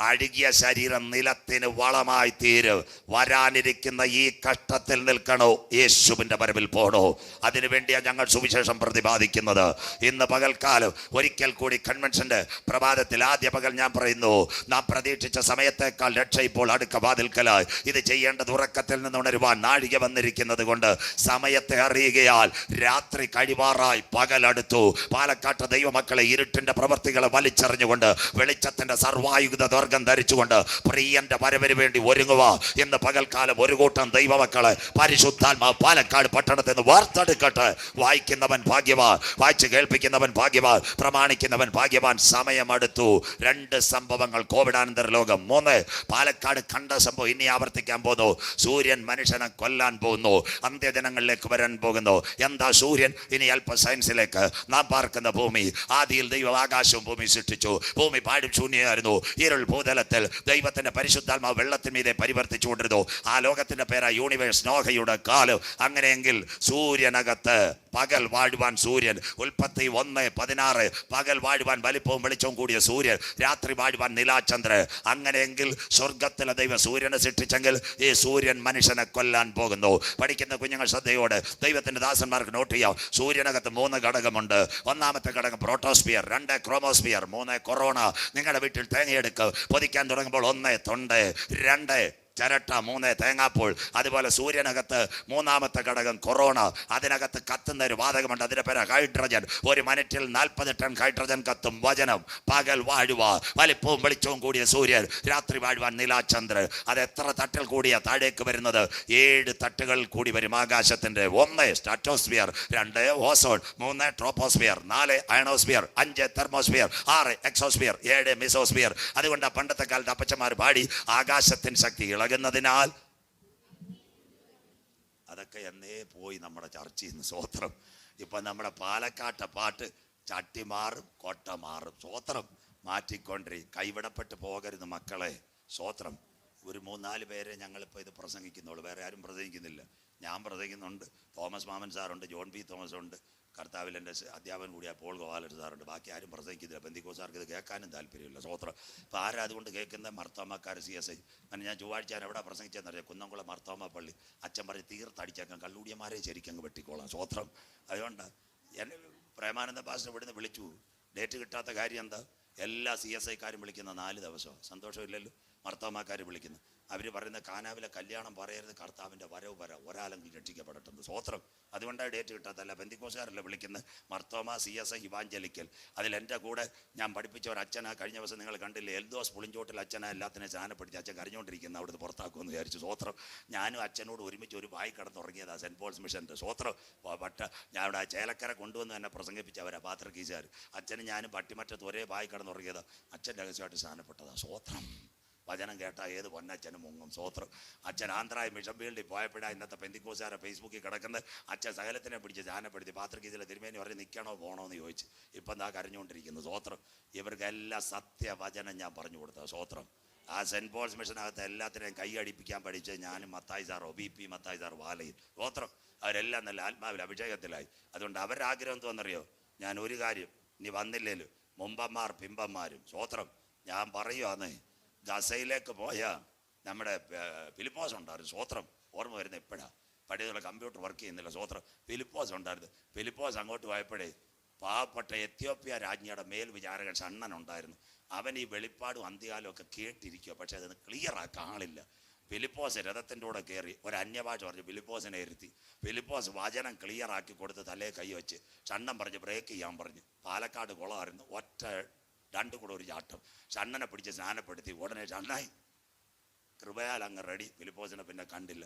അഴുകിയ ശരീരം നിലത്തിന് വളമായി തീരും. വരാനിരിക്കുന്ന ഈ കഷ്ടത്തിൽ നിൽക്കണോ? യേശുവിന്റെ വരവിൽ പോണോ? അതിനുവേണ്ടിയാണ് ഞങ്ങൾ സുവിശേഷം പ്രതിപാദിക്കുന്നത്. ഇന്ന് പകൽക്കാലം ഒരിക്കൽ കൂടി കൺവെൻഷന്റെ പ്രഭാതത്തിൽ ആദ്യ പകൽ ഞാൻ പറയുന്നു, നാം പ്രതീക്ഷിച്ച സമയത്തേക്കാൾ രക്ഷ ഇപ്പോൾ അടുക്ക വാതിൽക്കലായി. ഇത് ചെയ്യേണ്ടത് ഉറക്കത്തിൽ നിന്ന് ഉണരുവാൻ നാഴിക വന്നിരിക്കുന്നത് കൊണ്ട് സമയത്തെ അറിയുകയാൽ രാത്രി കഴിവാറായി പകലടുത്തു. പാലക്കാട്ട് ദൈവമക്കളെ ഇരുട്ടിന്റെ പ്രവർത്തികളെ വലിച്ചെറിഞ്ഞുകൊണ്ട് വെളിച്ചത്തിന്റെ സർവായുധ ദുർഗം ധരിച്ചുകൊണ്ട് പ്രിയന്റെ വരവിന് വേണ്ടി ഒരുങ്ങുക. ഇന്ന് പകൽക്കാലം ഒരു കൂട്ടം ദൈവമക്കളെ പരിശുദ്ധാത്മാവ് പാലക്കാട് പട്ടണത്തിൽ നിന്ന് വാർത്തെടുക്കട്ടെ. വായിക്കുന്നവൻ ഭാഗ്യവാൻ, വായിച്ച് കേൾപ്പിക്കുന്നവൻ ഭാഗ്യവാൻ, പ്രമാണിക്കുന്നവൻ ഭാഗ്യവാൻ. സമയമടുത്തു. 2 സംഭവങ്ങൾ കോവിഡാനന്തര ലോകം. 3 പാലക്കാട് കണ്ട സംഭവം ഇനി ആവർത്തിക്കാൻ പോകുന്നു. സൂര്യൻ മനുഷ്യനെ കൊല്ലാൻ പോകുന്നു. അന്ത്യജനങ്ങളിലേക്ക് വരാൻ പോകുന്നു. എന്താ സൂര്യൻ? ഇനി അല്പ സയൻസിലേക്ക്. നാം പാർക്കുന്ന ഭൂമി, ആദിയിൽ ദൈവം ആകാശവും ഭൂമി സൃഷ്ടിച്ചു. ഭൂമി പാടും ശൂന്യമായിരുന്നു. ഇരുൾ ഭൂതലത്തിൽ ദൈവത്തിന്റെ പരിശുദ്ധാത്മാവ് വെള്ളത്തിന്മീതെ പരിവർത്തിച്ചുകൊണ്ടിരുന്നു. ആ ലോകത്തിന്റെ പേരാ യൂണിവേഴ്സ്, നോഹയുടെ കാലം. അങ്ങനെയെങ്കിൽ സൂര്യനകത്ത് പകൽ വാഴുവാൻ സൂര്യൻ. ഉൽപ്പത്തി 1:16. പകൽ വാഴുവാൻ വലിപ്പവും വെളിച്ചവും കൂടിയ സൂര്യൻ, രാത്രി വാഴുവാൻ നിലാചന്ദ്രൻ. അങ്ങനെയെങ്കിൽ സ്വർഗത്തിലെ ദൈവം സൂര്യനെ സൃഷ്ടിച്ചെങ്കിൽ ഈ സൂര്യൻ മനുഷ്യനെ കൊല്ലാൻ പോകുന്നു. പഠിക്കുന്ന കുഞ്ഞുങ്ങൾ ശ്രദ്ധയോടെ ദൈവത്തിന്റെ ദാസന്മാർക്ക് നോട്ട് ചെയ്യാം. സൂര്യനകത്ത് 3 ഘടകമുണ്ട്. ഒന്നാമത്തെ ഘടകം പ്രോട്ടോസ്ഫിയർ, 2 ക്രോമോസ്ഫിയർ, 3 കൊറോണ. നിങ്ങളുടെ വീട്ടിൽ തേങ്ങയെടുക്ക് പൊതിക്കാൻ തുടങ്ങുമ്പോൾ 1 തൊണ്ട്, 2 ചിരട്ട, 3 തേങ്ങാപ്പോൾ. അതുപോലെ സൂര്യനകത്ത് 3ാമത്തെ ഘടകം കൊറോണ. അതിനകത്ത് കത്തുന്ന ഒരു വാതകമുണ്ട്, അതിന്റെ പേര് ഹൈഡ്രജൻ. 1 മിനിറ്റിൽ 40 ടൺ ഹൈഡ്രജൻ കത്തും. വചനം. പകൽ വാഴുവ വലിപ്പവും വെളിച്ചവും കൂടിയ സൂര്യൻ, രാത്രി വാഴുവാൻ നിലാചന്ദ്രൻ. അത് എത്ര തട്ടിൽ കൂടിയ താഴേക്ക് വരുന്നത്? 7 തട്ടുകൾ കൂടി വരും ആകാശത്തിന്റെ. 1 stratosphere, 2 ozone, 3 troposphere, 4 ionosphere, 5 thermosphere, 6 exosphere, 7 mesosphere. അതുകൊണ്ട് പണ്ടത്തെ കാലത്ത് അപ്പച്ചമാർ പാടി ആകാശത്തിൻ ശക്തി ഇളകുന്നതിനാൽ. അതൊക്കെ എന്നേ പോയി നമ്മുടെ ചർച്ചയിൽ നിന്ന്. സ്വോത്രം. ഇപ്പൊ നമ്മുടെ പാലക്കാട്ടെ പാട്ട് ചട്ടി മാറും കൊട്ട മാറും. സ്വോത്രം. മാറ്റിക്കൊണ്ടേ കൈവിടപ്പെട്ട് പോകരുത് മക്കളെ. സ്വോത്രം. ഒരു 3-4 പേരെ ഞങ്ങളിപ്പോൾ ഇത് പ്രസംഗിക്കുന്നുള്ളൂ. വേറെ ആരും പ്രസംഗിക്കുന്നില്ല. ഞാൻ പ്രസംഗിക്കുന്നുണ്ട്. തോമസ് മാമൻ സാറുണ്ട്, ജോൺ പി തോമസ് ഉണ്ട്, കർത്താവിൽ എൻ്റെ അധ്യാപകൻ കൂടിയ പോൾ ഗോപാലൻ സാറുണ്ട്. ബാക്കി ആരും പ്രസംഗിക്കുന്നില്ല. പെന്തിക്കോസാർക്ക് ഇത് കേൾക്കാനും താല്പര്യമില്ല. സ്വോത്രം. ഇപ്പോൾ ആരാ അതുകൊണ്ട് കേൾക്കുന്നത്? മർത്തോമാക്കാർ, CSI. അങ്ങനെ ഞാൻ ചൊവ്വാഴ്ച എവിടെ പ്രസംഗിച്ചെന്നറിയാം? കുന്നംകുളം മർത്തോമ പള്ളി. അച്ഛൻ പറഞ്ഞ് തീർത്തടിച്ചേക്കാം, കള്ളൂടിയന്മാരെ ശരിക്കങ്ങ് വെട്ടിക്കോളാം. സ്വോത്രം. അതുകൊണ്ട് എന്നെ പ്രേമാനന്ദ പാസ്റ്റർ ഇവിടുന്ന് വിളിച്ചു. ഡേറ്റ് കിട്ടാത്ത കാര്യം എന്താ? എല്ലാ CSI-കാരും വിളിക്കുന്ന 4 ദിവസം. സന്തോഷമില്ലല്ലോ. മർത്തോമാക്കാർ വിളിക്കുന്നു. അവർ പറയുന്ന കാനാവിലെ കല്യാണം പറയരുത്, കർത്താവിൻ്റെ വരവ് ഒരാളെങ്കിലും രക്ഷിക്കപ്പെടട്ടെന്ന്. സ്വോത്രം. അതുകൊണ്ടാണ് ഡേറ്റ് കിട്ടാത്തല്ല. ബന്ധിക്കോസുകാരല്ല വിളിക്കുന്നത്. Mar Thoma, CSI, evangelical. അതിൽ എൻ്റെ കൂടെ ഞാൻ പഠിപ്പിച്ച ഒരു അച്ഛനാ. കഴിഞ്ഞ ദിവസം നിങ്ങൾ കണ്ടില്ലേ, എൽദോസ് പുളിഞ്ചോട്ടിൽ അച്ഛനാ എല്ലാത്തിനെ ചാനപ്പെടുത്തി. അച്ഛൻ കരഞ്ഞുകൊണ്ടിരിക്കുന്ന അവിടുന്ന് പുറത്താക്കുമെന്ന് വിചാരിച്ചു. സ്വോത്രം. ഞാനും അച്ഛനോട് ഒരുമിച്ച് ഒരു വായി കിടന്നുറങ്ങിയതാ സെൻറ്റ് പോൾസ് മിഷൻ്റെ. സ്വോത്രം. ഞാൻ ഇവിടെ ചേലക്കര കൊണ്ടുവന്ന് തന്നെ പ്രസംഗിപ്പിച്ചവരാ പാത്രക്കീശുകാർ. അച്ഛനും ഞാനും പട്ടിമറ്റത്ത് ഒരേ വായി കിടന്നുറങ്ങിയതാ. അച്ഛൻ രഹസ്യമായിട്ട് ചാനപ്പെട്ടതാ. സ്വോത്രം. വചനം കേട്ടാൽ ഏത് പൊന്നച്ഛനും മുങ്ങും. സ്വോത്രം. അച്ഛൻ ആന്ധ്രായ മിഷൻ ഫീൽഡിൽ പോയപ്പോഴാണ് ഇന്നത്തെ പെന്തിക്കോസുകാരെ ഫേസ്ബുക്കിൽ കിടക്കുന്നത്. അച്ഛൻ സകലത്തിനെ പിടിച്ച് ധ്യാനപ്പെടുത്തി പാത്രക്കീതിലെ തിരുമേനി പറഞ്ഞ് നിൽക്കണോ പോകണോ എന്ന് ചോദിച്ചു. ഇപ്പം എന്താ കരഞ്ഞുകൊണ്ടിരിക്കുന്നു. സ്വോത്രം. ഇവർക്കെല്ലാം സത്യവചനം ഞാൻ പറഞ്ഞു കൊടുത്തത്. സ്വോത്രം. ആ സെൻറ്റ് പോൾസ് മിഷനകത്ത് എല്ലാത്തിനെയും കൈയടിപ്പിക്കാൻ പഠിച്ച് ഞാനും Mathai sir, OBP Mathai sir വാലയിൽ. സ്വോത്രം. അവരെല്ലാം നല്ല ആത്മാവിൽ അഭിഷേകത്തിലായി. അതുകൊണ്ട് അവരുടെ ആഗ്രഹം എന്തോന്നറിയോ? ഞാൻ ഒരു കാര്യം, ഇനി വന്നില്ലേലും മുമ്പന്മാർ പിമ്പന്മാരും. സ്വോത്രം. ഞാൻ പറയുവാന്ന്, ഗസയിലേക്ക് പോയ നമ്മുടെ ഫിലിപ്പോസ് ഉണ്ടായിരുന്നു. സ്വോത്രം. ഓർമ്മ വരുന്ന എപ്പോഴാണ്? പഴയതുള്ള കമ്പ്യൂട്ടർ വർക്ക് ചെയ്യുന്നില്ല. സ്വോത്രം. ഫിലിപ്പോസ് ഉണ്ടായിരുന്നു. ഫിലിപ്പോസ് അങ്ങോട്ട് പോയപ്പോഴേ പാവപ്പെട്ട എത്യോപ്യ രാജ്ഞിയുടെ മേൽവിചാരകൻ ഷണ്ണൻ ഉണ്ടായിരുന്നു. അവൻ ഈ വെളിപ്പാടും അന്ത്യകാലം ഒക്കെ കേട്ടിരിക്കുക, പക്ഷെ അതൊന്ന് ക്ലിയർ ആക്കാൻ ആളില്ല. ഫിലിപ്പോസ് രഥത്തിൻ്റെ കൂടെ കയറി ഒരു അന്യഭാഷ പറഞ്ഞു ഫിലിപ്പോസിനെ ഇരുത്തി. ഫിലിപ്പോസ് വചനം ക്ലിയർ ആക്കി കൊടുത്ത് തലേ കൈ വെച്ച് ഷണ്ണൻ പറഞ്ഞ് ബ്രേക്ക് ചെയ്യാൻ പറഞ്ഞു. പാലക്കാട് കുളമായിരുന്നു. ഒറ്റ രണ്ടും കൂടെ ഒരു ചാട്ടം. ഷണ്ണനെ പിടിച്ച് സ്നാനപ്പെടുത്തി. ഉടനെ ഷണ്ണായി കൃപയാൽ അങ്ങ് റെഡി. ഫിലിപ്പോസിനെ പിന്നെ കണ്ടില്ല.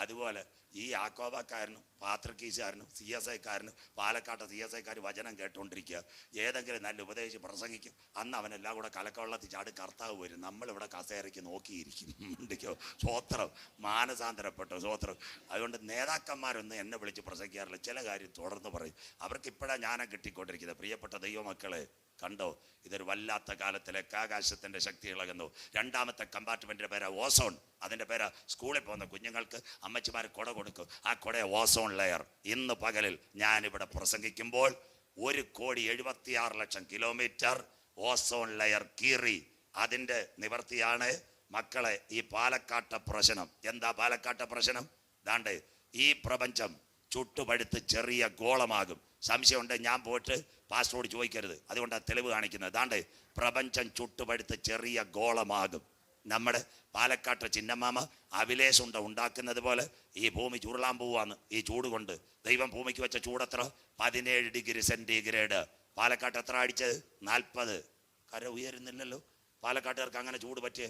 അതുപോലെ ഈ യാക്കോബക്കാരനും പാത്രക്കീശുകാരനും CSIക്കാരനും പാലക്കാട്ടെ CSIക്കാർ വചനം കേട്ടുകൊണ്ടിരിക്കുക. ഏതെങ്കിലും നല്ല ഉപദേശിച്ച് പ്രസംഗിക്കും. അന്ന് അവനെല്ലാം കൂടെ കലക്കവെള്ളത്തിൽ ചാടി കർത്താവ് വരും. നമ്മളിവിടെ കസേരയ്ക്ക് നോക്കിയിരിക്കും. ഉണ്ടിക്കോ. സ്വോത്രം. മാനസാന്തരപ്പെട്ടു. സ്വോത്രം. അതുകൊണ്ട് നേതാക്കന്മാരൊന്നും എന്നെ വിളിച്ച് പ്രസംഗിക്കാറില്ല. ചില കാര്യം തുടർന്ന് പറയും. അവർക്ക് ഇപ്പോഴാണ് ജ്ഞാനം കിട്ടിക്കൊണ്ടിരിക്കുന്നത്. പ്രിയപ്പെട്ട ദൈവമക്കളെ, കണ്ടോ? ഇതൊരു വല്ലാത്ത കാലത്തിലേക്ക് ആകാശത്തിൻ്റെ ശക്തി ഇളകുന്നു. രണ്ടാമത്തെ കമ്പാർട്ട്മെൻറ്റിൻ്റെ പേരാ ഓസോൺ. അതിൻ്റെ പേരാ സ്കൂളിൽ പോകുന്ന കുഞ്ഞുങ്ങൾക്ക് അമ്മച്ചിമാർ കുട കൊടുക്കും. ആ കുട ഓസോൺ ലെയർ. ഇന്ന് പകലിൽ ഞാനിവിടെ പ്രസംഗിക്കുമ്പോൾ 1,76,00,000 കിലോമീറ്റർ ഓസോൺ ലെയർ കീറി. അതിൻ്റെ നിവർത്തിയാണ് മക്കളെ ഈ പാലക്കാട്ടെ പ്രശ്നം. എന്താ പാലക്കാട്ടെ പ്രശ്നം? ദാണ്ട് ഈ പ്രപഞ്ചം ചുട്ടുപഴുത്ത് ചെറിയ ഗോളമാകും. സംശയമുണ്ട്, ഞാൻ പോയിട്ട് പാസ്റ്ററോട് ചോദിക്കരുത്. അതുകൊണ്ടാണ് തെളിവ് കാണിക്കുന്നത്. ദാണ്ട് പ്രപഞ്ചം ചുട്ടുപഴുത്ത് ചെറിയ ഗോളമാകും. നമ്മുടെ പാലക്കാട്ടെ ചിന്നമാമ അവിലേശുണ്ട ഉണ്ടാക്കുന്നത് പോലെ ഈ ഭൂമി ചുരുളാൻ പോവാന്ന്. ഈ ചൂട് കൊണ്ട് ദൈവം ഭൂമിക്ക് വെച്ച ചൂടെത്ര? 17 ഡിഗ്രി സെൻറ്റിഗ്രേഡ്. പാലക്കാട്ട് എത്ര അടിച്ചത്? 40. കര ഉയരുന്നില്ലല്ലോ. പാലക്കാട്ടുകാർക്ക് അങ്ങനെ ചൂട് പറ്റിയേ?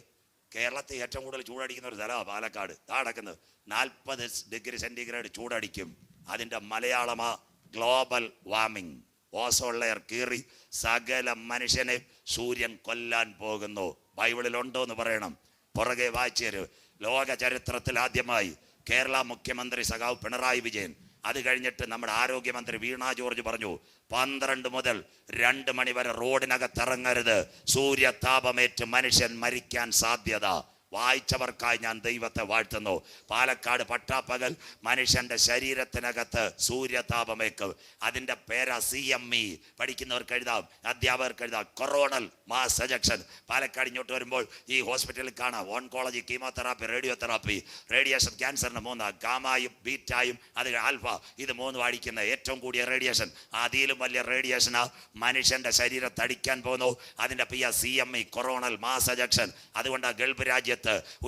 കേരളത്തിൽ ഏറ്റവും കൂടുതൽ ചൂടടിക്കുന്ന ഒരു സ്ഥലമാണ് പാലക്കാട്. നടക്കുന്നത് 40 ഡിഗ്രി സെൻറ്റിഗ്രേഡ് ചൂടടിക്കും. അതിൻ്റെ മലയാളമാ ഗ്ലോബൽ വാർമിംഗ്. ഓസോൺ ലെയർ കീറി സകല മനുഷ്യനെ സൂര്യൻ കൊല്ലാൻ പോകുന്നു. ബൈബിളിലുണ്ടോ എന്ന് പറയണം. പുറകെ വായിച്ചേര്. ലോക ചരിത്രത്തിൽ ആദ്യമായി കേരള മുഖ്യമന്ത്രി സഖാവ് പിണറായി വിജയൻ, അത് കഴിഞ്ഞിട്ട് നമ്മുടെ ആരോഗ്യമന്ത്രി വീണ ജോർജ് പറഞ്ഞു 12 മുതൽ 2 മണി വരെ റോഡിനകത്തിറങ്ങരുത്. സൂര്യതാപമേറ്റ് മനുഷ്യൻ മരിക്കാൻ സാധ്യത. വായിച്ചവർക്കായി ഞാൻ ദൈവത്തെ വാഴ്ത്തുന്നു. പാലക്കാട് പട്ടാപ്പകൽ മനുഷ്യന്റെ ശരീരത്തിനകത്ത് സൂര്യതാപമേക്കും. അതിൻ്റെ പേരാ CME. പഠിക്കുന്നവർക്ക് എഴുതാം, അധ്യാപകർക്ക് എഴുതാം. Coronal mass ejection. പാലക്കാട് ഇങ്ങോട്ട് വരുമ്പോൾ ഈ ഹോസ്പിറ്റലിൽ കാണാം ഓൺകോളജി, കീമോതെറാപ്പി, റേഡിയോതെറാപ്പി. റേഡിയേഷൻ ക്യാൻസറിന് 3, ഗാമായും ബീറ്റായും അത് ആൽഫ. ഇത് 3 അടിക്കുന്ന ഏറ്റവും കൂടിയ റേഡിയേഷൻ. അതിലും വലിയ റേഡിയേഷനാ മനുഷ്യന്റെ ശരീരത്തടിക്കാൻ പോകുന്നു. അതിൻ്റെ പേരാ CME, കൊറോണൽ മാസ് എജക്ഷൻ. അതുകൊണ്ട് ഗൾഫ് രാജ്യത്ത്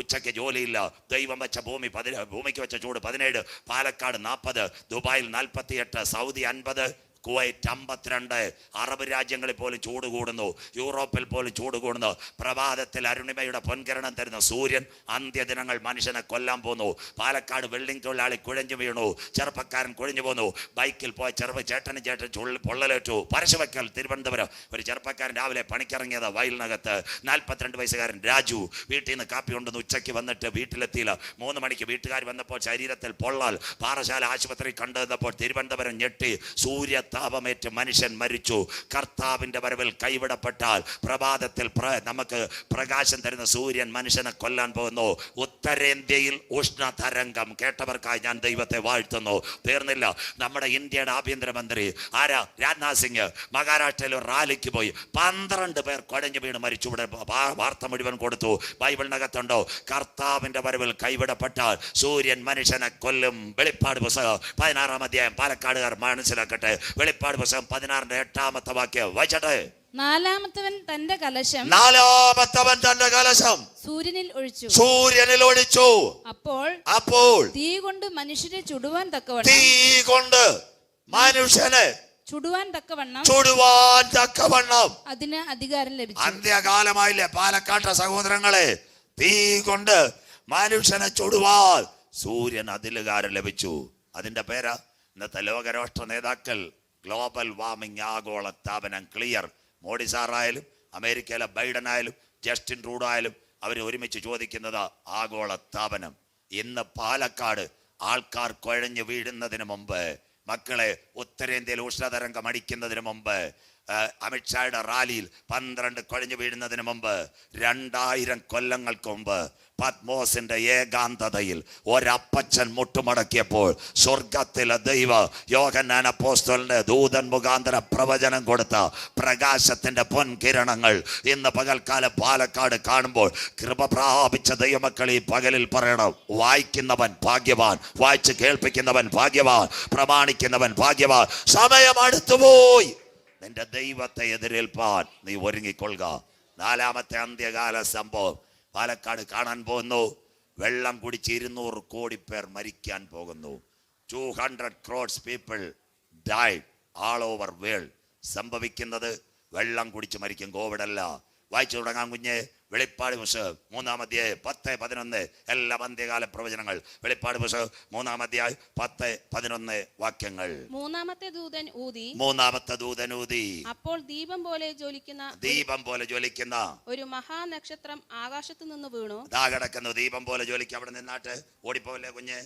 ഉച്ചയ്ക്ക് ജോലിയില്ല. ദൈവം വെച്ച ഭൂമിക്ക് വെച്ച ചൂട് 17, പാലക്കാട് 40, ദുബായിൽ 48, സൗദി 50, കുവൈറ്റ് 52. അറബ് രാജ്യങ്ങളിൽ പോലും ചൂട് കൂടുന്നു. യൂറോപ്പിൽ പോലും ചൂട് കൂടുന്നു. പ്രഭാതത്തിൽ അരുണിമയുടെ പൊൻകിരണം തരുന്ന സൂര്യൻ അന്ത്യദിനങ്ങൾ മനുഷ്യനെ കൊല്ലാൻ പോന്നു. പാലക്കാട് വെൽഡിംഗ് തൊഴിലാളി കുഴഞ്ഞു വീണു. ചെറുപ്പക്കാരൻ കുഴഞ്ഞു പോന്നു. ബൈക്കിൽ പോയ ചേട്ടൻ പൊള്ളലേറ്റു. പരശുവയ്ക്കൽ തിരുവനന്തപുരം ഒരു ചെറുപ്പക്കാരൻ രാവിലെ പണിക്കിറങ്ങിയത് വയലിനകത്ത്. 42 വയസ്സുകാരൻ രാജു വീട്ടിൽ നിന്ന് കാപ്പി കൊണ്ടുവന്ന് ഉച്ചയ്ക്ക് വന്നിട്ട് വീട്ടിലെത്തിയില്ല. 3 മണിക്ക് വീട്ടുകാർ വന്നപ്പോൾ ശരീരത്തിൽ പൊള്ളൽ. പാറശാല ആശുപത്രി കണ്ടുവന്നപ്പോൾ തിരുവനന്തപുരം ഞെട്ടി. താപമേറ്റ് മനുഷ്യൻ മരിച്ചു. കർത്താവിന്റെ വരവിൽ കൈവിടപ്പെട്ടാൽ പ്രഭാതത്തിൽ നമുക്ക് പ്രകാശം തരുന്ന സൂര്യൻ മനുഷ്യനെ കൊല്ലാൻ പോകുന്നു. ഉത്തരേന്ത്യയിൽ ഉഷ്ണതരംഗം. കേട്ടവർക്കായി ഞാൻ ദൈവത്തെ വാഴ്ത്തുന്നു. തീർന്നില്ല. നമ്മുടെ ഇന്ത്യയുടെ ആഭ്യന്തരമന്ത്രി ആരാ? രാജ്നാഥ് സിംഗ് മഹാരാഷ്ട്രയിൽ ഒരു റാലിക്ക് പോയി 12 പേർ കുഴഞ്ഞു വീണ് മരിച്ചു. ഇവിടെ വാർത്ത മുഴുവൻ കൊടുത്തു. ബൈബിളിനകത്തുണ്ടോ? കർത്താവിന്റെ വരവിൽ കൈവിടപ്പെട്ടാൽ സൂര്യൻ മനുഷ്യനെ കൊല്ലും. വെളിപ്പാട് പുസ്തകം 16-ാം അധ്യായം പാലക്കാടുകാർ മനസ്സിലാക്കട്ടെ. വെളിപ്പാട് പുസ്തകം 16-ന്റെ 8-ാമത്തെ വാക്യം വായിച്ചട്ടെ. നാലാമത്തവൻ തന്റെ കലശം സൂര്യനിൽ ഒഴിച്ചു. അപ്പോൾ തീ കൊണ്ട് മനുഷ്യനെ ചുടുവാൻ തക്കവണ്ണം അതിന് അധികാരം ലഭിച്ചു. അന്ത്യകാലമായില്ലേ പാലക്കാട്ടെ സഹോദരങ്ങളെ? തീ കൊണ്ട് മനുഷ്യനെ ചുടുവാൻ സൂര്യൻ അധികാരം ലഭിച്ചു. അതിന്റെ പേരാ ഇന്നത്തെ ലോകരാഷ്ട്ര നേതാക്കൾ ഗ്ലോബൽ വാർമിംഗ്, ആഗോള താപനം. ക്ലിയർ. മോഡി സാറായാലും അമേരിക്കയിലെ ബൈഡൻ ആയാലും ജസ്റ്റിൻ ട്രൂഡോ ആയാലും അവർ ഒരുമിച്ച് ചോദിക്കുന്നത് ആഗോള താപനം. ഇന്ന് പാലക്കാട് ആൾക്കാർ കുഴഞ്ഞു വീഴുന്നതിന് മുമ്പ്, മക്കളെ, ഉത്തരേന്ത്യയിൽ ഉഷ്ണതരംഗം അടിക്കുന്നതിന് മുമ്പ്, അമിത്ഷായുടെ റാലിയിൽ 12 കുഴഞ്ഞു വീഴുന്നതിന് മുമ്പ്, 2000 കൊല്ലങ്ങൾക്ക് മുമ്പ് പത്മോസിന്റെ ഏകാന്തതയിൽ ഒരപ്പച്ചൻ മുട്ടുമടക്കിയപ്പോൾ സ്വർഗത്തിലെ ദൈവ യോഹന്നാൻ അപ്പോസ്തലന്റെ ദൂതൻ മുഖാന്തര പ്രവചനം കൊടുത്ത പ്രകാശത്തിന്റെ പൊൻകിരണങ്ങൾ ഇന്ന് പകൽക്കാലം പാലക്കാട് കാണുമ്പോൾ കൃപ പ്രാപിച്ച ദൈവമക്കൾ ഈ പകലിൽ പറയണം, വായിക്കുന്നവൻ ഭാഗ്യവാൻ, വായിച്ച് കേൾപ്പിക്കുന്നവൻ ഭാഗ്യവാൻ, പ്രമാണിക്കുന്നവൻ ഭാഗ്യവാൻ. സമയം അടുത്തുപോയി, നിന്റെ ദൈവത്തെ എതിരേൽപ്പാൻ നീ ഒരുങ്ങിക്കൊള്ളുക. 4ാമത്തെ അന്ത്യകാല സംഭവം പാലക്കാട് കാണാൻ പോകുന്നു. വെള്ളം കുടിച്ച് 200 കോടി പേർ മരിക്കാൻ പോകുന്നു. 200 crores people died all over world. സംഭവിക്കുന്നത് വെള്ളം കുടിച്ച് മരിക്കും, കോവിഡ് അല്ല. വായിച്ചു തുടങ്ങാൻ കുഞ്ഞ്. വെളിപ്പാട് പുസ്തകം 3-ാം അധ്യായം 10-11 എല്ലാം അന്ത്യകാല പ്രവചനങ്ങൾ. വെളിപ്പാട് പുസ്തകം 3-ാം അധ്യായം 10-11 വാക്യങ്ങൾ. മൂന്നാമത്തെ ദൂതൻ ഊതി, അപ്പോൾ ദീപം പോലെ ജ്വലിക്കുന്ന ഒരു മഹാനക്ഷത്രം ആകാശത്തു നിന്ന് വീണു. ദാ കിടക്കുന്നു ദീപം പോലെ ജ്വലിക്കുക. അവിടെ നിന്നാട്ട് ഓടിപ്പോവല്ലേ കുഞ്ഞ്.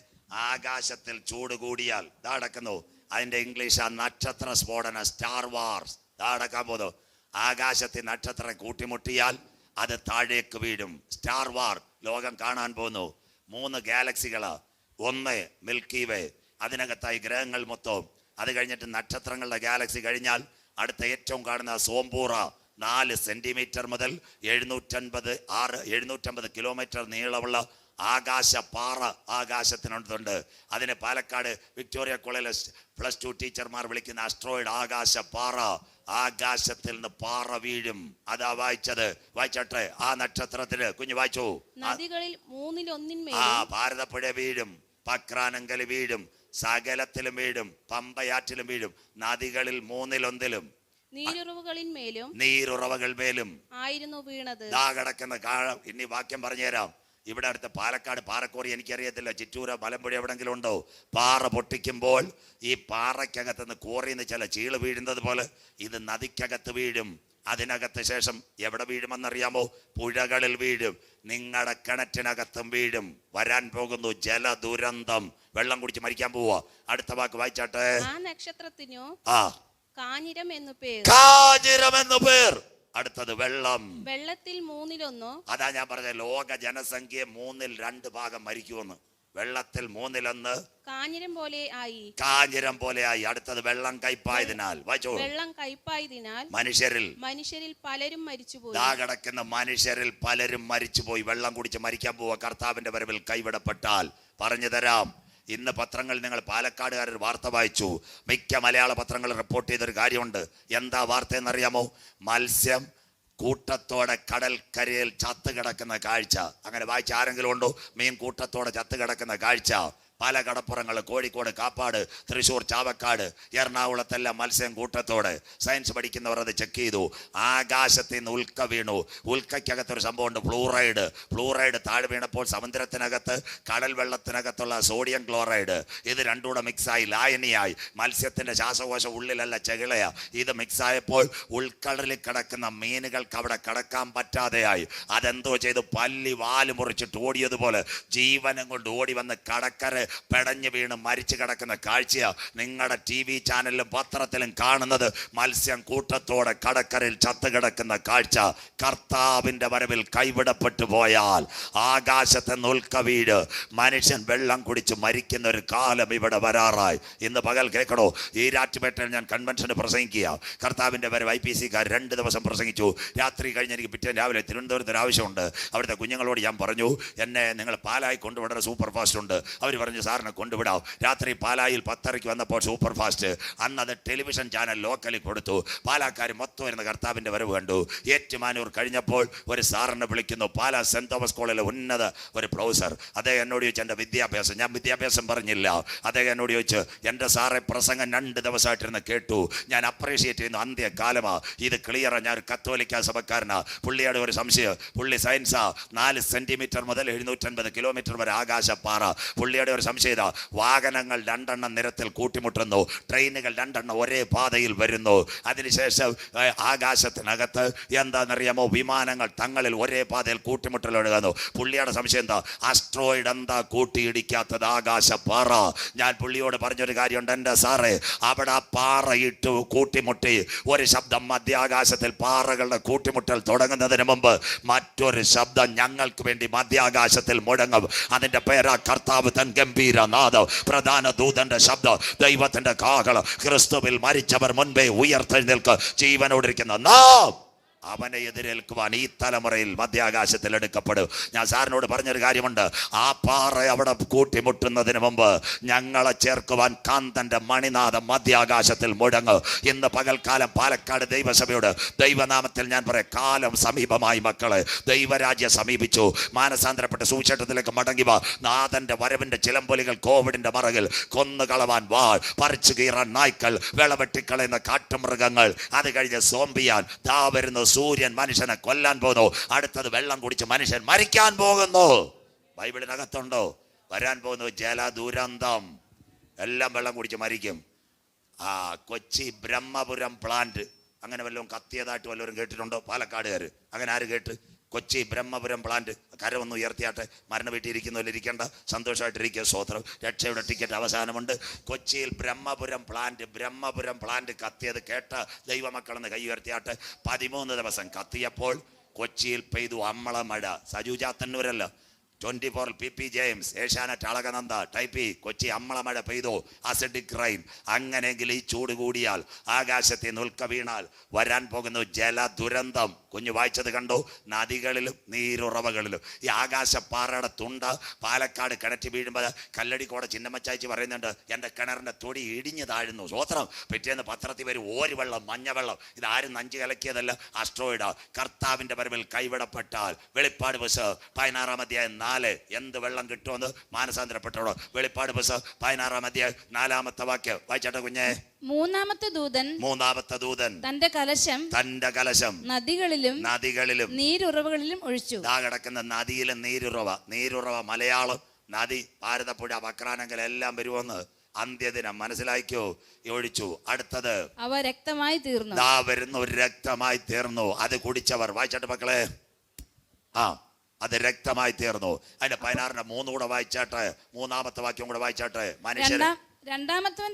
ആകാശത്തിൽ ചൂട് കൂടിയാൽ ദാ കിടക്കുന്നു. അതിന്റെ ഇംഗ്ലീഷ് ആ നക്ഷത്ര സ്ഫോടന, സ്റ്റാർ വാർസ്. ദാ കിടക്കാൻ പോകുന്നു. ആകാശത്തിൽ നക്ഷത്രം കൂട്ടിമുട്ടിയാൽ അത് താഴേക്ക് വീഴും. സ്റ്റാർ വാർ ലോകം കാണാൻ പോകുന്നു. 3 ഗാലക്സികള്. 1 മിൽക്കി വേ, അതിനകത്തായി ഗ്രഹങ്ങൾ മൊത്തം. അത് കഴിഞ്ഞിട്ട് നക്ഷത്രങ്ങളുടെ ഗാലക്സി കഴിഞ്ഞാൽ അടുത്ത ഏറ്റവും കാണുന്ന സോംപൂറ. 4 സെന്റിമീറ്റർ മുതൽ 750 കിലോമീറ്റർ നീളമുള്ള ആകാശപ്പാറ ആകാശത്തിനുണ്ട്. അതിന് പാലക്കാട് വിക്ടോറിയ കോളേജിലെ +2 ടീച്ചർമാർ വിളിക്കുന്ന അസ്ട്രോയിഡ് ആകാശപ്പാറ. ആകാശത്തിൽ നിന്ന് പാറ വീഴും. അതാ വായിച്ചത്. വായിച്ചട്ടെ. ആ നക്ഷത്രത്തിന് കുഞ്ഞു വായിച്ചു. നദികളിൽ 1/3 ഭാരതപ്പുഴ വീഴും, പക്രാനങ്കൽ വീഴും, സകലത്തിലും വീഴും, പമ്പയാറ്റിലും വീഴും. നദികളിൽ 1/3 നീരുറവകൾ മേലും ആയിരുന്നു വീണത്. ദാ കിടക്കുന്ന കാഴം. ഇനി വാക്യം പറഞ്ഞുതരാം. ഇവിടെ അടുത്ത് പാലക്കാട് പാറക്കോറി, എനിക്കറിയത്തില്ല, ചിറ്റൂര മലമ്പുഴ എവിടെങ്കിലും ഉണ്ടോ. പാറ പൊട്ടിക്കുമ്പോൾ ഈ പാറയ്ക്കകത്തുനിന്ന് കോറിന്ന് ചില ചീള് വീഴുന്നത് പോലെ ഇത് നദിക്കകത്ത് വീഴും. അതിനകത്ത് ശേഷം എവിടെ വീഴുമെന്നറിയാമോ? പുഴകളിൽ വീഴും, നിങ്ങളുടെ കിണറ്റിനകത്തും വീഴും. വരാൻ പോകുന്നു ജലദുരന്തം. വെള്ളം കുടിച്ച് മരിക്കാൻ പോവാ. അടുത്ത വാക്ക് വായിച്ചാട്ടെ. ആ നക്ഷത്രത്തിനു കാഞ്ഞിരം എന്നു പേർ. അടുത്തത് വെള്ളം. വെള്ളത്തിൽ 1/3. അതാ ഞാൻ പറഞ്ഞ ലോക ജനസംഖ്യ 2/3 മരിക്കുമെന്ന്. വെള്ളത്തിൽ 1/3 കാഞ്ഞിരം പോലെ ആയി. അടുത്തത് വെള്ളം കയ്പായതിനാൽ. വെള്ളം കയ്പായതിനാൽ മനുഷ്യരിൽ പലരും മരിച്ചുപോയി. ദാ കിടക്കുന്ന മനുഷ്യരിൽ പലരും മരിച്ചുപോയി. വെള്ളം കുടിച്ച് മരിക്കാൻ പോവുക. കർത്താവിന്റെ വരവിൽ കൈവിടപ്പെട്ടാൽ പറഞ്ഞു തരാം. ഇന്ന് പത്രങ്ങൾ നിങ്ങൾ പാലക്കാടുകാരൊരു വാർത്ത വായിച്ചു. മിക്ക മലയാള പത്രങ്ങൾ റിപ്പോർട്ട് ചെയ്തൊരു കാര്യമുണ്ട്. എന്താ വാർത്ത എന്നറിയാമോ? മത്സ്യം കൂട്ടത്തോടെ കടൽക്കരയിൽ ചത്ത് കിടക്കുന്ന കാഴ്ച. അങ്ങനെ വായിച്ച ആരെങ്കിലും ഉണ്ടോ? മീൻ കൂട്ടത്തോടെ ചത്ത് കിടക്കുന്ന കാഴ്ച. പല കടപ്പുറങ്ങൾ, കോഴിക്കോട്, കാപ്പാട്, തൃശ്ശൂർ, ചാവക്കാട്, എറണാകുളത്തെല്ലാം മത്സ്യം കൂട്ടത്തോടെ. സയൻസ് പഠിക്കുന്നവർ അത് ചെക്ക് ചെയ്തു. ആകാശത്തിൽ നിന്ന് ഉൽക്ക വീണു. ഉൽക്കയ്ക്കകത്തൊരു സംഭവമുണ്ട്, ഫ്ലൂറൈഡ് താഴെ വീണപ്പോൾ സമുദ്രത്തിനകത്ത് കടൽ വെള്ളത്തിനകത്തുള്ള സോഡിയം ക്ലോറൈഡ് ഇത് രണ്ടും കൂടെ മിക്സായി ലായനിയായി. മത്സ്യത്തിന്റെ ശ്വാസകോശം ഉള്ളിലല്ല, ചെകിളയാ. ഇത് മിക്സായപ്പോൾ ഉൾക്കടലിൽ കിടക്കുന്ന മീനുകൾക്ക് അവിടെ കിടക്കാൻ പറ്റാതെയായി. അതെന്തോ ചെയ്തു? പല്ലി വാല് മുറിച്ചിട്ട് ഓടിയതുപോലെ ജീവനം കൊണ്ട് ഓടി വന്ന് കടക്കര പെടഞ്ഞു വീണ് മരിച്ചു കിടക്കുന്ന കാഴ്ചയാ നിങ്ങളുടെ TV ചാനലിലും പത്രത്തിലും കാണുന്നത്. മത്സ്യം കൂട്ടത്തോടെ കടക്കരയിൽ ചത്തു കിടക്കുന്ന കാഴ്ച. കർത്താവിന്റെ വരവിൽ കൈവിടപ്പെട്ടു പോയാൽ ആകാശത്തെ ഉൽക്ക വീട് മനുഷ്യൻ വെള്ളം കുടിച്ച് മരിക്കുന്ന ഒരു കാലം ഇവിടെ വരാറായി. ഇന്ന് പകൽ കേൾക്കണോ? ഈരാറ്റുപേട്ടയിൽ ഞാൻ കൺവെൻഷന് പ്രസംഗിക്കുക. കർത്താവിന്റെ വരവ് IPC-കാർ 2 ദിവസം പ്രസംഗിച്ചു. രാത്രി കഴിഞ്ഞ് എനിക്ക് പിറ്റേ രാവിലെ തിരുവനന്തപുരത്ത് ഒരു ആവശ്യമുണ്ട്. അവിടുത്തെ കുഞ്ഞുങ്ങളോട് ഞാൻ പറഞ്ഞു, എന്നെ നിങ്ങൾ പാലായി കൊണ്ടുവിടുന്ന സൂപ്പർ ഫാസ്റ്റ് ഉണ്ട്. അവർ പറഞ്ഞു, സാറിനെ കൊണ്ടുവിടാം. രാത്രി പാലായിൽ 10:30 വന്നപ്പോൾ സൂപ്പർ ഫാസ്റ്റ്. അന്നത് ടെലിവിഷൻ ചാനൽ ലോക്കലിൽ കൊടുത്തു. പാലാക്കാർ മൊത്തം വരുന്ന കർത്താവിന്റെ വരവ് കണ്ടു. ഏറ്റുമാനൂർ കഴിഞ്ഞപ്പോൾ ഒരു സാറിനെ വിളിക്കുന്നു. പാലാ സെന്റ് തോമസ് കോളേജിലെ ഉന്നത ഒരു പ്രൊഫസർ. അദ്ദേഹം എന്നോട് ചോദിച്ചു എൻ്റെ വിദ്യാഭ്യാസം. ഞാൻ വിദ്യാഭ്യാസം പറഞ്ഞില്ല. അദ്ദേഹം എന്നോട് ചോദിച്ചു, എൻ്റെ സാറെ പ്രസംഗം 2 ദിവസമായിട്ടിരുന്ന് കേട്ടു, ഞാൻ അപ്രീഷിയേറ്റ് ചെയ്യുന്നു. അന്ത്യകാലമാ, ഇത് ക്ലിയറാ. ഞാൻ ഒരു കത്തോലിക്ക സഭക്കാരനാ. പുള്ളിയുടെ ഒരു സംശയം, പുള്ളി സയൻസാ. 4 സെന്റിമീറ്റർ മുതൽ 750 കിലോമീറ്റർ വരെ ആകാശപ്പാറ. പുള്ളിയുടെ ഒരു സംശയത. വാഹനങ്ങൾ രണ്ടെണ്ണം നിരത്തിൽ കൂട്ടിമുട്ടുന്നു, ട്രെയിനുകൾ രണ്ടെണ്ണം ഒരേ പാതയിൽ വരുന്നു. അതിനുശേഷം ആകാശത്തിനകത്ത് എന്താണെന്നറിയാമോ, വിമാനങ്ങൾ തങ്ങളിൽ ഒരേ പാതയിൽ കൂട്ടിമുട്ടൽ ഒഴുകുന്നു. പുള്ളിയുടെ സംശയം എന്താ? ആസ്ട്രോയിഡ് എന്താ കൂട്ടിയിടിക്കാത്തത്? ആകാശപ്പാറ. ഞാൻ പുള്ളിയോട് പറഞ്ഞൊരു കാര്യമുണ്ട്, എൻ്റെ സാറേ, അവിടെ പാറയിട്ട് കൂട്ടിമുട്ടി ഒരു ശബ്ദം മധ്യാകാശത്തിൽ പാറകളുടെ കൂട്ടിമുട്ടൽ തുടങ്ങുന്നതിന് മുമ്പ് മറ്റൊരു ശബ്ദം ഞങ്ങൾക്ക് വേണ്ടി മധ്യാകാശത്തിൽ മുഴങ്ങും. അതിന്റെ പേരാ കർത്താവ് തൻ ഗംഭീര നാദം, പ്രധാന ദൂതന്റെ ശബ്ദം, ദൈവത്തിന്റെ കാഹളം. ക്രിസ്തുവിൽ മരിച്ചവർ മുൻപേ ഉയർത്തെഴുന്നേൽക്ക്, ജീവനോടിരിക്കുന്ന നാം അവനെ എതിരേൽക്കുവാൻ ഈ തലമുറയിൽ മധ്യാകാശത്തിൽ എടുക്കപ്പെടും. ഞാൻ സാറിനോട് പറഞ്ഞൊരു കാര്യമുണ്ട്, ആ പാറ അവിടെ കൂട്ടിമുട്ടുന്നതിന് മുമ്പ് ഞങ്ങളെ ചേർക്കുവാൻ കാന്തന്റെ മണിനാഥം മധ്യാകാശത്തിൽ മുഴങ്ങും. ഇന്ന് പകൽക്കാലം പാലക്കാട് ദൈവസഭയോട് ദൈവനാമത്തിൽ ഞാൻ പറയാം, കാലം സമീപമായി മക്കളെ. ദൈവരാജ്യം സമീപിച്ചു. മാനസാന്തരപ്പെട്ട് സുവിശേഷത്തിലേക്ക് മടങ്ങി വാ. നാഥന്റെ വരവിന്റെ ചിലമ്പൊലികൾ കോവിഡിന്റെ മറകിൽ, കൊന്നുകളവാൻ വാൾ, പറിച്ചു കീറാൻ നായ്ക്കൾ, വിളവെട്ടിക്കളയുന്ന കാട്ടുമൃഗങ്ങൾ, അത് കഴിഞ്ഞ് സോംബിയാൻ ദാ വരുന്നു. സൂര്യൻ മനുഷ്യനെ കൊല്ലാൻ പോകുന്നു. അടുത്തത് വെള്ളം കുടിച്ച് മനുഷ്യൻ മരിക്കാൻ പോകുന്നു. ബൈബിളിനകത്തുണ്ടോ? വരാൻ പോകുന്നു ജലദുരന്തം. എല്ലാം വെള്ളം കുടിച്ച് മരിക്കും. കൊച്ചി ബ്രഹ്മപുരം പ്ലാന്റ് അങ്ങനെ വല്ലതും കത്തിയതായിട്ട് വല്ലവരും കേട്ടിട്ടുണ്ടോ? പാലക്കാടുകാർ അങ്ങനെ ആര് കേട്ട്? കൊച്ചി ബ്രഹ്മപുരം പ്ലാന്റ് കരമൊന്ന് ഉയർത്തിയാട്ടെ. മരണ വീട്ടിയിരിക്കുന്നവരിൽ ഇരിക്കേണ്ട, സന്തോഷമായിട്ടിരിക്കുക. സ്വോത്രം. രക്ഷയുടെ ടിക്കറ്റ് അവസാനമുണ്ട്. കൊച്ചിയിൽ ബ്രഹ്മപുരം പ്ലാന്റ് കത്തിയത് കേട്ട ദൈവമക്കളെന്ന് കൈ ഉയർത്തിയാട്ടെ. 13 ദിവസം കത്തിയപ്പോൾ കൊച്ചിയിൽ പെയ്തു അമ്മള മഴ. സജു ചാത്തന്നൂരല്ല, 24 PP ജെയിംസ്, ഏഷ്യാനെറ്റ് അളകനന്ദ, ടൈപ്പി. കൊച്ചി അമ്മളമഴ പെയ്തു, അസിഡിക് റൈൻ. അങ്ങനെയെങ്കിൽ ഈ ചൂട് കൂടിയാൽ, ആകാശത്തിൽ നിൽക്ക വീണാൽ വരാൻ പോകുന്നു ജലദുരന്തം. കുഞ്ഞു വായിച്ചത് കണ്ടു. നദികളിലും നീരുറവകളിലും. ഈ ആകാശപ്പാറയുടെ തുണ്ട പാലക്കാട് കിണറ്റി വീഴുമ്പോൾ കല്ലടിക്കോടെ ചിന്നമ്മച്ചാച്ചി പറയുന്നുണ്ട്, എൻ്റെ കിണറിൻ്റെ തൊടി ഇടിഞ്ഞു താഴുന്നു. സ്വോത്രം. പിറ്റേന്ന് പത്രത്തിൽ വരും ഓരി വെള്ളം, മഞ്ഞവെള്ളം. ഇതാരും നഞ്ചു കലക്കിയതല്ല, അസ്ട്രോയിഡ്. കർത്താവിൻ്റെ വരവിൽ കൈവിടപ്പെട്ടാൽ, വെളിപ്പാട് പുസ്തകം 16-ാം അധ്യായം 4, എന്ത് വെള്ളം കിട്ടുമെന്ന് മാനസാന്തരപ്പെട്ടോളൂ. വെളിപ്പാട് പുസ്തകം 16-ാം അധ്യായം 4-ാമത്തെ വാക്യം വായിച്ചാട്ടെ കുഞ്ഞെ. മൂന്നാമത്തെ ദൂതൻ തന്റെ കലശം നദികളിലും നീരുറവകളിലും ഒഴിച്ചു. കിടക്കുന്ന നദിയിലും നീരുറവ മലയാളം നദി, ഭാരതപ്പുഴ, വക്രാനങ്കൽ എല്ലാം വരുമെന്ന് അന്ത്യദിനം മനസ്സിലാക്കിയോ? ഒഴിച്ചു. അടുത്തത് അവ രക്തമായി തീർന്നു. വരുന്നു, രക്തമായി തീർന്നു. അത് കുടിച്ചവർ വായിച്ചാട്ട് മക്കളെ. അത് രക്തമായി തീർന്നു. അതിന്റെ 16-ന്റെ 3 കൂടെ വായിച്ചാട്ടെ. 3-ാമത്തെ വാക്യം കൂടെ വായിച്ചാട്ടെ. മനുഷ്യൻ രണ്ടാമത്തവൻ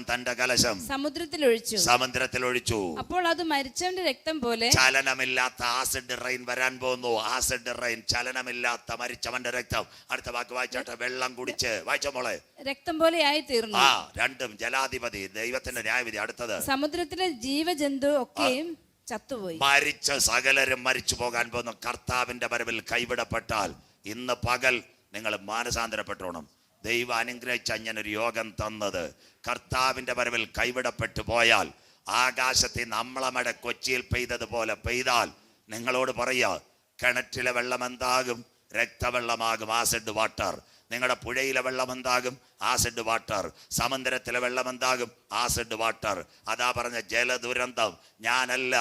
തന്റെ കലശം സമുദ്രത്തിൽ ഒഴിച്ചു. അപ്പോൾ അത് മരിച്ചവന്റെ രക്തം പോലെ, ചലനമില്ലാത്ത ആസിഡ് റെയിൻ വരാൻ പോകുന്നു. ആസിഡ് റെയിൻ, ചലനമില്ലാത്ത മരിച്ചവന്റെ രക്തം. അടുത്ത വാക്ക് വായിച്ചാട്ടെ. വെള്ളം കുടിച്ച് വായിച്ച മോളെ. രക്തം പോലെയായി തീർന്നു. രണ്ടും ജലാധിപതി, ദൈവത്തിന്റെ ന്യായവിധി. അടുത്തത് സമുദ്രത്തിലെ ജീവജന്തു ഒക്കെയും ചത്തുപോയി. മരിച്ച സകലരും മരിച്ചു പോകാൻ പോകുന്നു. കർത്താവിന്റെ വരവിൽ കൈവിടപ്പെട്ടാൽ ഇന്ന് പകൽ നിങ്ങൾ മാനസാന്തരപ്പെട്ടോണം. ദൈവം അനുഗ്രഹിച്ച ഞാനൊരു യോഗം തന്നത്, കർത്താവിന്റെ വരവിൽ കൈവിടപ്പെട്ടു പോയാൽ, ആകാശത്തിൽ നമ്മളമഴ കൊച്ചിയിൽ പെയ്തതുപോലെ പെയ്താൽ, നിങ്ങളോട് പറയാ, കിണറ്റിലെ വെള്ളം എന്താകും? രക്തവെള്ളമാകും, ആസിഡ് വാട്ടർ. നിങ്ങളുടെ പുഴയിലെ വെള്ളം എന്താകും? Acid water. സമുദ്രത്തിലെ വെള്ളം എന്താകും? Acid water. അതാ പറഞ്ഞ ജലദുരന്തം. ഞാനല്ല,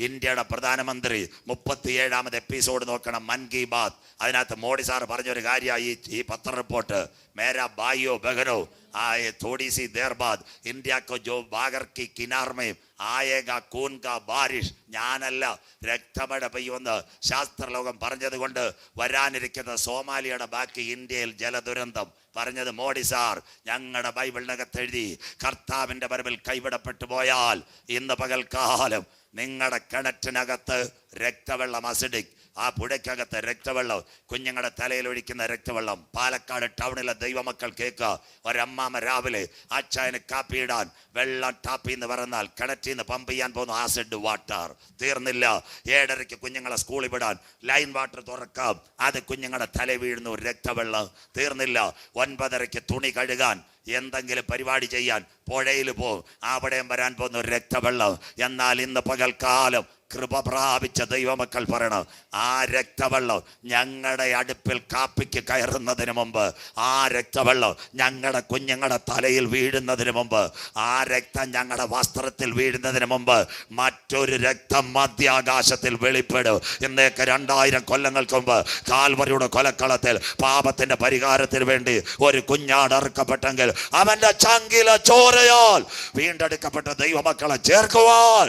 ഇന്ത്യയുടെ പ്രധാനമന്ത്രി 37-ാമത് എപ്പിസോഡ് നോക്കണം, മൻ കി ബാത്ത്. അതിനകത്ത് മോഡി സാർ പറഞ്ഞൊരു കാര്യമായി ഈ പത്ര റിപ്പോർട്ട്. മേരാ ഭായിയോ ബഹനോ आए थोड़ी सी देर बाद इंडिया को जो बागर की किनार में आएगा खून का बारिश. ഞാനല്ല, രക്തമഴ പെയ്യുമെന്ന് ശാസ്ത്രലോകം പറഞ്ഞത് കൊണ്ട് വരാനിരിക്കുന്ന സോമാലിയുടെ ബാക്കി ഇന്ത്യയിൽ ജലദുരന്തം പറഞ്ഞത് മോഡി സാർ ഞങ്ങളുടെ ബൈബിളിനകത്ത് എഴുതി. കർത്താവിന്റെ വരവിൽ കൈവിടപ്പെട്ടു പോയാൽ ഇന്ന് പകൽക്കാലം നിങ്ങളുടെ കിണറ്റിനകത്ത് രക്തവെള്ളം, അസിഡിക്, ആ പുഴയ്ക്കകത്ത് രക്തവെള്ളം, കുഞ്ഞുങ്ങളുടെ തലയിൽ ഒഴിക്കുന്ന രക്തവെള്ളം. പാലക്കാട് ടൗണിലെ ദൈവമക്കൾ കേൾക്കുക. ഒരമ്മാമ രാവിലെ അച്ചായന് കാപ്പിയിടാൻ വെള്ളം ടാപ്പിൽ നിന്ന് പറഞ്ഞാൽ കിണറ്റിൽ നിന്ന് പമ്പ് ചെയ്യാൻ പോകുന്നു ആസിഡ് വാട്ടർ. തീർന്നില്ല. 7:30 കുഞ്ഞുങ്ങളെ സ്കൂളിൽ വിടാൻ ലൈൻ വാട്ടർ തുറക്കാം, അത് കുഞ്ഞുങ്ങളുടെ തല വീഴുന്നു രക്തവെള്ളം. തീർന്നില്ല. 9:30 തുണി കഴുകാൻ, എന്തെങ്കിലും പരിപാടി ചെയ്യാൻ പുഴയിൽ പോകും, അവിടെയും വരാൻ പോകുന്ന രക്തവെള്ളം. എന്നാൽ ഇന്ന് പകൽക്കാലം കൃപ പ്രാപിച്ച ദൈവമക്കൾ പറയണം, ആ രക്തവെള്ളം ഞങ്ങളുടെ അടുപ്പിൽ കാപ്പിക്ക് കയറുന്നതിന് മുമ്പ്, ആ രക്തവെള്ളം ഞങ്ങളുടെ കുഞ്ഞുങ്ങളുടെ തലയിൽ വീഴുന്നതിന് മുമ്പ്, ആ രക്തം ഞങ്ങളുടെ വസ്ത്രത്തിൽ വീഴുന്നതിന് മുമ്പ് മറ്റൊരു രക്തം മധ്യാകാശത്തിൽ വെളിപ്പെടും. ഇന്നേക്ക് 2000 കൊല്ലങ്ങൾക്ക് മുമ്പ് കാൽവരിയുടെ കൊലക്കളത്തിൽ പാപത്തിന്റെ പരിഹാരത്തിന് വേണ്ടി ഒരു കുഞ്ഞാട് അറുക്കപ്പെട്ടെങ്കിൽ അവന്റെ ചങ്കിലെ ചോരയാൽ വീണ്ടെടുക്കപ്പെട്ട ദൈവമക്കളെ ചേർക്കുവാൻ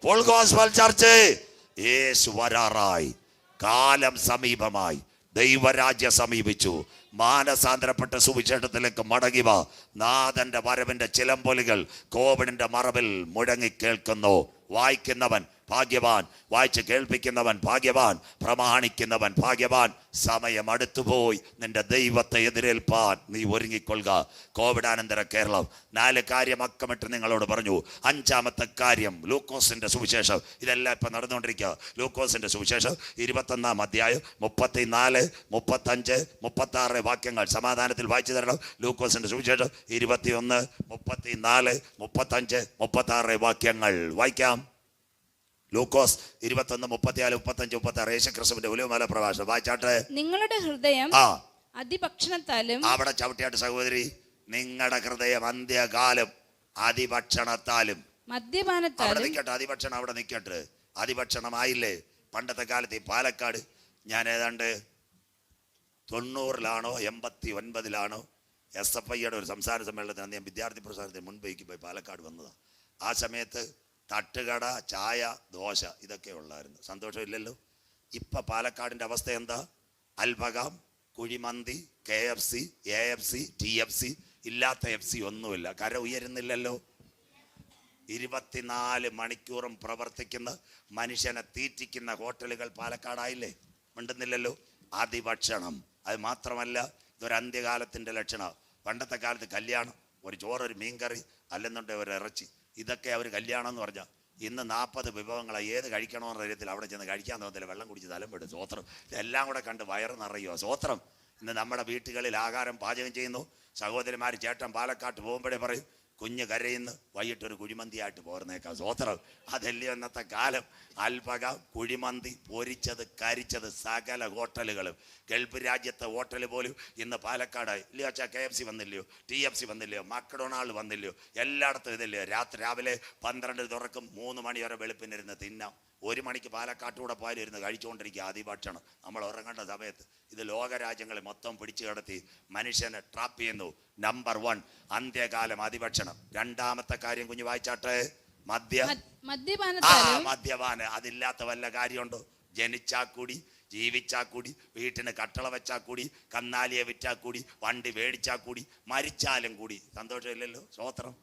ഫുൾ ഗോസ്പൽ ചർച്ച് യേശു വരാറായി. കാലം സമീപമായി, ദൈവരാജ്യം സമീപിച്ചു. മാനസാന്തരപ്പെട്ട സുവിശേഷത്തിലേക്ക് മടങ്ങിവ. നാഥന്റെ വരവിന്റെ ചിലമ്പൊലികൾ കോവിഡിന്റെ മറവിൽ മുഴങ്ങി കേൾക്കുന്നു. വായിക്കുന്നവൻ ഭാഗ്യവാൻ, വായിച്ച് കേൾപ്പിക്കുന്നവൻ ഭാഗ്യവാൻ, പ്രമാണിക്കുന്നവൻ ഭാഗ്യവാൻ. സമയം അടുത്തുപോയി. നിന്റെ ദൈവത്തെ എതിരേൽപ്പാൻ നീ ഒരുങ്ങിക്കൊള്ളുക. കോവിഡാനന്തര കേരളം 4 കാര്യം അക്കമിട്ട് നിങ്ങളോട് പറഞ്ഞു. 5-ാമത്തെ കാര്യം ലൂക്കോസിന്റെ സുവിശേഷം. ഇതെല്ലാം ഇപ്പം നടന്നുകൊണ്ടിരിക്കുക. ലൂക്കോസിന്റെ സുവിശേഷം 21-ാം അധ്യായം 34, 35, 36 വാക്യങ്ങൾ സമാധാനത്തിൽ വായിച്ചു തരണം. ലൂക്കോസിന്റെ സുവിശേഷം 21, 34, 35, 36 വാക്യങ്ങൾ വായിക്കാം. ലൂക്കോസ് 21, 34, 35, 36 യേശുക്രിസ്തുവിന്റെ ഉലവുമല പ്രഭാഷണം വായിച്ചാട്ടെ. നിങ്ങളുടെ ഹൃദയം അതിഭക്ഷണത്താലും, അവിടെ ചവിട്ടിയാട്ട് സഹോദരി, നിങ്ങളുടെ ഹൃദയം അന്ത്യകാലം അതിഭക്ഷണത്താലും, മദ്യപാനത്താലും. അവിടെ നിൽക്കട്ടെ, അതിഭക്ഷണം അവിടെ നിൽക്കട്ടെ. അതിഭക്ഷണമായില്ലേ? പണ്ടത്തെ കാലത്ത് ഈ പാലക്കാട് ഞാൻ ഏതാണ്ട് 90-ലാണോ 89-ലാണോ SFIയുടെ ഒരു സംസ്ഥാന സമ്മേളനത്തിന് ഞാൻ വിദ്യാർത്ഥി പ്രസ്ഥാനത്തിന് മുൻപേക്ക് പോയി പാലക്കാട് വന്നതാണ്. ആ സമയത്ത് തട്ടുകട, ചായ, ദോശ ഇതൊക്കെ ഉള്ളായിരുന്നു. സന്തോഷമില്ലല്ലോ. ഇപ്പം പാലക്കാടിൻ്റെ അവസ്ഥ എന്താ? അൽബകാം, കുഴിമന്തി, KFC, AFC, TFC, ഇല്ലാത്ത FC ഒന്നുമില്ല. കര ഉയരുന്നില്ലല്ലോ. 24 മണിക്കൂറും പ്രവർത്തിക്കുന്ന, മനുഷ്യനെ തീറ്റിക്കുന്ന ഹോട്ടലുകൾ പാലക്കാടായില്ലേ? മിണ്ടുന്നില്ലല്ലോ. അതിഭക്ഷണം. അത് മാത്രമല്ല, ഇതൊരു അന്ത്യകാലത്തിൻ്റെ ലക്ഷണം. പണ്ടത്തെ കാലത്ത് കല്യാണം, ഒരു ചോറ്, ഒരു മീൻകറി, അല്ലെന്നുണ്ടെങ്കിൽ ഒരു ഇറച്ചി, ഇതൊക്കെ അവർ കല്യാണം എന്ന് പറഞ്ഞാൽ. ഇന്ന് 40 വിഭവങ്ങളാണ്. ഏത് കഴിക്കണമെന്ന കാര്യത്തിൽ അവിടെ ചെന്ന് കഴിക്കാൻ തോന്നത്തില്ല. വെള്ളം കുടിച്ച് തലം പെടും. സ്വോത്രം. ഇതെല്ലാം കൂടെ കണ്ട് വയറ് നിറയുക. സ്വോത്രം. ഇന്ന് നമ്മുടെ വീട്ടുകളിൽ ആഹാരം പാചകം ചെയ്യുന്നു. സഹോദരിമാർ, ചേട്ടൻ പാലക്കാട്ട് പോകുമ്പോഴേ പറയും, കുഞ്ഞ് കരയുന്നു, വൈകിട്ടൊരു കുഴിമന്തിയായിട്ട് പോർന്നേക്കാം. സ്വോത്രം. അതല്ലേ ഇന്നത്തെ കാലം. അൽപക, കുഴിമന്തി, പൊരിച്ചത്, കരിച്ചത്, സകല ഹോട്ടലുകളും. ഗൾഫ് രാജ്യത്തെ ഹോട്ടൽ പോലും ഇന്ന് പാലക്കാടായി. ഇല്ലയോ അച്ഛാ? KFC വന്നില്ലയോ? TFC വന്നില്ലയോ? മക്ഡൊണാൾഡ് വന്നില്ലയോ? എല്ലായിടത്തും ഇതില്ലയോ? രാവിലെ 12 തുറക്കും, 3 മണി വരെ വെളുപ്പിനിരുന്ന് തിന്നാം. 1 മണിക്ക് പാലക്കാട്ടൂടെ പോയാലും ഇരുന്ന് കഴിച്ചുകൊണ്ടിരിക്കുക അതിഭക്ഷണം. നമ്മൾ ഉറങ്ങേണ്ട സമയത്ത്. ഇത് ലോകരാജ്യങ്ങളെ മൊത്തം പിടിച്ചു കിടത്തി മനുഷ്യനെ ട്രാപ്പ് ചെയ്യുന്നു. നമ്പർ 1 അന്ത്യകാലം അതിഭക്ഷണം. 2-ാമത്തെ കാര്യം കുഞ്ഞു വായിച്ചാട്ടെ. മദ്യപാന. അതില്ലാത്ത വല്ല കാര്യമുണ്ടോ? ജനിച്ചാ കൂടി, ജീവിച്ചാ കൂടി, വീട്ടിന് കട്ടള വെച്ചാ കൂടി, കന്നാലിയെ വിറ്റാ കൂടി, വണ്ടി മേടിച്ചാ കൂടി, മരിച്ചാലും കൂടി സന്തോഷമില്ലല്ലോ. സ്വോത്രം.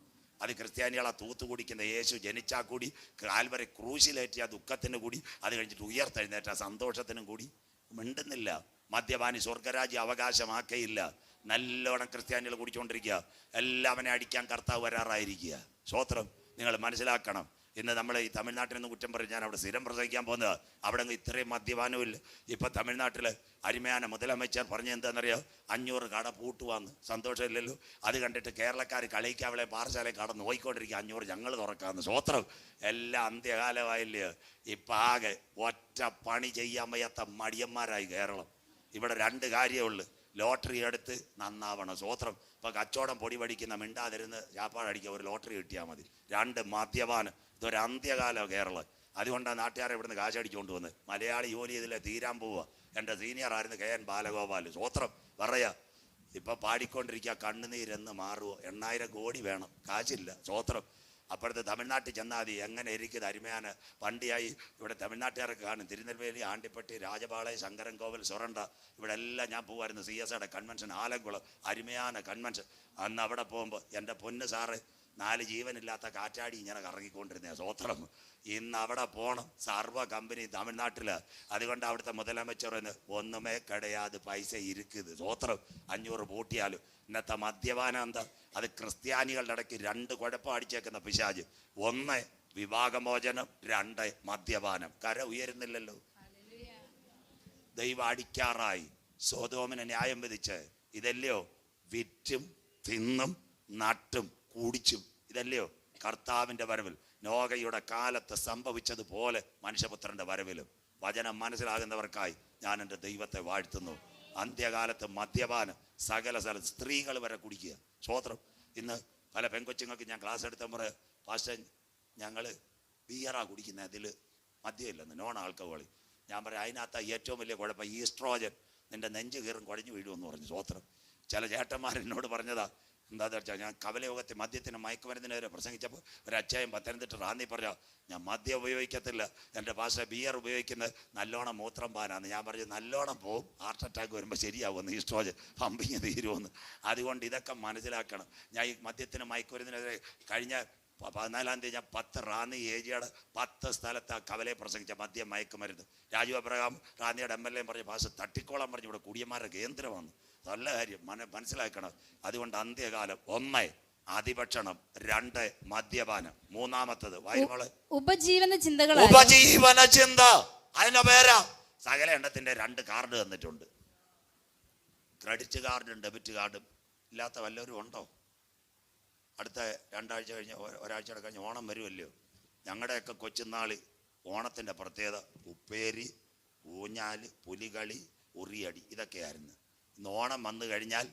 അത് ക്രിസ്ത്യാനികളെ തൂത്തു കുടിക്കുന്ന യേശു ജനിച്ചാൽ കൂടി, കാൽവരി ക്രൂശിലേറ്റിയ ദുഃഖത്തിന് കൂടി, അത് കഴിഞ്ഞിട്ട് ഉയർത്തെഴുന്നേറ്റ സന്തോഷത്തിനും കൂടി. മിണ്ടുന്നില്ല. മദ്യപാനി സ്വർഗരാജ്യം അവകാശമാക്കയില്ല. നല്ലോണം ക്രിസ്ത്യാനികൾ കുടിച്ചുകൊണ്ടിരിക്കുക. എല്ലാവനെ അടിക്കാൻ കർത്താവ് വരാറായിരിക്കുക. സ്വോത്രം. നിങ്ങൾ മനസ്സിലാക്കണം. ഇന്ന് നമ്മൾ ഈ തമിഴ്നാട്ടിൽ നിന്ന് കുറ്റം പറയും. ഞാൻ അവിടെ സ്ഥിരം പ്രസംഗിക്കാൻ പോകുന്നത്. അവിടെ നിന്ന് ഇത്രയും മദ്യപാനവും ഇല്ല. ഇപ്പം തമിഴ്നാട്ടിൽ അരുമയാന മുതലമച്ചാർ പറഞ്ഞ എന്താണെന്നറിയോ? 500 കട പൂട്ടുവാന്ന്. സന്തോഷമില്ലല്ലോ. അത് കണ്ടിട്ട് കേരളക്കാർ കളിക്കാവളെ പാറശാലയിൽ കടന്ന് നോയിക്കൊണ്ടിരിക്കുക. 500 ഞങ്ങൾ തുറക്കാമെന്ന്. സ്വോത്രം. എല്ലാം അന്ത്യകാലമായില്ലയോ. ഇപ്പം ആകെ ഒറ്റ പണി ചെയ്യാൻ വയ്യാത്ത മടിയന്മാരായി കേരളം. ഇവിടെ 2 കാര്യമുള്ളൂ. ലോട്ടറി എടുത്ത് നന്നാവണം. സ്വോത്രം. ഇപ്പം കച്ചവടം പൊടി പഠിക്കുന്ന മിണ്ടാതിരുന്ന് ചാപ്പാടടിക്കുക. ഒരു ലോട്ടറി കിട്ടിയാൽ മതി. 2 മദ്യപാനം. ഇതൊരു അന്ത്യകാലം കേരളം. അതുകൊണ്ടാണ് നാട്ടുകാരെ ഇവിടുന്ന് കാശടിച്ചുകൊണ്ട് വന്ന്. മലയാളി ജോലി ചെയ്തില്ലേ തീരാൻ പോവുക. എൻ്റെ സീനിയർ ആയിരുന്നു KN ബാലഗോപാൽ. സ്വോത്രം. പറയാ ഇപ്പം പാടിക്കൊണ്ടിരിക്കുക. കണ്ണുനീരെന്ന് മാറുമോ? 8000 കോടി വേണം, കാശില്ല. സ്വോത്രം. അപ്പോഴത്തെ തമിഴ്നാട്ടിൽ ചെന്നാൽ മതി. എങ്ങനെ ഇരിക്കുന്നത് അരുമയാന വണ്ടിയായി. ഇവിടെ തമിഴ്നാട്ടുകാരൊക്കെ കാണും. തിരുനെൽവേലി, ആണ്ടിപ്പട്ടി, രാജപാളയം, ശങ്കരൻകോവിൽ, സൊറണ്ട, ഇവിടെ എല്ലാം ഞാൻ പോകുമായിരുന്നു. CSIയുടെ കൺവെൻഷൻ, ആലക്കുളം അരുമയാന കൺവെൻഷൻ. അന്ന് അവിടെ പോകുമ്പോൾ എൻ്റെ പൊന്ന് സാറ് 4 ജീവനില്ലാത്ത കാറ്റാടി ഇങ്ങനെ കറങ്ങിക്കൊണ്ടിരുന്ന. സ്വോത്രം. ഇന്ന് അവിടെ പോകണം. സർവ്വ കമ്പനി തമിഴ്നാട്ടിൽ. അതുകൊണ്ട് അവിടുത്തെ മുതലമച്ചറിന് ഒന്നുമേ കടയാതെ പൈസ ഇരിക്കുന്നത്. സ്വോത്രം. 500 പൂട്ടിയാലും. ഇന്നത്തെ മദ്യപാനം എന്താ? അത് ക്രിസ്ത്യാനികളുടെ ഇടയ്ക്ക് 2 കുഴപ്പം അടിച്ചേക്കുന്ന പിശാച്. 1 വിവാഹമോചനം, 2 മദ്യപാനം. കര ഉയരുന്നില്ലല്ലോ. ദൈവം അടിക്കാറായി. സോദോമിനെ ന്യായം വിധിച്ച് ഇതല്ലയോ? വിറ്റും തിന്നും നട്ടും കുടിച്ചും. ഇതല്ലയോ കർത്താവിൻ്റെ വരവിൽ? നോഹയുടെ കാലത്ത് സംഭവിച്ചതുപോലെ മനുഷ്യപുത്രന്റെ വരവിലും വചനം മനസ്സിലാകുന്നവർക്കായി ഞാൻ എൻ്റെ ദൈവത്തെ വാഴ്ത്തുന്നു. അന്ത്യകാലത്ത് മദ്യപാനം സകല സ്ഥലത്ത് സ്ത്രീകൾ വരെ കുടിക്കുക. സ്തോത്രം. ഇന്ന് പല പെൺകൊച്ചുങ്ങൾക്ക് ഞാൻ ക്ലാസ് എടുത്തപ്പോൾ പാസ്റ്റർ ഞങ്ങൾ ബിയറാ കുടിക്കുന്നത്, അതിൽ മദ്യമില്ലെന്ന്, നോൺ ആൽക്കഹോളി. ഞാൻ പറയാം അതിനകത്ത് ഏറ്റവും വലിയ കുഴപ്പം ഈസ്ട്രോജൻ, നിന്റെ നെഞ്ച് കീറും കുഴഞ്ഞു വീഴുമെന്ന് പറഞ്ഞു. സ്തോത്രം. ചില ചേട്ടന്മാർ എന്നോട് പറഞ്ഞതാ, എന്താണെന്ന് വെച്ചാൽ ഞാൻ കവലയോഗത്തിൽ മദ്യത്തിന് മയക്കുമരുന്നിനെതിരെ പ്രസംഗിച്ചപ്പോൾ ഒരു അച്ചായം പത്തനംതിട്ട റാന്നി പറഞ്ഞ ഞാൻ മദ്യം ഉപയോഗിക്കത്തില്ല, എൻ്റെ ഭാഷ ബിയർ ഉപയോഗിക്കുന്നത് നല്ലോണം മൂത്രം പാനാന്ന്. ഞാൻ പറഞ്ഞു നല്ലോണം പോവും, ഹാർട്ട് അറ്റാക്ക് വരുമ്പോൾ ശരിയാവുമെന്ന്, ഈസ്ട്രോജൻ പമ്പിങ് തീരുമെന്ന്. അതുകൊണ്ട് ഇതൊക്കെ മനസ്സിലാക്കണം. ഞാൻ ഈ മദ്യത്തിന് മയക്കുമരുന്നിനെതിരെ കഴിഞ്ഞ 14-ാം തീയതി ഞാൻ 10 റാന്നി ഏരിയയുടെ 10 സ്ഥലത്ത് കവലയെ പ്രസംഗിച്ച മദ്യം മയക്കുമരുന്ന്. രാജു അബ്രഹാം റാന്നിയുടെ MLA പറഞ്ഞ ഭാഷ തട്ടിക്കോളം പറഞ്ഞു ഇവിടെ കുടിയന്മാരുടെ കേന്ദ്രമാണ്. നല്ല കാര്യം മനസ്സിലാക്കണം. അതുകൊണ്ട് അന്ത്യകാലം 1 അതിഭക്ഷണം, 2 മദ്യപാനം, 3-ാമത്തത് വായുമോള് ഉപജീവന ചിന്തകൾ. ഉപജീവന ചിന്ത, അതിന്റെ പേരാ. സകല എണ്ണത്തിന്റെ 2 കാർഡ് തന്നിട്ടുണ്ട്. ക്രെഡിറ്റ് കാർഡും ഡെബിറ്റ് കാർഡും ഇല്ലാത്ത വല്ലവരും ഉണ്ടോ? അടുത്ത 2 ആഴ്ച കഴിഞ്ഞ് ഒരാഴ്ചയുടെ കഴിഞ്ഞ് ഓണം വരുമല്ലോ. ഞങ്ങളുടെയൊക്കെ കൊച്ചുനാളി ഓണത്തിൻ്റെ പ്രത്യേകത ഉപ്പേരി, ഊഞ്ഞാല്, പുലികളി, ഉറിയടി, ഇതൊക്കെയായിരുന്നു. ഇന്ന് ഓണം വന്നു കഴിഞ്ഞാൽ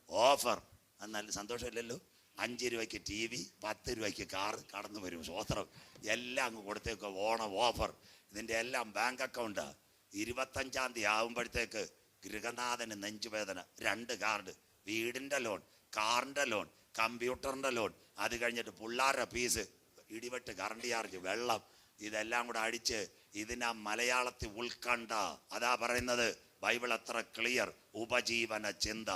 ഓഫർ. അത് നല്ല സന്തോഷമില്ലല്ലോ. 5 രൂപയ്ക്ക് TV, 10 രൂപയ്ക്ക് കാറ് കടന്നു വരും. സ്വോത്രം. എല്ലാം അങ്ങ് കൊടുത്തേക്ക് ഓണം ഓഫർ. ഇതിൻ്റെ എല്ലാം ബാങ്ക് അക്കൗണ്ടാണ്. 25-ാം തീയതി ആകുമ്പോഴത്തേക്ക് ഗൃഹനാഥന് നെഞ്ചുവേദന, 2 കാർഡ്, വീടിൻ്റെ ലോൺ, കാറിൻ്റെ ലോൺ, കമ്പ്യൂട്ടറിൻ്റെ ലോൺ, അത് കഴിഞ്ഞിട്ട് പിള്ളേരുടെ ഫീസ്, ഇടിവെട്ട്, കറണ്ട് ചാർജ്, വെള്ളം, ഇതെല്ലാം കൂടെ അടിച്ച് ഇതിനാ മലയാളത്തിൽ ഉൾക്കണ്ട. അതാ പറയുന്നത് ബൈബിൾ അത്ര ക്ലിയർ. ഉപജീവന ചിന്ത.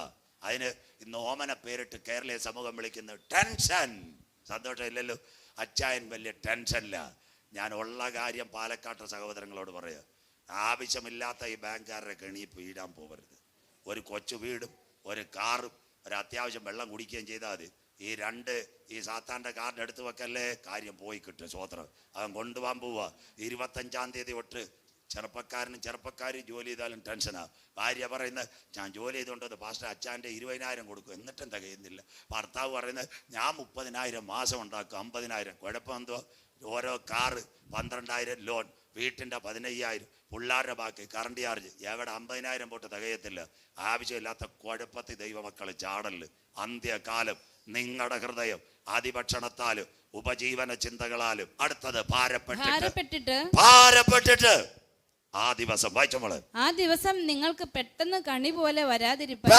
അതിന് ഇന്ന് ഓമന പേരിട്ട് കേരളീയ സമൂഹം വിളിക്കുന്നത് ടെൻഷൻ. സന്തോഷം ഇല്ലല്ലോ. അച്ചായൻ വലിയ ടെൻഷനില്ല. ഞാൻ ഉള്ള കാര്യം പാലക്കാട്ടെ സഹോദരങ്ങളോട് പറയുക, ആവശ്യമില്ലാത്ത ഈ ബാങ്കുകാരുടെ കെണിയിൽ വീടാൻ പോകരുത്. ഒരു കൊച്ചു വീടും ഒരു കാറും ഒരു അത്യാവശ്യം വെള്ളം കുടിക്കുകയും ചെയ്താൽ മതി. ഈ 2 ഈ സാത്താൻ്റെ കാർഡ് എടുത്തു വെക്കല്ലേ, കാര്യം പോയി കിട്ടും. സ്വോത്രം. അവൻ കൊണ്ടുപോകാൻ പോവുക. 25-ാം തീയതി തൊട്ട് ചെറുപ്പക്കാരും ജോലി ചെയ്താലും ടെൻഷനാണ്. ഭാര്യ പറയുന്നത് ഞാൻ ജോലി ചെയ്തുകൊണ്ടത് പാസ്റ്റർ അച്ചാൻ്റെ 20,000 കൊടുക്കും, എന്നിട്ടും തികയുന്നില്ല. ഭർത്താവ് പറയുന്നത് ഞാൻ 30,000 മാസം ഉണ്ടാക്കും, 50,000. കുഴപ്പം എന്തോ? ഓരോ കാറ് 12,000 ലോൺ, വീട്ടിൻ്റെ 15,000, പിള്ളേരുടെ ബാക്കി, കറണ്ട് ചാർജ്, എവിടെ 50,000 പോട്ട് തികയത്തില്ല. ആവശ്യമില്ലാത്ത കുഴപ്പത്തിൽ ദൈവമക്കൾ ചാടല്. അന്ത്യകാലം നിങ്ങളുടെ ഹൃദയം അതിഭക്ഷണത്താലും ഉപജീവന ചിന്തകളാലും. അടുത്തത് ഭാരപ്പെട്ടിട്ട് ആ ദിവസം വായിച്ചോള്. ആ ദിവസം നിങ്ങൾക്ക് പെട്ടെന്ന് കണി പോലെ വരാതിരിപ്പാൻ.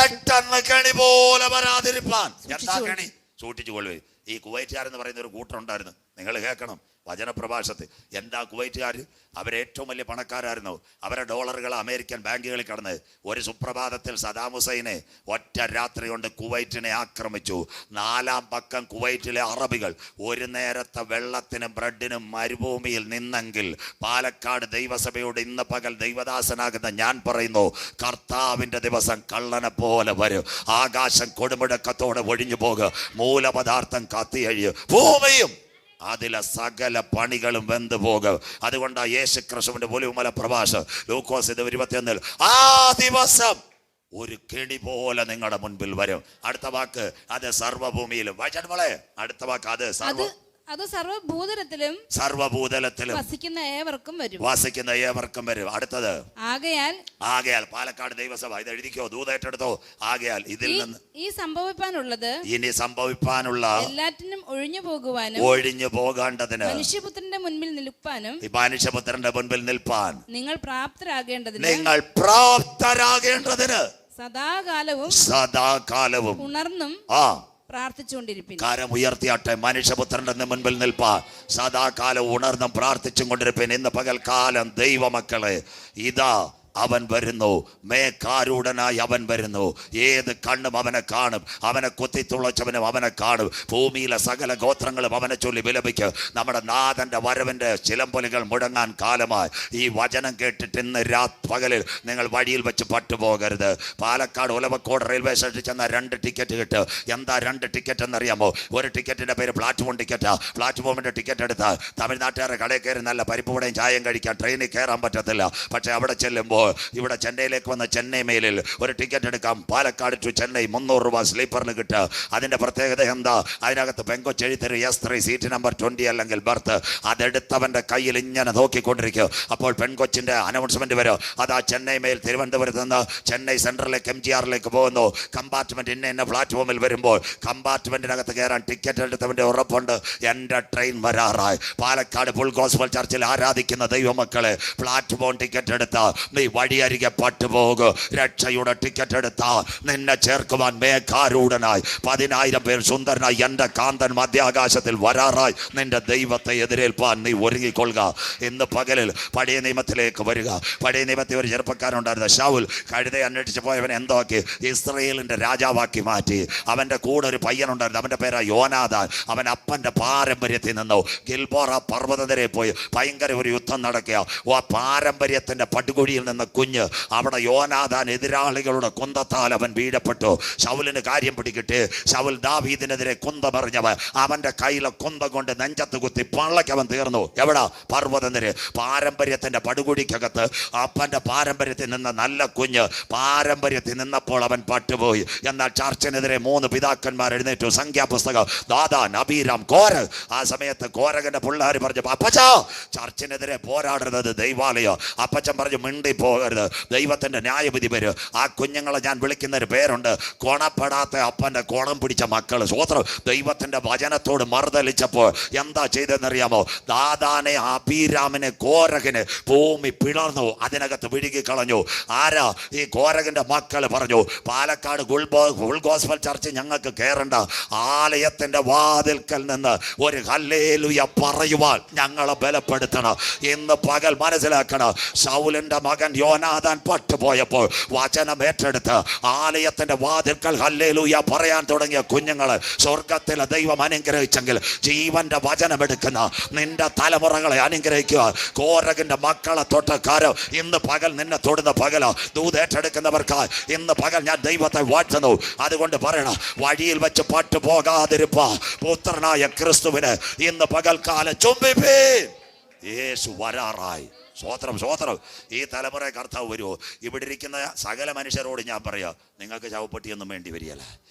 എന്താ കണി? സൂക്ഷിച്ചുകൊള്ളുവേ. ഈ കുവൈറ്റുകാരെന്ന് പറയുന്ന ഒരു കൂട്ടറുണ്ടായിരുന്നു, നിങ്ങൾ കേൾക്കണം. വചനപ്രഭാഷത്തിൽ എന്താ കുവൈറ്റുകാർ? അവരേറ്റവും വലിയ പണക്കാരായിരുന്നു. അവരെ ഡോളറുകൾ അമേരിക്കൻ ബാങ്കുകളിൽ കടന്ന് ഒരു സുപ്രഭാതത്തിൽ സദാം ഹുസൈനെ ഒറ്റ രാത്രി കൊണ്ട് കുവൈറ്റിനെ ആക്രമിച്ചു. 4-ാം പക്കം കുവൈറ്റിലെ അറബികൾ ഒരു നേരത്തെ വെള്ളത്തിനും ബ്രെഡിനും മരുഭൂമിയിൽ നിന്നെങ്കിൽ പാലക്കാട് ദൈവസഭയോട് ഇന്ന് പകൽ ദൈവദാസനാകുന്ന ഞാൻ പറയുന്നു, കർത്താവിൻ്റെ ദിവസം കള്ളനെ പോലെ വരും. ആകാശം കൊടുമുടക്കത്തോടെ ഒഴിഞ്ഞു പോകുക, മൂലപദാർത്ഥം കത്തിയഴിയും, ഭൂമിയും അതിലെ സകല പണികളും വെന്തു പോകും. അതുകൊണ്ടാണ് യേശു ക്രിസ്തുവിന്റെ ഒലിവുമല പ്രഭാഷണം ലൂക്കോസ് 21 ആ ദിവസം ഒരു കെണി പോലെ നിങ്ങളുടെ മുൻപിൽ വരും. അടുത്ത വാക്ക് അത് സർവ്വഭൂമിയിലും. വായിച്ചാൽ അടുത്ത വാക്ക് അത് സർവ്വഭൂതലത്തിലും വസിക്കുന്ന ഏവർക്കും വരും. അടുത്തത് ആകയാൽ. പാലക്കാട് ദൈവസഭ ഇത് എഴുതിക്കോ, ദൂതേറ്റെടുത്തോ. ആകയാൽ ഇതിൽ നിന്ന് ഇനി സംഭവിപ്പാനുള്ള എല്ലാറ്റിനും ഒഴിഞ്ഞു പോകേണ്ടതിന് മനുഷ്യപുത്രന്റെ മുൻപിൽ നിൽപ്പാൻ നിങ്ങൾ പ്രാപ്തരാകേണ്ടതിന് സദാകാലവും ഉണർന്നും പ്രാർത്ഥിച്ചുകൊണ്ടിരിപ്പിൻ. കാരം ഉയർത്തിയാട്ടെ. മനുഷ്യപുത്രന്റെ മുൻപിൽ നിൽപ്പാൻ സദാകാലം ഉണർന്നും പ്രാർത്ഥിച്ചും കൊണ്ടിരിപ്പിൻ. ഇന്ന് പകൽക്കാലം ദൈവമക്കളെ, ഇതാ അവൻ വരുന്നു, മേഘാരൂഢനായി അവൻ വരുന്നു. ഏത് കണ്ണും അവനെ കാണും, അവനെ കൊത്തിത്തുളച്ചവനും അവനെ കാണും. ഭൂമിയിലെ സകല ഗോത്രങ്ങളും അവനെ ചൊല്ലി വിലപിക്കും. നമ്മുടെ നാഥന്റെ വരവിന്റെ ചിലമ്പൊലികൾ മുടങ്ങാൻ കാലമായി. ഈ വചനം കേട്ടിട്ട് ഇന്ന് പകലിൽ നിങ്ങൾ വഴിയിൽ വെച്ച് പട്ടുപോകരുത്. പാലക്കാട് ഒലവക്കോട് റെയിൽവേ സ്റ്റേഷനിൽ ചെന്ന 2 ടിക്കറ്റ് കിട്ടും. എന്താ 2 ടിക്കറ്റ് എന്നറിയാമോ? ഒരു ടിക്കറ്റിന്റെ പേര് പ്ലാറ്റ്ഫോം ടിക്കറ്റാ. പ്ലാറ്റ്ഫോമിന്റെ ടിക്കറ്റ് എടുത്താൽ തമിഴ്നാട്ടുകാരെ കടയിൽ കയറി നല്ല പരിപ്പുവടയും ചായയും കഴിക്കാൻ ട്രെയിനിൽ കയറാൻ പറ്റത്തില്ല. പക്ഷെ അവിടെ ചെല്ലുമ്പോൾ വരുമ്പോൾ ഇവിടെ ചെന്നൈയിലേക്ക് വന്ന ചെന്നൈ മെയിലിൽ ഒരു ടിക്കറ്റ് എടുക്കാം. പാലക്കാട് ടു ചെന്നൈ 300 രൂപ സ്ലീപ്പറിൽ കിട്ടുക. അതിൻ്റെ പ്രത്യേകത എന്താ? അതിനകത്ത് പെങ്കൊച്ച് എഴുത്തരും S3 സീറ്റ് നമ്പർ 20 അല്ലെങ്കിൽ ബർത്ത്. അതെടുത്തവൻ്റെ കയ്യിൽ ഇങ്ങനെ നോക്കിക്കൊണ്ടിരിക്കും. അപ്പോൾ പെൺകൊച്ചിൻ്റെ അനൗൺസ്മെൻറ്റ് വരും. അതാ ചെന്നൈ മെയിൽ തിരുവനന്തപുരത്ത് നിന്ന് ചെന്നൈ സെൻട്രലിലേക്ക് MGRലേക്ക് പോകുന്നു. കമ്പാർട്ട്മെൻറ്റ് ഇന്ന പ്ലാറ്റ്ഫോമിൽ വരുമ്പോൾ കമ്പാർട്ട്മെൻറ്റിനകത്ത് കയറാൻ ടിക്കറ്റ് എടുത്തവൻ്റെ ഉറപ്പുണ്ട്. എൻ്റെ ട്രെയിൻ വരാറായി. പാലക്കാട് ഫുൾ ഗോസ്പൽ ചർച്ചിൽ ആരാധിക്കുന്ന ദൈവമക്കളെ, പ്ലാറ്റ്ഫോം ടിക്കറ്റ് എടുത്ത നീ വഴിയരികെ പട്ടുപോകും. രക്ഷയുടെ ടിക്കറ്റ് എടുത്ത നിന്നെ ചേർക്കുവാൻ മേഘാരൂഢനായി 10,000 പേർ സുന്ദരനായി എൻ്റെ കാന്തൻ മധ്യാകാശത്തിൽ വരാറായി. നിന്റെ ദൈവത്തെ എതിരേൽപ്പാൻ നീ ഒരുങ്ങിക്കൊള്ളുക. ഇന്ന് പകലിൽ പഴയ നിയമത്തിലേക്ക് വരിക. പഴയ നിയമത്തിൽ ഒരു ചെറുപ്പക്കാരുണ്ടായിരുന്ന ശൗൽ കഴുതെ അന്വേഷിച്ച് പോയവൻ എന്തോക്കി? ഇസ്രയേലിൻ്റെ രാജാവാക്കി മാറ്റി. അവൻ്റെ കൂടെ ഒരു പയ്യനുണ്ടായിരുന്നു. അവൻ്റെ പേരാ യോനാഥാൻ. അവൻ അപ്പൻ്റെ പാരമ്പര്യത്തിൽ നിന്നു ഗിൽബോറ പർവ്വതനിരയിൽ പോയി ഭയങ്കര ഒരു യുദ്ധം നടക്കുക. ആ പാരമ്പര്യത്തിൻ്റെ പടുകുഴിയിൽ നിന്ന് കുഞ്ഞ് അവിടെ യോനാഥാൻ എതിരാളികളുടെ കുന്തത്താൽ അവൻ വീഴപ്പെട്ടു. ശൗലിന് കാര്യം പിടികിട്ട് ശൗൽ ദാവീദിനെതിരെ കുന്തമെറിഞ്ഞവൻ അവൻ്റെ കയ്യിലെ കുന്തം കൊണ്ട് നെഞ്ചത്ത് കുത്തി പള്ളയ്ക്ക് അവൻ തീർന്നു. എവിടാ? പർവ്വതനിര. പാരമ്പര്യത്തിൻ്റെ പടുകുഴിക്കകത്ത് അപ്പൻ്റെ പാരമ്പര്യത്തിൽ നിന്ന നല്ല കുഞ്ഞ് പാരമ്പര്യത്തിൽ നിന്നപ്പോൾ അവൻ പട്ടുപോയി. എന്നാൽ ചർച്ചിനെതിരെ 3 പിതാക്കന്മാർ എഴുന്നേറ്റു. സംഖ്യാപുസ്തകം ദാദാൻ, അബീരാം, കോരഹ്. ആ സമയത്ത് കോരഹന്റെ പിള്ളേർ പറഞ്ഞു, അപ്പച്ചാ ചർച്ചിനെതിരെ പോരാടുന്നത് ദൈവാലയം. അപ്പച്ചൻ പറഞ്ഞു, മിണ്ടി പോകരുത്, ദൈവത്തിൻ്റെ ന്യായവിധി വരും. ആ കുഞ്ഞുങ്ങളെ ഞാൻ വിളിക്കുന്നൊരു പേരുണ്ട്, കൊണപ്പെടാത്ത അപ്പൻ്റെ കോണം പിടിച്ച മക്കൾ. സ്വോത്രം. ദൈവത്തിൻ്റെ വചനത്തോട് മറുതലിച്ചപ്പോൾ എന്താ ചെയ്തെന്നറിയാമോ? ദാദാനെ, അബീരാമിനെ, കോരഹിനെ ഭൂമി പിളർന്നു, അതിനകത്ത് വിഴുകി കളഞ്ഞു. ആരാ? ഈ കോരഹിന്റെ മക്കൾ പറഞ്ഞു, പാലക്കാട് ഫുൾ ഗോസ്പൽ ചർച്ച് ഞങ്ങൾക്ക് കയറണ്ട, ആലയത്തിൻ്റെ വാതിൽക്കൽ നിന്ന് ഒരു ഹല്ലേലൂയ പറയുവാൻ ഞങ്ങളെ ബലപ്പെടുത്തണം. ഇന്ന് പകൽ മനസ്സിലാക്കണം, ശൗലിൻ്റെ മകൻ യോനാഥാൻ പട്ടുപോയപ്പോൾ വചനം ഏറ്റെടുത്ത് ആലയത്തിൻ്റെ വാതിൽക്കൽ ഹല്ലേലൂയ പറയാൻ തുടങ്ങിയ കുഞ്ഞുങ്ങളെ സ്വർഗത്തിലെ ദൈവം അനുഗ്രഹിച്ചെങ്കിൽ ജീവന്റെ വചനമെടുക്കുന്ന നിന്റെ തലമുറകളെ അനുഗ്രഹിക്കുക. കോരഹിന്റെ മക്കളെ തൊട്ടക്കാരോ ഇന്ന് പകൽ നിന്നെ തൊടുന്ന പകല ദൂതേറ്റെടുക്കുന്നവർക്കായി ഇന്ന് പകൽ ഞാൻ ദൈവത്തെ വാഴ്ത്തുന്നു. അതുകൊണ്ട് പറയണം, വഴിയിൽ വെച്ച് പട്ടുപോകാതിരുപ്പാ പുത്രനായ ക്രിസ്തുവിന് ഇന്ന് പകൽക്കാലം ചുംബിപ്പീൻ. യേശു വരാറായി. സ്വോത്രം, സ്വോത്രം. ഈ തലമുറ കർത്താവ് വരുമോ? ഇവിടെ ഇരിക്കുന്ന സകല മനുഷ്യരോട് ഞാൻ പറയാം, നിങ്ങൾക്ക് ചവപ്പെട്ടിയൊന്നും വേണ്ടി വരികയല്ല.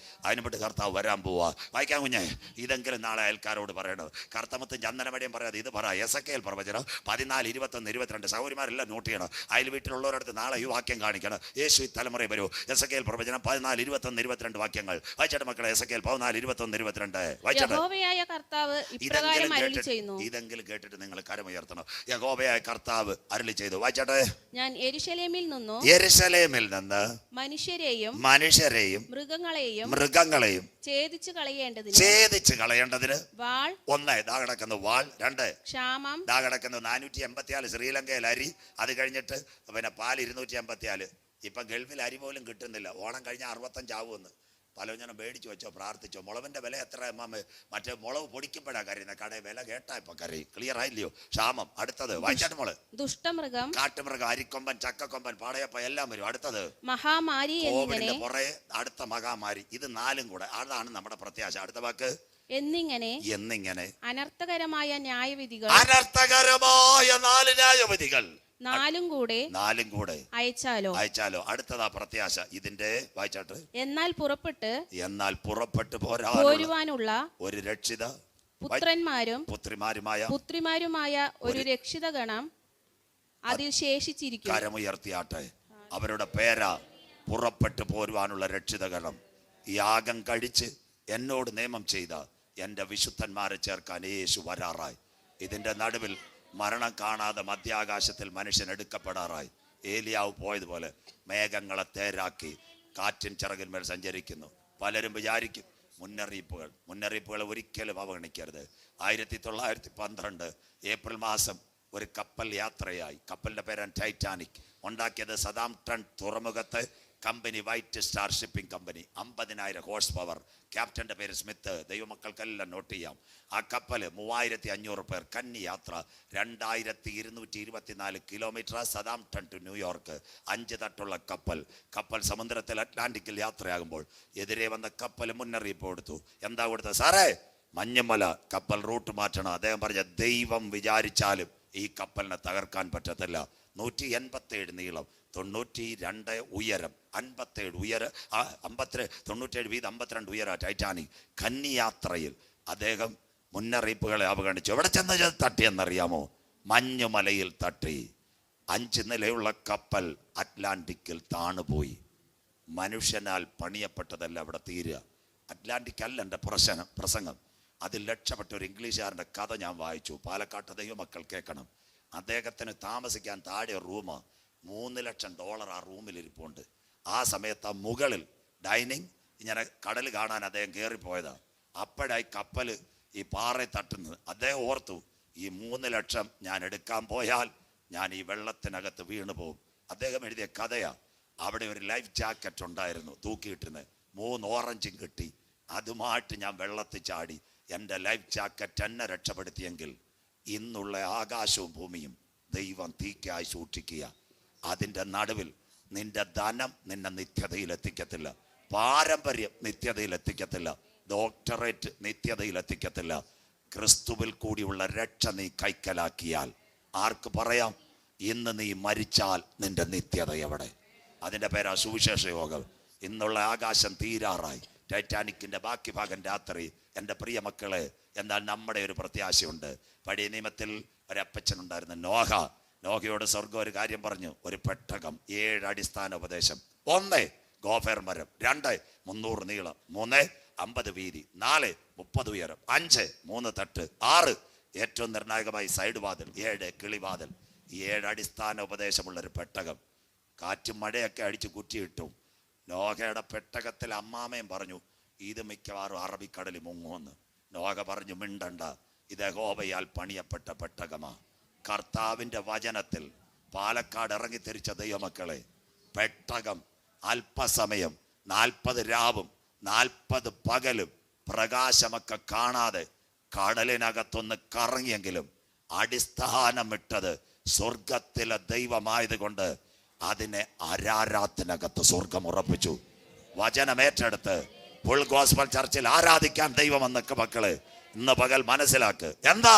അതിനുപെട്ട് കർത്താവ് വരാൻ പോവാ. വായിക്കാൻ കുഞ്ഞേ, ഇതെങ്കിലും നാളെ അയൽക്കാരോട് പറയണത്. കർത്തമത്തും ചന്ദനമടിയും പറയാതെ ഇത് പറ. എസക്കേൽ പ്രവചനം 14, 21, 22. സഹോദരിമാരെല്ലാം നോട്ട് ചെയ്യണം. അയൽ വീട്ടിലുള്ളവരടുത്ത് നാളെ ഈ വാക്യം കാണിക്കണം. യേശു ഈ തലമുറ വരൂ. എസക്കേൽ പ്രവചനം 14, 21, 22 വാക്യങ്ങൾ വായിച്ചേട്ടെ മക്കളെ. എസക്കേൽ 14, 21, 22 വായിച്ചേട്ടെ. ഇതെങ്കിലും കേട്ടിട്ട് നിങ്ങൾ കരമുയർത്തണം. യഹോവയായ കർത്താവ് അരുളി ചെയ്തു. വായിച്ചേട്ടെ. ഞാൻ യെരൂശലേമിൽ നിന്ന് മനുഷ്യരെയും മൃഗങ്ങളെയും ഛേദിച്ചു കളയേണ്ടതിന് വാൾ, 1 ദാ കിടക്കുന്ന വാൾ, 2 ക്ഷാമം, ദാ കിടക്കുന്ന 484 ശ്രീലങ്കയിൽ അരി, അത് കഴിഞ്ഞിട്ട് പിന്നെ പാൽ 254. ഇപ്പം ഗൾഫിൽ അരി പോലും കിട്ടുന്നില്ല. ഓണം കഴിഞ്ഞാൽ 65 ആവുമെന്ന് പലവഞ്ഞനം മേടിച്ചു വെച്ചോ, പ്രാർത്ഥിച്ചോ. മുളവിൻ്റെ വില എത്ര അമ്മാമ? മറ്റേ മുളവ് പൊടിക്കുമ്പോഴാണ് കരയുന്നത്. കടയിൽ വില കേട്ടാ ഇപ്പൊ കരയും. ക്ലിയർ ആയില്ലയോ? ക്ഷാമം. അടുത്തത് വായിച്ചാട്ട് മോള്. ദുഷ്ടമൃഗം, കാട്ടുമൃഗം, അരിക്കൊമ്പൻ, ചക്കക്കൊമ്പൻ, പാടയപ്പ എല്ലാം വരും. അടുത്തത് മഹാമാരി. കോവിഡിന്റെ പുറകെ അടുത്ത മഹാമാരി. ഇത് 4 കൂടെ. അതാണ് നമ്മുടെ പ്രത്യാശ. അടുത്ത വാക്ക് എന്നിങ്ങനെ അനർത്ഥകരമായ 4 ന്യായവിധികൾ 4 കൂടെ അയച്ചാലോ. അടുത്തതാ പ്രത്യാശ. ഇതിന്റെ വായിച്ചാട്ട്. എന്നാൽ പുറപ്പെട്ട് പോരുവാനുള്ള ഒരു രക്ഷിത പുത്രിമാരുമായ ഒരു രക്ഷിത ഗണം അതിൽ ശേഷിച്ചിരിക്കും. കരമുയർത്തിയാട്ടെ. അവരുടെ പേരാ പുറപ്പെട്ടു പോരുവാനുള്ള രക്ഷിത ഗണം. യാഗം കഴിച്ച് എന്നോട് നിയമം ചെയ്ത എൻ്റെ വിശുദ്ധന്മാരെ ചേർക്കാൻ യേശു വരാറായി. ഇതിന്റെ നടുവിൽ മരണം കാണാതെ മധ്യാകാശത്തിൽ മനുഷ്യൻ എടുക്കപ്പെടാറായി. ഏലിയാവ് പോയതുപോലെ മേഘങ്ങളെ തേരാക്കി കാറ്റിൻ ചിറകിന്മേൽ സഞ്ചരിക്കുന്നു. പലരും വിചാരിക്കും മുന്നറിയിപ്പുകൾ ഒരിക്കലും അവഗണിക്കരുത്. 1912 ഏപ്രിൽ മാസം ഒരു കപ്പൽ യാത്രയായി. കപ്പലിൻ്റെ പേരാണ് ടൈറ്റാനിക്. ഉണ്ടാക്കിയത് സതാംപ്ടൺ തുറമുഖത്ത് കമ്പനി, വൈറ്റ് സ്റ്റാർ ഷിപ്പിംഗ് കമ്പനി. 50,000 ഹോഴ്സ് പവർ. ക്യാപ്റ്റൻ്റെ പേര് സ്മിത്ത്. ദൈവമക്കൾക്കെല്ലാം നോട്ട് ചെയ്യാം. ആ കപ്പൽ 3500 പേർ. കന്നി യാത്ര 2224 കിലോമീറ്റർ. Southampton to New York. 5 തട്ടുള്ള കപ്പൽ സമുദ്രത്തിൽ അറ്റ്ലാന്റിക്കിൽ യാത്രയാകുമ്പോൾ എതിരെ വന്ന കപ്പൽ മുന്നറിയിപ്പ് കൊടുത്തു. എന്താ കൊടുത്തത്? സാറേ, മഞ്ഞുമല, കപ്പൽ റൂട്ട് മാറ്റണം. അദ്ദേഹം പറഞ്ഞ, ദൈവം വിചാരിച്ചാലും ഈ കപ്പലിനെ തകർക്കാൻ പറ്റത്തില്ല. 187 നീളം, 92 ഉയരം, 57 ഉയരം, 97 വീതം 52 ഉയരം ടൈറ്റാനിക്. കന്നിയാത്രയിൽ അദ്ദേഹം മുന്നറിയിപ്പുകളെ അവഗണിച്ചു. എവിടെ ചെന്ന് തട്ടിയെന്നറിയാമോ? മഞ്ഞുമലയിൽ തട്ടി. 5 നിലയുള്ള കപ്പൽ അറ്റ്ലാന്റിക്കിൽ താണുപോയി. മനുഷ്യനാൽ പണിയപ്പെട്ടതല്ല അവിടെ തീരുക. അറ്റ്ലാന്റിക് അല്ല എൻ്റെ പ്രസംഗം. അതിൽ രക്ഷപ്പെട്ട ഒരു ഇംഗ്ലീഷുകാരൻ്റെ കഥ ഞാൻ വായിച്ചു. പാലക്കാട്ട് ദൈവമക്കൾ കേൾക്കണം. അദ്ദേഹത്തിന് താമസിക്കാൻ താഴെ റൂമ്, $3 ലക്ഷം ആ റൂമിലിരിപ്പുണ്ട്. ആ സമയത്ത് ആ മുകളിൽ ഡൈനിങ് ഇങ്ങനെ കടൽ കാണാൻ അദ്ദേഹം കയറിപ്പോയതാണ്. അപ്പോഴായി കപ്പൽ ഈ പാറയെ തട്ടുന്നത്. അദ്ദേഹം ഓർത്തു, ഈ 3 ലക്ഷം ഞാൻ എടുക്കാൻ പോയാൽ ഞാൻ ഈ വെള്ളത്തിനകത്ത് വീണു പോകും. അദ്ദേഹം എഴുതിയ കഥയാ. അവിടെ ഒരു ലൈഫ് ജാക്കറ്റ് ഉണ്ടായിരുന്നു തൂക്കിയിട്ടിരുന്നത്. 3 ഓറഞ്ചും കിട്ടി. അതുമായിട്ട് ഞാൻ വെള്ളത്തിൽ ചാടി. എൻ്റെ ലൈഫ് ജാക്കറ്റ് എന്നെ രക്ഷപ്പെടുത്തിയെങ്കിൽ ഇന്നുള്ള ആകാശവും ഭൂമിയും ദൈവം തീക്കായി സൂക്ഷിക്കുക. അതിൻ്റെ നടുവിൽ നിന്റെ ധനം നിന്നെ നിത്യതയിൽ എത്തിക്കത്തില്ല, പാരമ്പര്യം നിത്യതയിൽ എത്തിക്കത്തില്ല, ഡോക്ടറേറ്റ് നിത്യതയിൽ എത്തിക്കത്തില്ല. ക്രിസ്തുവിൽ കൂടിയുള്ള രക്ഷ നീ കൈക്കലാക്കിയാൽ ആർക്ക് പറയാം, ഇന്ന് നീ മരിച്ചാൽ നിന്റെ നിത്യത എവിടെ? അതിൻ്റെ പേരാ സുവിശേഷ യോഗം. ഇന്നുള്ള ആകാശം തീരാറായി. ടൈറ്റാനിക്കിൻ്റെ ബാക്കി ഭാഗം രാത്രി. എൻ്റെ പ്രിയ മക്കളെ, എന്നാൽ നമ്മുടെ ഒരു പ്രത്യാശയുണ്ട്. പഴയ നിയമത്തിൽ ഒരപ്പച്ചനുണ്ടായിരുന്നു, നോഹയോട് സ്വർഗം ഒരു കാര്യം പറഞ്ഞു. ഒരു പെട്ടകം, 7 അടിസ്ഥാന ഉപദേശം. 1 ഗോഫേർ മരം, 2 300 നീളം, 3 50 വീതി, 4 30 ഉയരം, 5 3 തട്ട്, 6 ഏറ്റവും നിർണായകമായി സൈഡ് വാതിൽ, 7 കിളിവാതിൽ. 7 അടിസ്ഥാന ഉപദേശമുള്ളൊരു പെട്ടകം. കാറ്റും മഴയൊക്കെ അടിച്ച് കുറ്റിയിട്ടു. നോഹയുടെ പെട്ടകത്തിൽ അമ്മാമയും പറഞ്ഞു, ഇത് മിക്കവാറും അറബിക്കടലിൽ മുങ്ങുമെന്ന്. നോഹ പറഞ്ഞു, മിണ്ടണ്ട, ഇത് യഹോവയാൽ പണിയപ്പെട്ട പെട്ടകമാ. കർത്താവിൻ്റെ വചനത്തിൽ പാലക്കാട് ഇറങ്ങിത്തിരിച്ച ദൈവമക്കളെ, പെട്ടകം അല്പസമയം 40 രാവും 40 പകലും പ്രകാശമൊക്കെ കാണാതെ കടലിനകത്തൊന്ന് കറങ്ങിയെങ്കിലും അടിസ്ഥാനമിട്ടത് സ്വർഗത്തിലെ ദൈവമായത് കൊണ്ട് അതിനെ അരാരാത്തിനകത്ത് സ്വർഗം ഉറപ്പിച്ചു. വചനമേറ്റെടുത്ത് ഫുൾ ഗോസ്പൽ ചർച്ചിൽ ആരാധിക്കാൻ ദൈവം എന്നൊക്കെ മക്കളെ ഇന്ന് പകൽ മനസ്സിലാക്ക്. എന്താ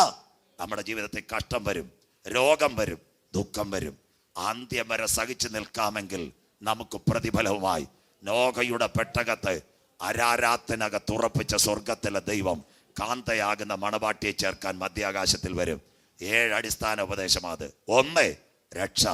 നമ്മുടെ ജീവിതത്തിൽ കഷ്ടം വരും, രോഗം വരും, ദുഃഖം വരും. അന്ത്യം വരെ സഹിച്ചു നിൽക്കാമെങ്കിൽ നമുക്ക് പ്രതിഫലവുമായി നോഹയുടെ പെട്ടകത്തെ അരാരാത്തിനകത്ത് ഉറപ്പിച്ച സ്വർഗത്തിലെ ദൈവം കാന്തയാകുന്ന മണവാട്ടിയെ ചേർക്കാൻ മധ്യാകാശത്തിൽ വരും. 7 അടിസ്ഥാന ഉപദേശമാത്. 1 രക്ഷ,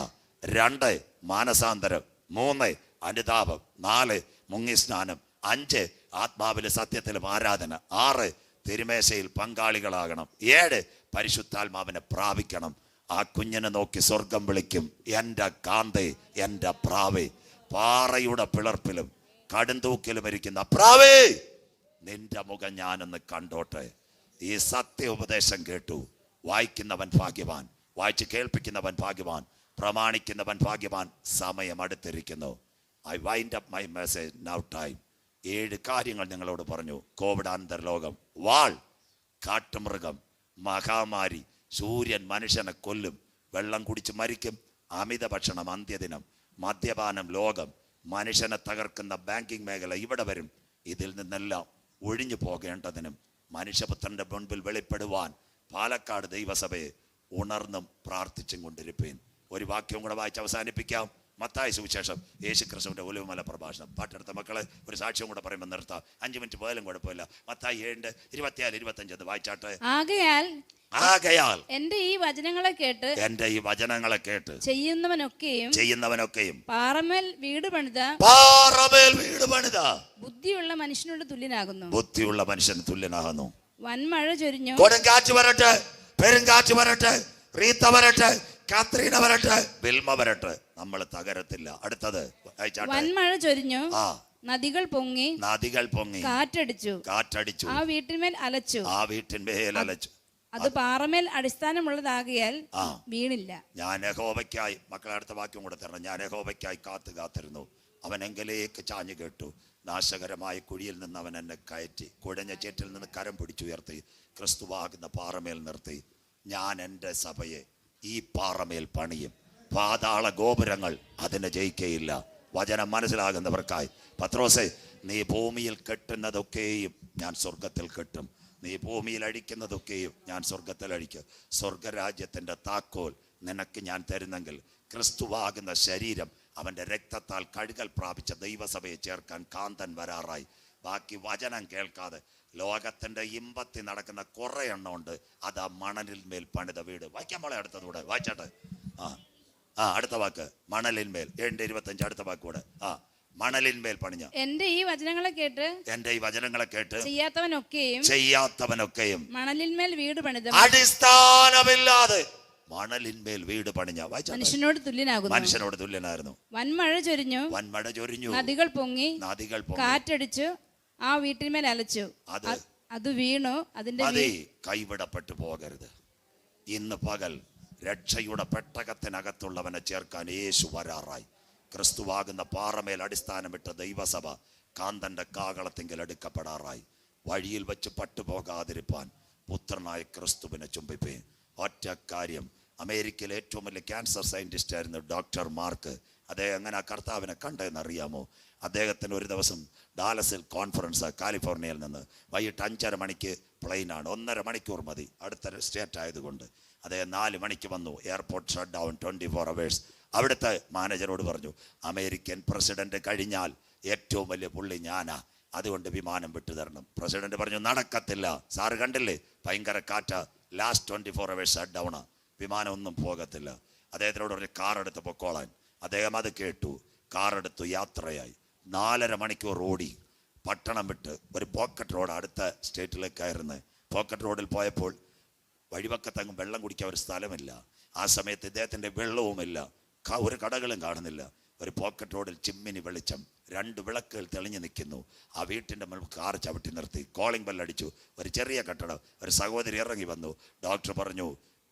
2 മാനസാന്തരം, 3 അനുതാപം, 4 മുങ്ങിസ്നാനം, 5 ആത്മാവിലെ സത്യത്തിലും ആരാധന, 6 തിരുമേശയിൽ പങ്കാളികളാകണം, 7 പരിശുദ്ധാത്മാവിനെ പ്രാപിക്കണം. ആ കുഞ്ഞിനെ നോക്കി സ്വർഗം വിളിക്കും, എൻ്റെ കാന്തേ, എൻ്റെ പ്രാവേ. പാറയുടെ പിളർപ്പിലും കടുന്തൂക്കിലും ഇരിക്കുന്ന പ്രാവേ, നിന്റെ മുഖം ഞാനൊന്ന് കണ്ടോട്ടെ. ഈ സത്യ ഉപദേശം കേട്ടു. വായിക്കുന്നവൻ ഭാഗ്യവാൻ, വായിച്ച് കേൾപ്പിക്കുന്നവൻ ഭാഗ്യവാൻ, പ്രമാണിക്കുന്നവൻ ഭാഗ്യവാൻ. സമയം അടുത്തിരിക്കുന്നു. I wind up my message now time. 7 കാര്യങ്ങൾ നിങ്ങളോട് പറഞ്ഞു. കോവിഡാനന്തര ലോകം, വാൾ, കാട്ടുമൃഗം, മഹാമാരി, സൂര്യൻ മനുഷ്യനെ കൊല്ലും, വെള്ളം കുടിച്ച് മരിക്കും, അമിത ഭക്ഷണം, അന്ത്യദിനം, മദ്യപാനം, ലോകം, മനുഷ്യനെ തകർക്കുന്ന ബാങ്കിങ് മേഖല ഇവിടെ വരും. ഇതിൽ നിന്നെല്ലാം ഒഴിഞ്ഞു പോകേണ്ടതിനും മനുഷ്യപുത്രന്റെ മുൻപിൽ വെളിപ്പെടുവാൻ പാലക്കാട് ദൈവസഭയെ ഉണർന്നും പ്രാർത്ഥിച്ചും കൊണ്ടിരിപ്പേൻ. ഒരു വാക്യവും കൂടെ വായിച്ച് അവസാനിപ്പിക്കാം. മത്തായി സുവിശേഷം, യേശു ക്രിസ്തുവിന്റെ ഒലിവുമല പ്രഭാഷണം. പാട്ടെടുത്ത മക്കളെ ഒരു സാക്ഷ്യം കൂടെ പറയുമ്പോൾ നിർത്താം. 5 മിനിറ്റ് പോയാലും കുഴപ്പമില്ല. മത്തായി 7:24-25 വായിച്ചാട്ടെ. ആകയാൽ എന്റെ ഈ വചനങ്ങളെ കേട്ട് ചെയ്യുന്നവനൊക്കെയും പാറമേൽ വീട് പണിത ബുദ്ധിയുള്ള മനുഷ്യനോട് തുല്യനാകുന്നു. ബുദ്ധിയുള്ള മനുഷ്യന് തുല്യനാകുന്നു. വൻമഴ ചൊരിഞ്ഞു, കൊടുങ്കാറ്റ് വരട്ടെ, പെരുങ്കാറ്റ് വരട്ടെ, റീത്ത വരട്ടെ, കാത്രീന വരട്ടെ, വിൽമ വരട്ടെ, നമ്മൾ തകരത്തില്ല. അടുത്തത് വൻമഴ ചൊരിഞ്ഞു, നദികൾ പൊങ്ങി, കാറ്റടിച്ചു, ആ വീട്ടിന്മേൽ അലച്ചു, അത് പാറമേൽ അടിസ്ഥാനമുള്ളതാകിയാൽ വീണില്ല. ഞാൻ യഹോവയ്ക്കായി, മക്കളെ അടുത്ത വാക്യം കൂടെ തരണം. ഞാൻ യഹോവയ്ക്കായി കാത്തിരുന്നു, അവൻ എങ്കിലേക്ക് ചാഞ്ഞു കേട്ടു. നാശകരമായ കുഴിയിൽ നിന്ന് അവൻ എന്നെ കയറ്റി, കുഴഞ്ഞ ചേറ്റിൽ നിന്ന് കരം പിടിച്ചുയർത്തി, ക്രിസ്തുവാകുന്ന പാറമേൽ നിർത്തി. ഞാൻ എൻ്റെ സഭയെ ഈ പാറമേൽ പണിയും, പാതാള ഗോപുരങ്ങൾ അതിനെ ജയിക്കയില്ല. വചനം മനസ്സിലാകുന്നവർക്കായി. പത്രോസേ, നീ ഭൂമിയിൽ കെട്ടുന്നതൊക്കെയും ഞാൻ സ്വർഗത്തിൽ കെട്ടും, നീ ഭൂമിയിൽ അഴിക്കുന്നതൊക്കെയും ഞാൻ സ്വർഗത്തിൽ അഴിക്കും. സ്വർഗരാജ്യത്തിൻ്റെ താക്കോൽ നിനക്ക് ഞാൻ തരുന്നെങ്കിൽ ക്രിസ്തുവാകുന്ന ശരീരം അവന്റെ രക്തത്താൽ കഴുകൽ പ്രാപിച്ച ദൈവസഭയെ ചേർക്കാൻ കാന്തൻ വരാറായി. ബാക്കി വചനം കേൾക്കാതെ ലോകത്തിന്റെ ഇമ്പത്തി നടക്കുന്ന കുറെ എണ്ണം ഉണ്ട്. അതാ മണലിന്മേൽ പണിത വീട്. വായിക്കാൻ മോളെ അടുത്തതൂടെ വായിച്ചാട്ടെ. അടുത്ത വാക്ക് മണലിന്മേൽ 7:25 അടുത്ത വാക്കൂടെ. മണലിന്മേൽ പണിഞ്ഞ എന്റെ ഈ വചനങ്ങളെ കേട്ട് ചെയ്യാത്തവനൊക്കെയും മണലിന്മേൽ വീട് പണിത അടിസ്ഥാനമില്ലാതെ മണലിന്മേൽ വീട് പണിഞ്ഞ മനുഷ്യനോട് തുല്യനായിരുന്നു. വൻമഴ ചൊരിഞ്ഞു, നദികൾ പൊങ്ങി, കാറ്റടിച്ചു, ആ വീട്ടിന്മേൽ അലച്ചു, അത് വീണു, അതിന്റെ കൈവിടപ്പെട്ടു പോകരുത്. ഇന്ന് പകൽ രക്ഷയുടെ പെട്ടകത്തിനകത്തുള്ളവനെ ചേർക്കാൻ യേശു വരാറായി. ക്രിസ്തുവാകുന്ന പാറമേൽ അടിസ്ഥാനമിട്ട ദൈവസഭ കാന്തന്റെ കാകളത്തിങ്കിൽ എടുക്കപ്പെടാറായി. വഴിയിൽ വെച്ച് പട്ടുപോകാതിരിപ്പാൻ പുത്രനായ ക്രിസ്തുവിനെ ചുംബിപ്പേ. ഒറ്റ കാര്യം, അമേരിക്കയിലെ ഏറ്റവും വലിയ ക്യാൻസർ സയന്റിസ്റ്റ് ആയിരുന്നു ഡോക്ടർ മാർക്ക്. അദ്ദേഹം എങ്ങനെ കർത്താവിനെ കണ്ടതെന്നറിയാമോ? അദ്ദേഹത്തിന് ഒരു ദിവസം ഡാലസിൽ കോൺഫറൻസ്, കാലിഫോർണിയയിൽ നിന്ന് വൈകിട്ട് 5:30 മണിക്ക് പ്ലെയിനാണ്. 1.5 മണിക്കൂർ മതി, അടുത്ത സ്റ്റേറ്റ് ആയതുകൊണ്ട്. അദ്ദേഹം 4 മണിക്ക് വന്നു. Airport shut down 24 hours. അവിടുത്തെ മാനേജറോട് പറഞ്ഞു, അമേരിക്കൻ പ്രസിഡന്റ് കഴിഞ്ഞാൽ ഏറ്റവും വലിയ പുള്ളി ഞാനാ, അതുകൊണ്ട് വിമാനം വിട്ടു തരണം. പ്രസിഡന്റ് പറഞ്ഞു, നടക്കത്തില്ല സാറ്, കണ്ടില്ലേ ഭയങ്കര കാറ്റ, ലാസ്റ്റ് 24 hours ഷട്ട് ഡൗണാ, വിമാനം ഒന്നും പോകത്തില്ല. അദ്ദേഹത്തിനോട് ഒരു കാർ എടുത്ത് പൊക്കോളാൻ. അദ്ദേഹം അത് കേട്ടു, കാറെടുത്തു, യാത്രയായി. 4.5 മണിക്കൂർ ഓടി പട്ടണം വിട്ട് ഒരു പോക്കറ്റ് റോഡ് അടുത്ത സ്റ്റേറ്റിലേക്കായിരുന്നു. പോക്കറ്റ് റോഡിൽ പോയപ്പോൾ വഴിവക്കത്തങ്ങും വെള്ളം കുടിക്കാൻ ഒരു സ്ഥലമില്ല. ആ സമയത്ത് ഇദ്ദേഹത്തിൻ്റെ വെള്ളവുമില്ല, ഒരു കടകളും കാണുന്നില്ല. ഒരു പോക്കറ്റ് റോഡിൽ ചിമ്മിനി വെളിച്ചം, 2 വിളക്കുകൾ തെളിഞ്ഞു നിൽക്കുന്നു. ആ വീട്ടിൻ്റെ മുന്നിൽ കാർ ചവിട്ടി നിർത്തി, കോളിംഗ് ബെല്ലടിച്ചു. ഒരു ചെറിയ കട്ടടം. ഒരു സഹോദരി ഇറങ്ങി വന്നു. ഡോക്ടർ പറഞ്ഞു,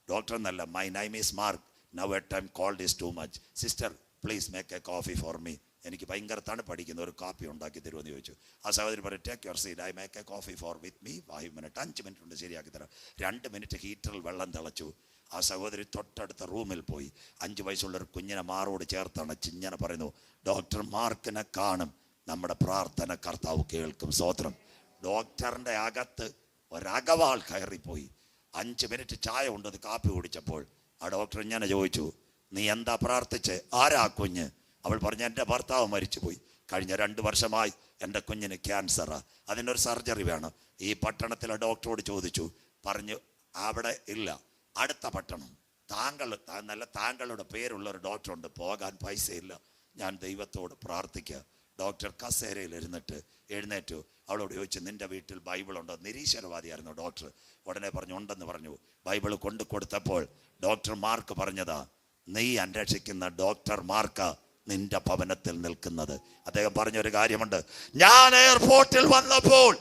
ഡോക്ടർ എന്നല്ല, my name is Mark, now a time cold is too much, sister please make a coffee for me. എനിക്ക് ഭയങ്കര തണുപ്പടിക്കുന്ന ഒരു കാപ്പി ഉണ്ടാക്കി തരുമെന്ന് ചോദിച്ചു. ആ സഹോദരി പറഞ്ഞു, take your seat, I make a coffee for with me 5 minutes. 5 minute കൊണ്ട് ശരിയാക്കി തരാം. 2 മിനിറ്റ് ഹീറ്ററിൽ വെള്ളം തിളച്ചു. ആ സഹോദരി തൊട്ടടുത്ത റൂമിൽ പോയി 5 വയസ്സുള്ളൊരു കുഞ്ഞിനെ മാറോട് ചേർത്താണ് ചിങ്ങനെ പറയുന്നു, ഡോക്ടർ മാർക്കിനെ കാണും, നമ്മുടെ പ്രാർത്ഥന കർത്താവ് കേൾക്കും. സ്തോത്രം. ഡോക്ടറിൻ്റെ അകത്ത് ഒരകവാൾ കയറിപ്പോയി. 5 മിനിറ്റ് ചായ കൊണ്ടത് കാപ്പി കുടിച്ചപ്പോൾ ആ ഡോക്ടർ ഇങ്ങനെ ചോദിച്ചു, നീ എന്താ പ്രാർത്ഥിച്ച്? ആരാ കുഞ്ഞ്? അവൾ പറഞ്ഞു, എൻ്റെ ഭർത്താവ് മരിച്ചുപോയി, കഴിഞ്ഞ 2 വർഷമായി എൻ്റെ കുഞ്ഞിന് ക്യാൻസറാ, അതിനൊരു സർജറി വേണം. ഈ പട്ടണത്തിലെ ഡോക്ടറോട് ചോദിച്ചു, പറഞ്ഞു അവിടെ ഇല്ല, അടുത്ത പട്ടണം, താങ്കളുടെ പേരുള്ള ഒരു ഡോക്ടറുണ്ട്, പോകാൻ പൈസയില്ല. ഞാൻ ദൈവത്തോട് പ്രാർത്ഥിക്കുക. ഡോക്ടർ കസേരയിൽ എഴുന്നേറ്റു. അവളോട് ചോദിച്ചു, നിന്റെ വീട്ടിൽ ബൈബിളുണ്ടോ? നിരീശ്വരവാദിയായിരുന്നു ഡോക്ടർ. ഉടനെ പറഞ്ഞു, ഉണ്ടെന്ന് പറഞ്ഞു. ബൈബിൾ കൊണ്ടു കൊടുത്തപ്പോൾ ഡോക്ടർ മാർക്ക് പറഞ്ഞതാ, നീ അന്വേഷിക്കുന്ന ഡോക്ടർ മാർക്ക് നിന്റെ ഭവനത്തിൽ നിൽക്കുന്നത്. അദ്ദേഹം പറഞ്ഞൊരു കാര്യമുണ്ട്, ഞാൻ എയർപോർട്ടിൽ വന്നപ്പോൾ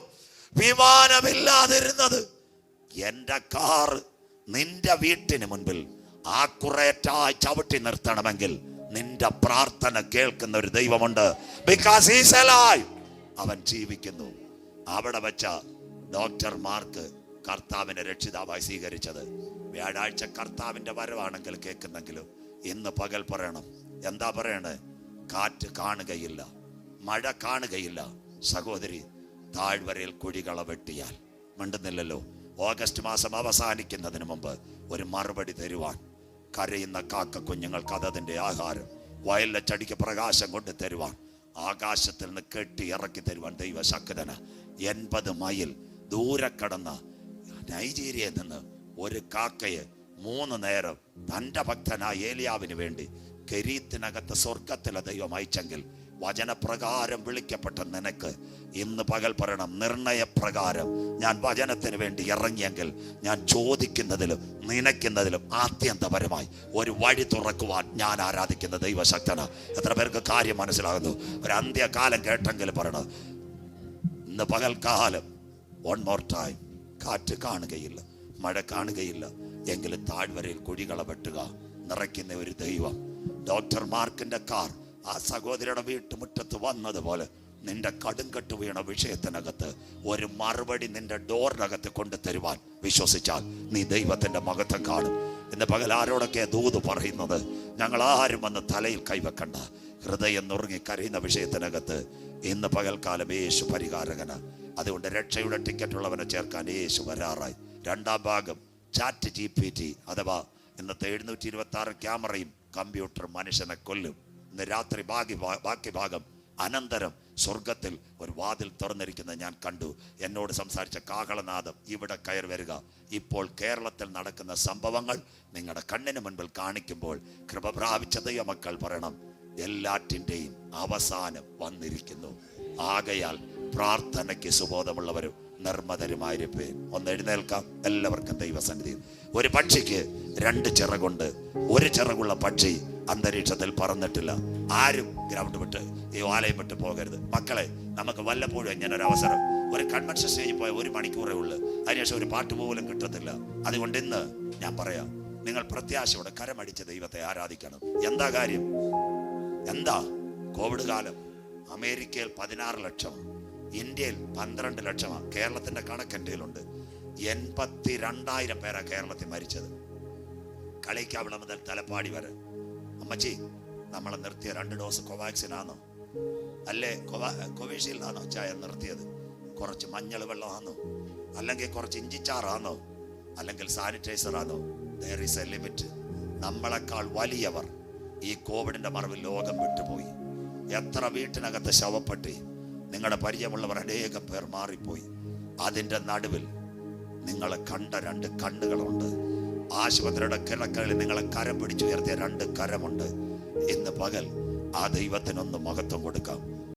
വിമാനമില്ലാതിരുന്നത്, എൻ്റെ കാർ നിന്റെ വീട്ടിന് മുൻപിൽ ആക്കുറേറ്റായി ചവിട്ടി നിർത്തണമെങ്കിൽ നിന്റെ പ്രാർത്ഥന കേൾക്കുന്ന ഒരു ദൈവമുണ്ട്. ബിക്കോസ് ഹീസ് അലൈവ്, അവൻ ജീവിക്കുന്നു. അവിടെ വെച്ച ഡോക്ടർ മാർക്ക് കർത്താവിനെ രക്ഷിതാവായി സ്വീകരിച്ചത്. വ്യാഴാഴ്ച കർത്താവിന്റെ വരവാണെങ്കിൽ കേൾക്കുന്നെങ്കിലും ഇന്ന് പകൽ പറയണം. എന്താ പറയണേ? കാറ്റ് കാണുകയില്ല, മഴ കാണുകയില്ല. സഹോദരി, താഴ്വരയിൽ കുഴികള വെട്ടിയാൽ മിണ്ടുന്നില്ലല്ലോ. ഓഗസ്റ്റ് മാസം അവസാനിക്കുന്നതിന് മുമ്പ് ഒരു മറുപടി തരുവാൻ കരയുന്ന കാക്ക കുഞ്ഞുങ്ങൾക്ക് അതതിൻ്റെ ആഹാരം, വയലിലെ ചെടിക്ക് പ്രകാശം കൊണ്ട് തരുവാൻ, ആകാശത്തിൽ നിന്ന് കെട്ടി ഇറക്കി തരുവാൻ ദൈവശക്തന. 80 മൈൽ ദൂരെ കടന്ന നൈജീരിയയിൽ നിന്ന് ഒരു കാക്കയെ 3 നേരം തൻ്റെ ഭക്തനായ ഏലിയാവിന് വേണ്ടി കെരീത്തിനകത്ത് സ്വർഗത്തിലെ ദൈവം അയച്ചെങ്കിൽ, വചനപ്രകാരം വിളിക്കപ്പെട്ട നിനക്ക് ഇന്ന് പകൽ പറയണം, നിർണയപ്രകാരം ഞാൻ വചനത്തിന് വേണ്ടി ഇറങ്ങിയെങ്കിൽ ഞാൻ ചോദിക്കുന്നതിലും നനയ്ക്കുന്നതിലും ആത്യന്തപരമായി ഒരു വഴി തുറക്കുവാൻ ഞാൻ ആരാധിക്കുന്ന ദൈവശക്തന. എത്ര പേർക്ക് കാര്യം മനസ്സിലാകുന്നു? ഒരു അന്ത്യകാലം കേട്ടെങ്കിൽ പറയണം, ഇന്ന് പകൽക്കാലം വൺ മോർ ടൈം. കാറ്റ് കാണുകയില്ല, മഴ കാണുകയില്ല, എങ്കിലും താഴ്വരയിൽ കുഴികള വെട്ടുക നിറയ്ക്കുന്ന ഒരു ദൈവം. ഡോക്ടർ മാർക്കിന്റെ കാർ ആ സഹോദരിയുടെ വീട്ടുമുറ്റത്ത് വന്നതുപോലെ നിന്റെ കടുങ്കട്ട് വീണ വിഷയത്തിനകത്ത് ഒരു മറുപടി നിന്റെ ഡോറിനകത്ത് കൊണ്ടു തരുവാൻ വിശ്വസിച്ചാൽ നീ ദൈവത്തിന്റെ മഹത്വം കാണും. ഇന്ന് പകൽ ആരോടൊക്കെ ദൂത് പറയുന്നത്? ഞങ്ങൾ ആരും വന്ന് തലയിൽ കൈവെക്കണ്ട. ഹൃദയം നുറുങ്ങി കരയുന്ന വിഷയത്തിനകത്ത് ഇന്ന് പകൽക്കാലം യേശു പരിഹാരകന്. അതുകൊണ്ട് രക്ഷയുടെ ടിക്കറ്റ് ഉള്ളവനെ ചേർക്കാൻ യേശു വരാറായി. 2ാം ഭാഗം ChatGPT അഥവാ ഇന്നത്തെ 726 ക്യാമറയും കമ്പ്യൂട്ടർ മനുഷ്യനെ കൊല്ലും. ഇന്ന് രാത്രി ബാക്കി ഭാഗം അനന്തരം സ്വർഗത്തിൽ ഒരു വാതിൽ തുറന്നിരിക്കുന്നത് ഞാൻ കണ്ടു. എന്നോട് സംസാരിച്ച കാഹളനാദം ഇവിടെ കയറി വരിക. ഇപ്പോൾ കേരളത്തിൽ നടക്കുന്ന സംഭവങ്ങൾ നിങ്ങളുടെ കണ്ണിന് മുൻപിൽ കാണിക്കുമ്പോൾ കൃപ പ്രാപിച്ച ദൈവമക്കൾ പറയണം, എല്ലാറ്റിൻ്റെയും അവസാനം വന്നിരിക്കുന്നു. ആകയാൽ പ്രാർത്ഥനയ്ക്ക് സുബോധമുള്ളവരും നിർമ്മതരുമായിരിപ്പേ. ഒന്ന് എഴുന്നേൽക്കാം എല്ലാവർക്കും ദൈവസന്നിധിയിൽ. ഒരു പക്ഷിക്ക് 2 ചിറകുണ്ട്. ഒരു ചിറകുള്ള പക്ഷി അന്തരീക്ഷത്തിൽ പറന്നിട്ടില്ല. ആരും ഗ്രൗണ്ട് വിട്ട് ഈ ആലയം വിട്ട് പോകരുത്. മക്കളെ, നമുക്ക് വല്ലപ്പോഴും ഇങ്ങനെ ഒരു അവസരം, ഒരു കൺവെൻഷൻ സ്റ്റേജിൽ പോയ 1 മണിക്കൂറേ ഉള്ളൂ. അതിനുശേഷം ഒരു പാട്ട് പോലും കിട്ടത്തില്ല. അതുകൊണ്ട് ഇന്ന് ഞാൻ പറയാം, നിങ്ങൾ പ്രത്യാശയോടെ കരമടിച്ച് ദൈവത്തെ ആരാധിക്കണം. എന്താ കാര്യം? എന്താ? കോവിഡ് കാലം. അമേരിക്കയിൽ 16 ലക്ഷം, ഇന്ത്യയിൽ 12 ലക്ഷമാണ്. കേരളത്തിന്റെ കണക്ക് എൻ്റെ കയ്യിലുണ്ട്. 82,000 പേരാ കേരളത്തിൽ മരിച്ചത്. കളിക്കാവിള മുതൽ തലപ്പാടി വരെ. അമ്മച്ചി, നമ്മളെ നിർത്തിയ 2 ഡോസ് കോവാക്സിൻ ആണോ, അല്ലേ കോവിഷീൽഡ് ആണോ ചായ നിർത്തിയത്? കുറച്ച് മഞ്ഞൾ വെള്ളമാണോ, അല്ലെങ്കിൽ കുറച്ച് ഇഞ്ചിച്ചാറാണോ, അല്ലെങ്കിൽ സാനിറ്റൈസർ ആണോ? there is a limit. നമ്മളെക്കാൾ വലിയവർ ഈ കോവിഡിന്റെ മറവിൽ ലോകം വിട്ടുപോയി. എത്ര വീട്ടിനകത്ത് ശവപ്പെട്ടി. നിങ്ങളുടെ പരിചയമുള്ളവർ അനേകം പേർ മാറിപ്പോയി. അതിൻ്റെ നടുവിൽ നിങ്ങളെ കണ്ട 2 കണ്ണുകളുണ്ട്. ആശുപത്രിയുടെ കിടക്കകളിൽ നിങ്ങളെ കരം പിടിച്ചുയർത്തിയ 2 കരമുണ്ട്. ഇന്ന് പകൽ ആ ദൈവത്തിനൊന്ന് മഹത്വം കൊടുക്കാം.